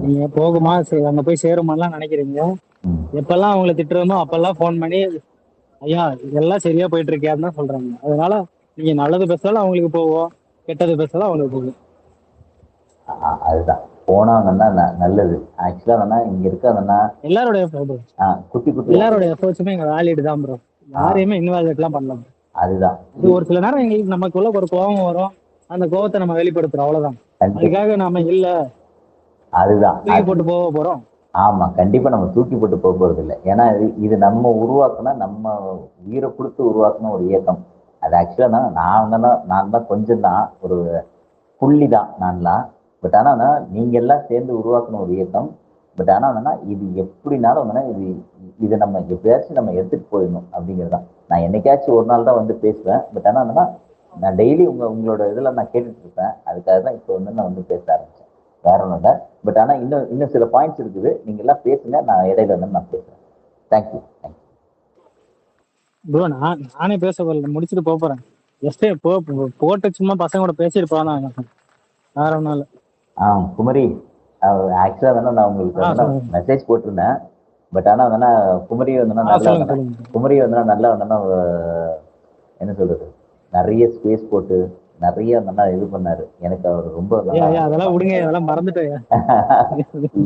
நீங்க போகுமா அங்க போய் சேருமாலாம் நினைக்கிறீங்க. எப்பெல்லாம் அவங்களை திட்டுறோமோ அப்பெல்லாம் போன் பண்ணி ஐயா இதெல்லாம் சரியா போயிட்டு இருக்கியான்னு தான் சொல்றாங்க. அதனால நீங்க நல்லது பேசாலும் அவங்களுக்கு போவோம், கெட்டது பேசாலும் அவங்களுக்கு போகும்.
அதுதான் போனா நல்லது. ஆக்சுவலா இங்க இருக்காங்கன்னா
எல்லாருடைய
குட்டி
எல்லாருடைய எஃபோர்ட்ஸுமே எங்க வேலிட் தான் ப்ரோ. யாரையுமே இன்வால்வ் எல்லாம் பண்ணலாம்.
அதுதான்
இது ஒரு சில நேரம் எங்களுக்கு நமக்குள்ள ஒரு கோபம் வரும், அந்த கோபத்தை நம்ம வெளிப்படுத்துறோம், அவ்வளவுதான். அதுக்காக நாம இல்ல
அதுதான்
தூக்கி போட்டு போக போறோம்.
ஆமா, கண்டிப்பா நம்ம தூக்கி போட்டு போக போறது இல்லை. ஏன்னா இது நம்ம உருவாக்குனா, நம்ம உயிரை கொடுத்து உருவாக்குன ஒரு இயக்கம். அது ஆக்சுவலா நான் தான் கொஞ்சம் தான் ஒரு புள்ளி தான் நான்லாம். பட் ஆனா நீங்க எல்லாம் சேர்ந்து உருவாக்குன ஒரு இயக்கம். பட் ஆனா இது எப்படினாலும் இது இதை நம்ம எப்படியாச்சும் நம்ம எடுத்துட்டு போயிடணும் அப்படிங்கிறதான். நான் என்னைக்காச்சும் ஒரு நாள் தான் வந்து பேசுவேன். பட் ஆனால் என்னன்னா நான் டெய்லி உங்களோட இதில் நான் கேட்டுட்டு இருப்பேன். அதுக்காக தான் இப்போ வந்து நான் வந்து பேச ஆரம்பிச்சேன். வேற ஒன்றும் இல்லை. பட் ஆனால் இன்னும் சில பாயிண்ட்ஸ் இருக்குது. நீங்க எல்லாம் பேசுங்க, நான் இடையில வந்து நான் பேசுறேன். தேங்க்யூ.
ப்ரோ நானே பேச வரல, முடிச்சுட்டு போறேன். ஜஸ்ட் போட்டு சும்மா பசங்க கூட பேசிட்டு போதான், வேற ஒன்றும் இல்லை.
குமரி, ஆக்சுவலா வந்து நான் உங்களுக்கு மெசேஜ் போட்டிருந்தேன். பட் ஆனா வந்து குமரி வந்து நல்லா என்ன சொல்றது, நிறைய ஸ்பேஸ் போட்டு நிறைய நல்லா இது பண்ணாரு. எனக்கு அவர் ரொம்ப
அதெல்லாம் விடுங்க, அதெல்லாம் மறந்துட்டேன்.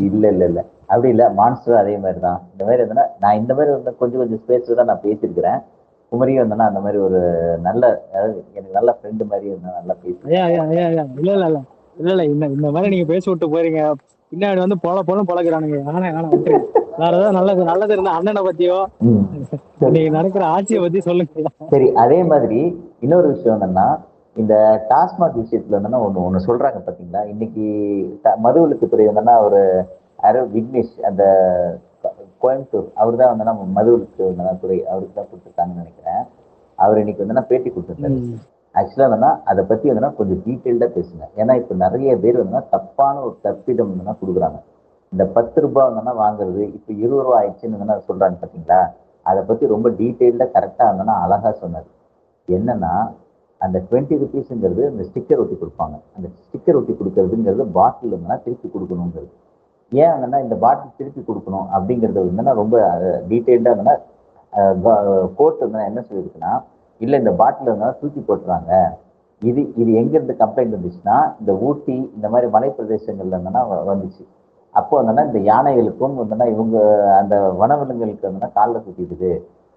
இல்ல அப்படி இல்ல, மான்ஸ்டர் அதே மாதிரி தான். இந்த மாதிரி இருந்தா நான் இந்த மாதிரி வந்து கொஞ்சம் ஸ்பேஸ் தான் நான் பேசியிருக்கிறேன். குமரி வந்தனா அந்த மாதிரி ஒரு நல்ல, அதாவது எனக்கு நல்ல ஃப்ரெண்டு மாதிரி இருந்தா நல்லா பேசுறேன்.
இல்ல இந்த மாதிரி நீங்க பேசி விட்டு போறீங்க, பின்னாடி வந்து போல பழகுறானுங்க. வேற ஏதாவது நல்லது இருந்தா அண்ணனை பத்தியோ நீங்க நடக்கிற ஆட்சியை பத்தி சொல்லுங்க.
சரி, அதே மாதிரி இன்னொரு விஷயம் என்னன்னா, இந்த டாஸ்மாக் விஷயத்துல என்னன்னா ஒண்ணு சொல்றாங்க பாத்தீங்களா. இன்னைக்கு மதுவிலக்குத்துறை என்னன்னா ஒரு விக்னேஷ், அந்த கோயம்புத்தூர், அவர் தான் வந்து நம்ம மதுவிலக்கு துறை அவருக்கு தான் கொடுத்துருக்காங்கன்னு நினைக்கிறேன். அவர் இன்னைக்கு வந்து பேட்டி கொடுத்துருக்காரு. ஆக்சுவலா என்னன்னா அதை பத்தி வந்து கொஞ்சம் டீட்டெயில்டா பேசுங்க. ஏன்னா இப்ப நிறைய பேர் வந்து தப்பான ஒரு தப்பிடம் வந்து கொடுக்குறாங்க. இந்த 10 ரூபாய் வந்து வாங்குறது இப்ப 20 ரூபாய் ஆயிடுச்சுன்னு சொல்றாங்க பாத்தீங்களா. அதை பத்தி ரொம்ப டீட்டெயில்டா கரெக்டா இருந்தனா அழகா சொன்னாரு. என்னன்னா அந்த 20 ருபீஸ்ங்கிறது இந்த ஸ்டிக்கர் ஒட்டி கொடுப்பாங்க. அந்த ஸ்டிக்கர் ஒட்டி கொடுக்கறதுங்கிறது பாட்டில் இருந்தனா திருப்பி கொடுக்கணுங்கிறது. ஏன் வந்து இந்த பாட்டில் திருப்பி கொடுக்கணும் அப்படிங்கிறது வந்து ரொம்ப டீட்டெயில்டா இருந்தனா கோர்ட் வந்து என்ன சொல்லியிருக்குன்னா, இல்லை இந்த பாட்டில் இருந்தாலும் தூக்கி போட்டுறாங்க. இது எங்கேருந்து கம்ப்ளைண்ட் வந்துச்சுன்னா, இந்த ஊட்டி இந்த மாதிரி மலை பிரதேசங்கள்ல இருந்தனா வந்துச்சு. அப்போ வந்தோன்னா இந்த யானைகளுக்கும் வந்தோன்னா இவங்க அந்த வனவிலங்குகளுக்கு வந்தோன்னா காலில் சுற்றிடுது,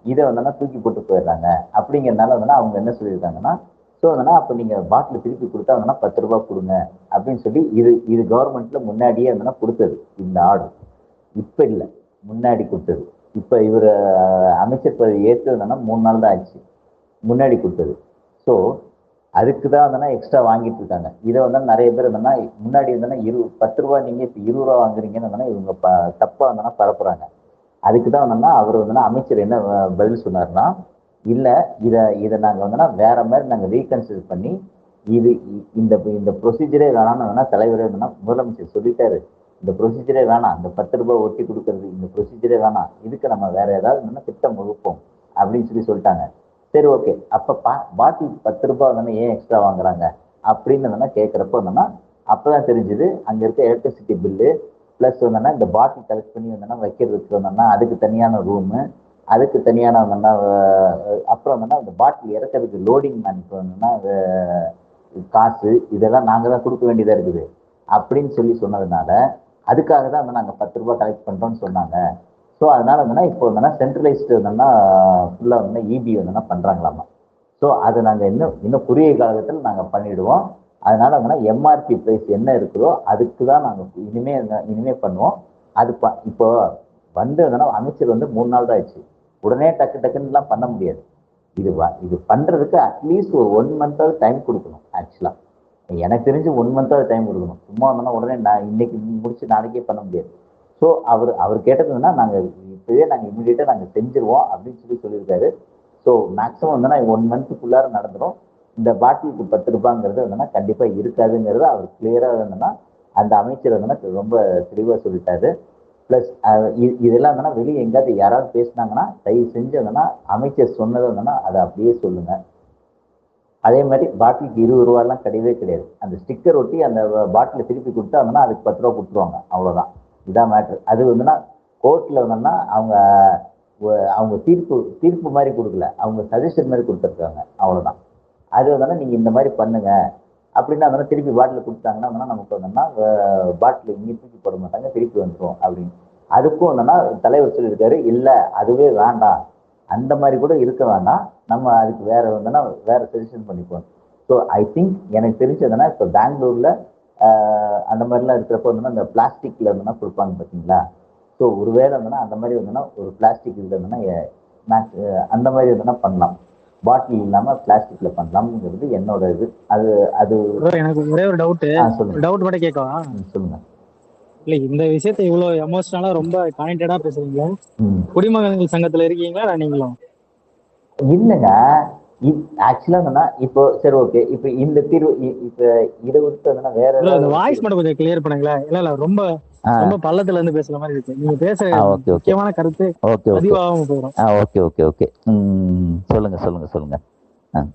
இதை வந்தோன்னா தூக்கி போட்டு போயிடுறாங்க. அப்படிங்கிறதுனால வந்தோன்னா அவங்க என்ன சொல்லியிருக்காங்கன்னா, ஸோ வந்தோன்னா அப்போ நீங்கள் பாட்டில் திருப்பி கொடுத்தா வந்தோன்னா 10 ரூபாய் கொடுங்க அப்படின்னு சொல்லி இது கவர்மெண்ட்ல முன்னாடியே வந்தோன்னா கொடுத்தது இந்த ஆர்டர். இப்போ இல்லை, முன்னாடி கொடுத்தது. இப்போ இவர் அமைச்சர் பதவி ஏற்றுனா 3 நாள் தான் ஆச்சு, முன்னாடி கொடுத்தது. ஸோ அதுக்கு தான் வந்தோன்னா எக்ஸ்ட்ரா வாங்கிட்டு இருக்காங்க. இதை வந்து நிறைய பேர் வந்தோன்னா முன்னாடி வந்தோன்னா 10 ரூபா நீங்கள் இப்போ 20 ரூபா வாங்குறீங்கன்னு வந்தோன்னா இவங்க தப்பாக வந்தோன்னா பரப்புறாங்க. அதுக்கு தான் வந்தோன்னா அவர் வந்தோன்னா அமைச்சர் என்ன பதில் சொன்னார்னா, இல்லை இதை நாங்கள் வந்தோன்னா வேற மாதிரி நாங்கள் ரீகன்சிடர் பண்ணி இந்த ப்ரொசீஜரே வேணாம்னு வேணா தலைவரே வந்தோன்னா முதலமைச்சர் சொல்லிட்டாரு. இந்த ப்ரொசீஜரே வேணாம், இந்த 10 ரூபாய் ஒட்டி கொடுக்கறது இந்த ப்ரொசீஜரே வேணாம், இதுக்கு நம்ம வேற ஏதாவது திட்டம் வகுப்போம் அப்படின்னு சொல்லிட்டாங்க. சரி, ஓகே. அப்ப பாட்டில் 10 ரூபாய் வந்து ஏன் எக்ஸ்ட்ரா வாங்குறாங்க அப்படின்னு கேட்கறப்ப என்னன்னா அப்பதான் தெரிஞ்சுது, அங்க இருக்க எலக்ட்ரிசிட்டி பில்லு பிளஸ் வந்தோன்னா இந்த பாட்டில் கலெக்ட் பண்ணி வந்தோன்னா வைக்கிறதுக்கு வந்தோன்னா அதுக்கு தனியான ரூமு, அதுக்கு தனியான வந்தோன்னா அப்புறம் வந்தோன்னா இந்த பாட்டில் இறக்கிறதுக்கு லோடிங் மேனுக்கு வந்தோன்னா காசு இதெல்லாம் நாங்க தான் கொடுக்க வேண்டியதா இருக்குது அப்படின்னு சொன்னதுனால அதுக்காக தான் வந்து நாங்கள் 10 ரூபாய் கலெக்ட் பண்றோம்னு சொன்னாங்க. ஸோ அதனால வந்தோன்னா இப்போ வந்தோன்னா சென்ட்ரலைஸ்டு வந்தோன்னா ஃபுல்லாக வந்து இபி வந்தோன்னா பண்றாங்களாமா. ஸோ அதை நாங்கள் இன்னும் குறுகிய காலகட்டத்தில் நாங்கள் பண்ணிடுவோம். அதனால வந்தோன்னா எம்ஆர்பி ப்ரைஸ் என்ன இருக்குதோ அதுக்கு தான் நாங்கள் இனிமே பண்ணுவோம். அது இப்போ வந்து வந்தோன்னா அமைச்சர் வந்து 3 நாள் தான் ஆச்சு, உடனே டக்குன்னுலாம் பண்ண முடியாது. இது பண்றதுக்கு அட்லீஸ்ட் ஒரு 1 மந்தாவது டைம் கொடுக்கணும். ஆக்சுவலா எனக்கு தெரிஞ்சு 1 மந்தாவது டைம் கொடுக்கணும். சும்மா வந்தோன்னா உடனே நான் இன்னைக்கு முடிச்சு நாளைக்கே பண்ண முடியாது. ஸோ அவர் கேட்டதுன்னா நாங்கள் இப்போவே நாங்கள் இமீடியட்டாக நாங்கள் செஞ்சிருவோம் அப்படின்னு சொல்லியிருக்காரு. ஸோ மேக்ஸிமம் வந்தோன்னா 1 மந்த்துக்குள்ளார நடந்துடும். இந்த பாட்டிலுக்கு 10 ரூபாங்கிறது வந்தோன்னா கண்டிப்பாக இருக்காதுங்கிறது அவர் கிளியராக இருந்தோன்னா அந்த அமைச்சர் வந்தோன்னா ரொம்ப தெளிவாக சொல்லிட்டாரு. ப்ளஸ் இதெல்லாம் வந்தோன்னா வெளியே எங்கேயாவது யாராவது பேசினாங்கன்னா தயவு செஞ்சு வந்தோன்னா அமைச்சர் சொன்னது வந்தோன்னா அதை அப்படியே சொல்லுங்க. அதே மாதிரி பாட்டிலுக்கு 20 ரூபாயெல்லாம் கிடையவே கிடையாது. அந்த ஸ்டிக்கர் ஒட்டி அந்த பாட்டிலை திருப்பி கொடுத்தா வந்தோன்னா அதுக்கு 10 ரூபா கொடுத்துருவாங்க, அவ்வளோதான். இதான் மேட்ரு. அது வந்துன்னா கோர்ட்ல வந்தோம்னா அவங்க தீர்ப்பு மாதிரி கொடுக்கல, அவங்க சஜஷன் மாதிரி கொடுத்துருக்காங்க, அவ்வளோதான். அது வந்தோன்னா நீங்க இந்த மாதிரி பண்ணுங்க அப்படின்னா வந்தோன்னா திருப்பி பாட்டில் கொடுத்தாங்கன்னா வந்தோன்னா நமக்கு வந்தோம்னா பாட்டில் இங்கே தூக்கி போட மாட்டாங்க, திருப்பி வந்துடும் அப்படின்னு. அதுக்கும் வந்தோன்னா தலைவர் சொல்லியிருக்காரு, இல்லை அதுவே வேண்டாம், அந்த மாதிரி கூட இருக்க வேண்டாம், நம்ம அதுக்கு வேற வந்தோன்னா வேற சஜஷன் பண்ணிப்போம். ஸோ ஐ திங்க் எனக்கு தெரிஞ்சதுன்னா இப்போ பெங்களூர்ல அந்த மாதிரிலாம் இருக்கிறப்ப வந்தோன்னா இந்த பிளாஸ்டிக்ல இருந்தோன்னா கொடுப்பாங்க பார்த்தீங்களா. ஸோ ஒருவேளை வந்தோன்னா அந்த மாதிரி வந்தோன்னா ஒரு பிளாஸ்டிக் இருந்ததுன்னா அந்த மாதிரி இருந்தோன்னா பண்ணலாம், பாட்டில் இல்லாம பிளாஸ்டிக்ல பண்ணலாம்ங்கிறது என்னோட இது. அது எனக்கு
ஒரே ஒரு டவுட் மட்டும் கேட்கவா?
சொல்லுங்க.
இல்ல இந்த விஷயத்த இவ்வளவு எமோஷனலா ரொம்ப கனெக்டடா பேசுறீங்களா?
ம்.
குடிமகன்கள் சங்கத்துல இருக்கீங்களா நீங்களும்?
இல்லைங்க. ஆக்சுவலா என்னன்னா இப்போ சரி ஓகே இப்போ இந்த தீர்வு இப்ப இதை விட்டு என்னன்னா வேற
ப்ரோ
ஏதாவது
இந்த
ஒரு
வாய்ஸ்
தீர்வு.
மட்டும் கொஞ்சம் கிளியர் பண்ணுங்களேன். இல்ல ரொம்ப
ஆ
ரொம்ப பள்ளத்துல இருந்து பேசுற மாதிரி இருக்கு. நீங்க பேசுற
ஓகே ஓகே
முக்கியமான கருத்து
ஓகே ஓகே
பதிவாகாம போயிடும்.
ஓகே ஓகே ஓகே சொல்லுங்க சொல்லுங்க சொல்லுங்க.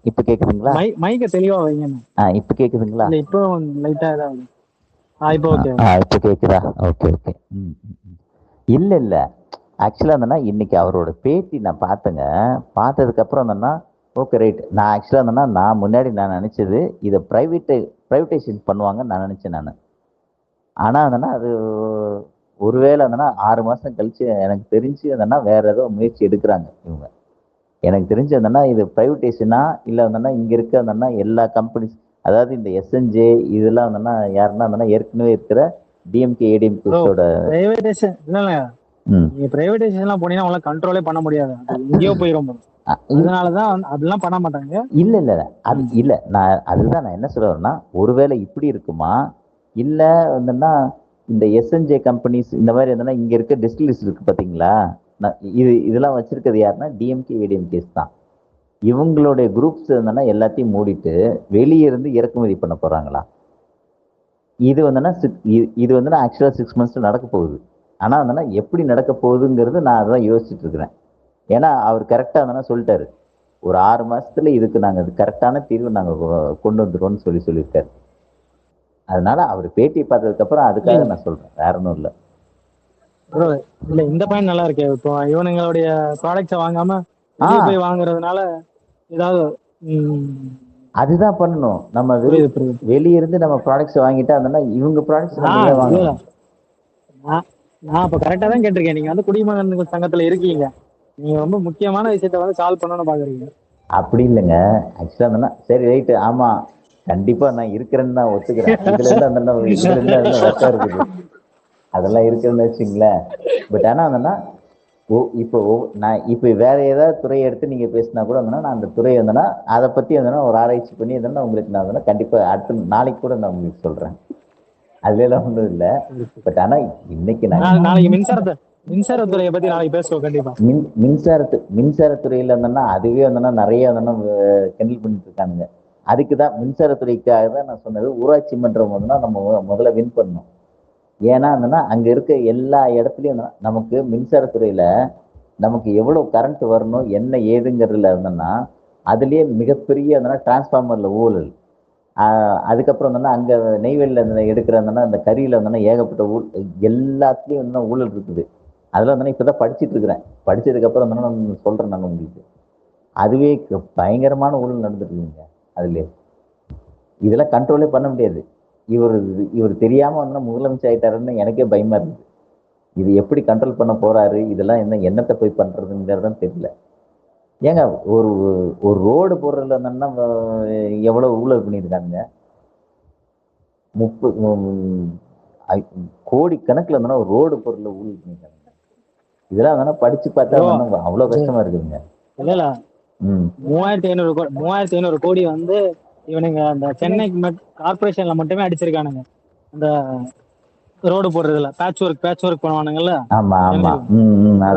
இப்போ கேக்குதுங்களா?
மைக்க தெளிவா வைங்கண்ணா.
இப்போ கேக்குதுங்களா?
இல்ல இப்போ லைட்டா ஏதாவது இப்போ ஓகே.
இப்போ கேக்குதா? Okay okay. இல்ல இல்ல ஆக்சுவலா என்னன்னா இன்னைக்கு அவரோட பேட்டி நான் பார்த்தேங்க. பார்த்ததுக்கு அப்புறம் என்னன்னா ஓகே ரைட். நான் ஆக்சுவலா என்னன்னா நான் முன்னாடி நான் நினைச்சது இதை பிரைவேட்டைசேஷன் பண்ணுவாங்கன்னு நான் நினைச்சேன் நான். ஆனா என்னன்னா அது ஒருவேளை என்னன்னா 6 மாசம் கழிச்சு எனக்கு தெரிஞ்சு என்னன்னா வேற ஏதோ முயற்சி எடுக்கிறாங்க இவங்க. எனக்கு தெரிஞ்சு என்னன்னா இது பிரைவேட்டைசேஷனா இல்ல என்னன்னா இங்க இருக்க என்னன்னா எல்லா கம்பெனிஸ் அதாவது இந்த எஸ்என்ஜே இதெல்லாம் என்னன்னா யாருன்னா என்னன்னா ஏற்கனவே இருக்கிற டிஎம்கே ஏடிஎம்கேஸோட
பிரைவேடைசேஷன் இல்ல நீங்க பிரைவேடைசேஷன்லாம் போனீங்கன்னா உங்களால கண்ட்ரோலே பண்ண முடியாது. அது எங்கேயோ போயிடும். அதனாலதான் அதெல்லாம் பண்ண மாட்டாங்க.
இல்ல இல்ல அது இல்ல நான் அதுதான் நான் என்ன சொல்ல வரேன்னா ஒருவேளை இப்படி இருக்குமா இல்ல என்னன்னா இந்த எஸ்என்ஜே கம்பெனிஸ் இந்த மாதிரி என்னன்னா இங்க இருக்க டிஸ்டிலிஸ் இருக்கு பாத்தீங்களா இதெல்லாம் வச்சிருக்கிறது யாருன்னா டிஎம்கே ஏடிஎம்கேஸ் தான். இவங்களுடைய குரூப்ஸ் என்னன்னா எல்லாத்தையும் மூடிட்டு வெளியே இருந்து இறக்குமதி பண்ண போறாங்களா? இது வந்துன்னா இது வந்து ஆக்சுவலா 6 months நடக்க போகுது. ஆனா என்னன்னா எப்படி நடக்க போகுதுங்கிறது நான் அதான் யோசிச்சுட்டு இருக்கிறேன். ஏன்னா அவர் கரெக்டா என்னன்னா சொல்லிட்டாரு ஒரு 6 மாசத்துல இதுக்கு நாங்க கரெக்டான தீர்வு நாங்க கொண்டு வந்துருவோம்னு சொல்லியிருக்காரு. அதனால அவர் பேட்டி பார்த்ததுக்கு அப்புறம் அதுக்காக நான் சொல்றேன், வேற ஒன்றும் இல்லை.
இல்ல இந்த பாயிண்ட் நல்லா இருக்கு. இப்போ இவனுங்களுடைய ப்ராடக்ட்ஸை வாங்காம வெளியே போய் வாங்குறதுனால ஏதாவது
அதுதான் பண்ணணும். நம்ம வெளியே இருந்து நம்ம ப்ராடக்ட்ஸ் வாங்கிட்டா இருந்தோம்னா இவங்க ப்ராடக்ட்ஸ் நம்ம வாங்கலாம்.
நான் இப்ப கரெக்டா தான் கேட்டிருக்கேன். நீங்க வந்து குடிமகன்கள் சங்கத்துல இருக்கீங்க, நீங்க ரொம்ப முக்கியமான விஷயத்த வந்து சால்வ் பண்ணணும்னு பாக்குறீங்க.
அப்படி இல்லைங்க. ஆக்சுவலா இருந்தா சரி ரைட்டு ஆமா கண்டிப்பா நான் இருக்கிறேன்னு நான் ஒத்துக்கிறேன். இதுல இருந்து வெக்கம் இருக்குது அதெல்லாம் இருக்குன்னு வச்சுங்களேன். பட் ஆனா என்னன்னா இப்போ நான் இப்போ வேற ஏதாவது துறையை எடுத்து நீங்க பேசினா கூட நான் அந்த துறை வந்தேன்னா அதை பத்தி வந்தேன்னா ஒரு ஆராய்ச்சி பண்ணி இருந்தா உங்களுக்கு நான் வந்து கண்டிப்பா அடுத்த நாளைக்கு கூட நான் உங்களுக்கு சொல்றேன். அதுல எல்லாம் ஒன்றும் இல்லை. பட் ஆனா இன்னைக்கு
நாளைக்கு மின்சாரத்துறையை பத்தி நாளைக்கு பேசுவோம் கண்டிப்பா.
மின்சாரத்துறையில இருந்தோம்னா அதுவே வந்தோம்னா நிறைய கிண்டல் பண்ணிட்டு இருக்கானுங்க. அதுக்குதான் மின்சாரத்துறைக்காக தான் நான் சொன்னது ஊராட்சி மன்றம் வந்து நம்ம முதல்ல வின் பண்ணணும். ஏன்னா அங்க இருக்க எல்லா இடத்துலயும் நமக்கு மின்சாரத்துறையில நமக்கு எவ்வளவு கரண்ட் வரணும் என்ன ஏதுங்கிறதுல இருந்தோம்னா அதுலயே மிகப்பெரிய டிரான்ஸ்பார்மர்ல ஊழல். அதுக்கப்புறம் அங்க நெய்வேலியில எடுக்கிறதுனா அந்த கரியில ஏகப்பட்ட எல்லாத்துலயும் ஊழல் இருக்குது. அதெல்லாம் இப்பதான் படிச்சுட்டு இருக்கிறேன். படிச்சதுக்கு அப்புறம் நான் சொல்றேன் நான் உங்களுக்கு. அதுவே பயங்கரமான ஊழல் நடந்துருக்குங்க அதுல. இதெல்லாம் கண்ட்ரோலே பண்ண முடியாது. இவர் தெரியாம முதலமைச்சர் ஆயிட்டாருன்னு எனக்கே பயமா இருக்குது. இது எப்படி கண்ட்ரோல் பண்ண போறாரு, இதெல்லாம் என்னத்தை போய் பண்றதுங்கிறதான் தெரியல. ஏங்க ஒரு ரோடு போடுறதுல எவ்வளவு ஊழல் பண்ணியிருக்காங்க. 30 கோடி கணக்குல ஒரு ரோடு பொருள்ல ஊழல் பண்ணியிருக்காங்க. இதெல்லாம் படிச்சு பார்த்தா அவ்வளவு கஷ்டமா இருக்குதுங்க.
இல்ல 3500 கோடி வந்து இவனுங்க அந்த சென்னை கார்பரேஷன்ல மட்டுமே அடிச்சிருக்கானுங்க. அந்த ரோடு போடுறதுல பேட்ச் ஒர்க் பண்ணுவானுங்கல்ல.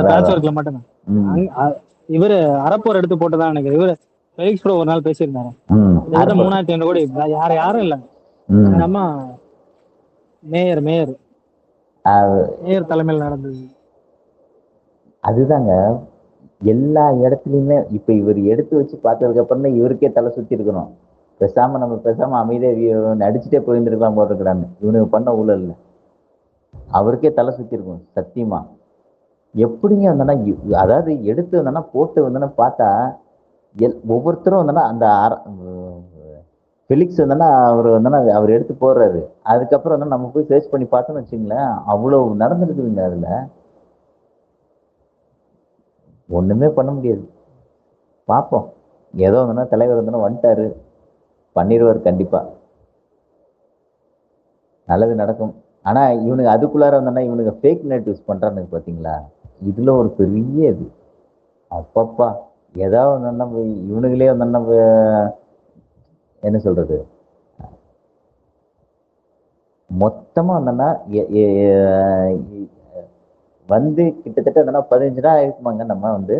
பேட்ச் ஒர்க்ல மட்டும்தான். இவரு அரப்போர் எடுத்து போட்டுதான் எனக்கு இவரு ஃபெலிக்ஸ் ப்ரோ ஒரு நாள் பேசியிருந்தாரு. 3500 கோடி யாரும் இல்ல நம்ம மேயர் தலைமையில் நடந்தது.
அதுதாங்க எல்லா இடத்துலயுமே இப்ப இவர் எடுத்து வச்சு பார்த்ததுக்கு அப்புறம் தான் இவருக்கே தலை சுத்தி இருக்கணும். பேசாம அமைதியா அடிச்சுட்டே போயிருந்துருக்கலாம் போட்டிருக்கிறாங்க. இவனுக்கு பண்ண ஊழல் அவருக்கே தலை சுத்தி இருக்கும் சத்தியமா. எப்படிங்க வந்தனா அதாவது எடுத்து வந்தனா போட்டு பார்த்தா ஒவ்வொருத்தரும் அந்த ஃபெலிக்ஸ் அவர் எடுத்து போடுறாரு. அதுக்கப்புறம் நம்ம போய் சர்ச் பண்ணி பார்த்தோம்னு வச்சுங்களேன் அவ்வளவு நடந்துருக்குதுங்க. அதுல ஒண்ணுமே பண்ண முடியாது. பார்ப்போம். ஏதோ தலைவர் வந்துட்டாரு, பண்ணிடுவார் கண்டிப்பா, நல்லது நடக்கும். ஆனா இவனுக்கு அதுக்குள்ளார இவனுக்கு ஃபேக் நெரேட்டிவ்ஸ் பண்றானுங்க பாத்தீங்களா, இதுல ஒரு பெரிய இது. அப்பப்பா ஏதாவது இவனுங்களே என்ன சொல்றது மொத்தமா வந்தோன்னா வந்து கிட்டத்தட்ட வந்தோன்னா 15 நாள் ஆயிருக்குமாங்க. நம்ம வந்து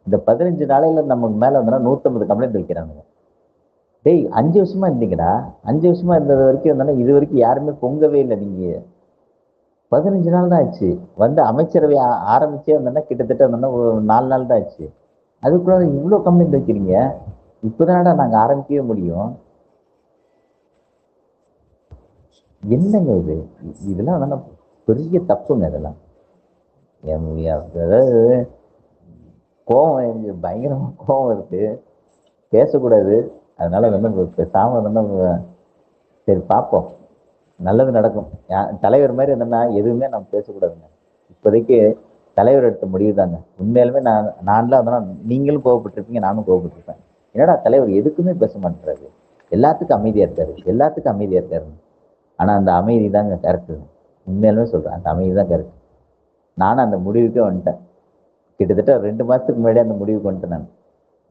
இந்த 15 நாளையில நமக்கு மேல வந்தோன்னா 150 கம்ப்ளைண்ட் வைக்கிறானுங்க. டேய் 5 வருஷமா இருந்தீங்கடா. 5 வருஷமா இருந்தது வரைக்கும் வந்தோன்னா இது வரைக்கும் யாருமே பொங்கவே இல்லை. நீங்க 15 நாள் தான் ஆச்சு. வந்து அமைச்சரவை ஆரம்பிச்சே வந்தோன்னா கிட்டத்தட்ட வந்தோன்னா ஒரு 4 நாள் தான் ஆச்சு. அதுக்குள்ள இவ்வளோ கம்ப்ளைண்ட் வைக்கிறீங்க. இப்போதானடா நாங்க ஆரம்பிக்கவே முடியும். என்னங்க இது? இதெல்லாம் வந்து பெரிய தப்புங்க இதெல்லாம். அதாவது கோவம் எனக்கு பயங்கரமா கோவம் இருக்கு. பேசக்கூடாது. அதனால வந்து பேசாம வந்து சரி பார்ப்போம். நல்லது நடக்கும். தலைவர் மாதிரி இருந்தோம்னா எதுவுமே நம்ம பேசக்கூடாதுங்க. இப்போதைக்கு தலைவர் எடுத்த முடிவு தாங்க. உண்மையாலுமே நான்லாம் வந்தோன்னா நீங்களும் கோவப்பட்டிருப்பீங்க, நானும் கோவப்பட்டிருப்பேன். என்னடா தலைவர் எதுக்குமே பேச மாட்டேறாரு, எல்லாத்துக்கும் அமைதியா இருக்காரு, எல்லாத்துக்கும் அமைதியா இருக்காரு. ஆனா அந்த அமைதி தாங்க கரெக்டு. உண்மையாலுமே சொல்றேன், அந்த அமைதி தான் கரெக்ட். நானும் அந்த முடிவுக்கே வந்துட்டேன். கிட்டத்தட்ட 2 மாசத்துக்கு முன்னாடியே அந்த முடிவுக்கு வந்துட்டேன். நான்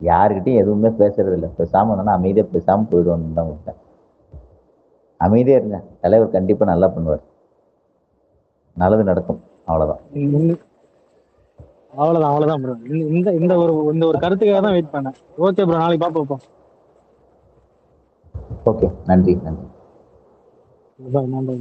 யாருக்கிட்டையும் எதுவுமே பேசுறது இல்லை. பேசாம வந்தோன்னா அமைதியா பேசாம போயிடுவோம்னு தான் விட்டேன். அமைதியா இருங்க, தலைவர் கண்டிப்பா நல்லா பண்ணுவார், நல்லது நடக்கும். அவ்வளவுதான்.
அவ்வளவுதான் ப்ரோ. இந்த ஒரு கருத்துக்காக தான் வெயிட் பண்ணேன். ஓகே ப்ரோ, நாளைக்கு பார்ப்போம்.
ஓகே, நன்றி நன்றி.
நன்றி.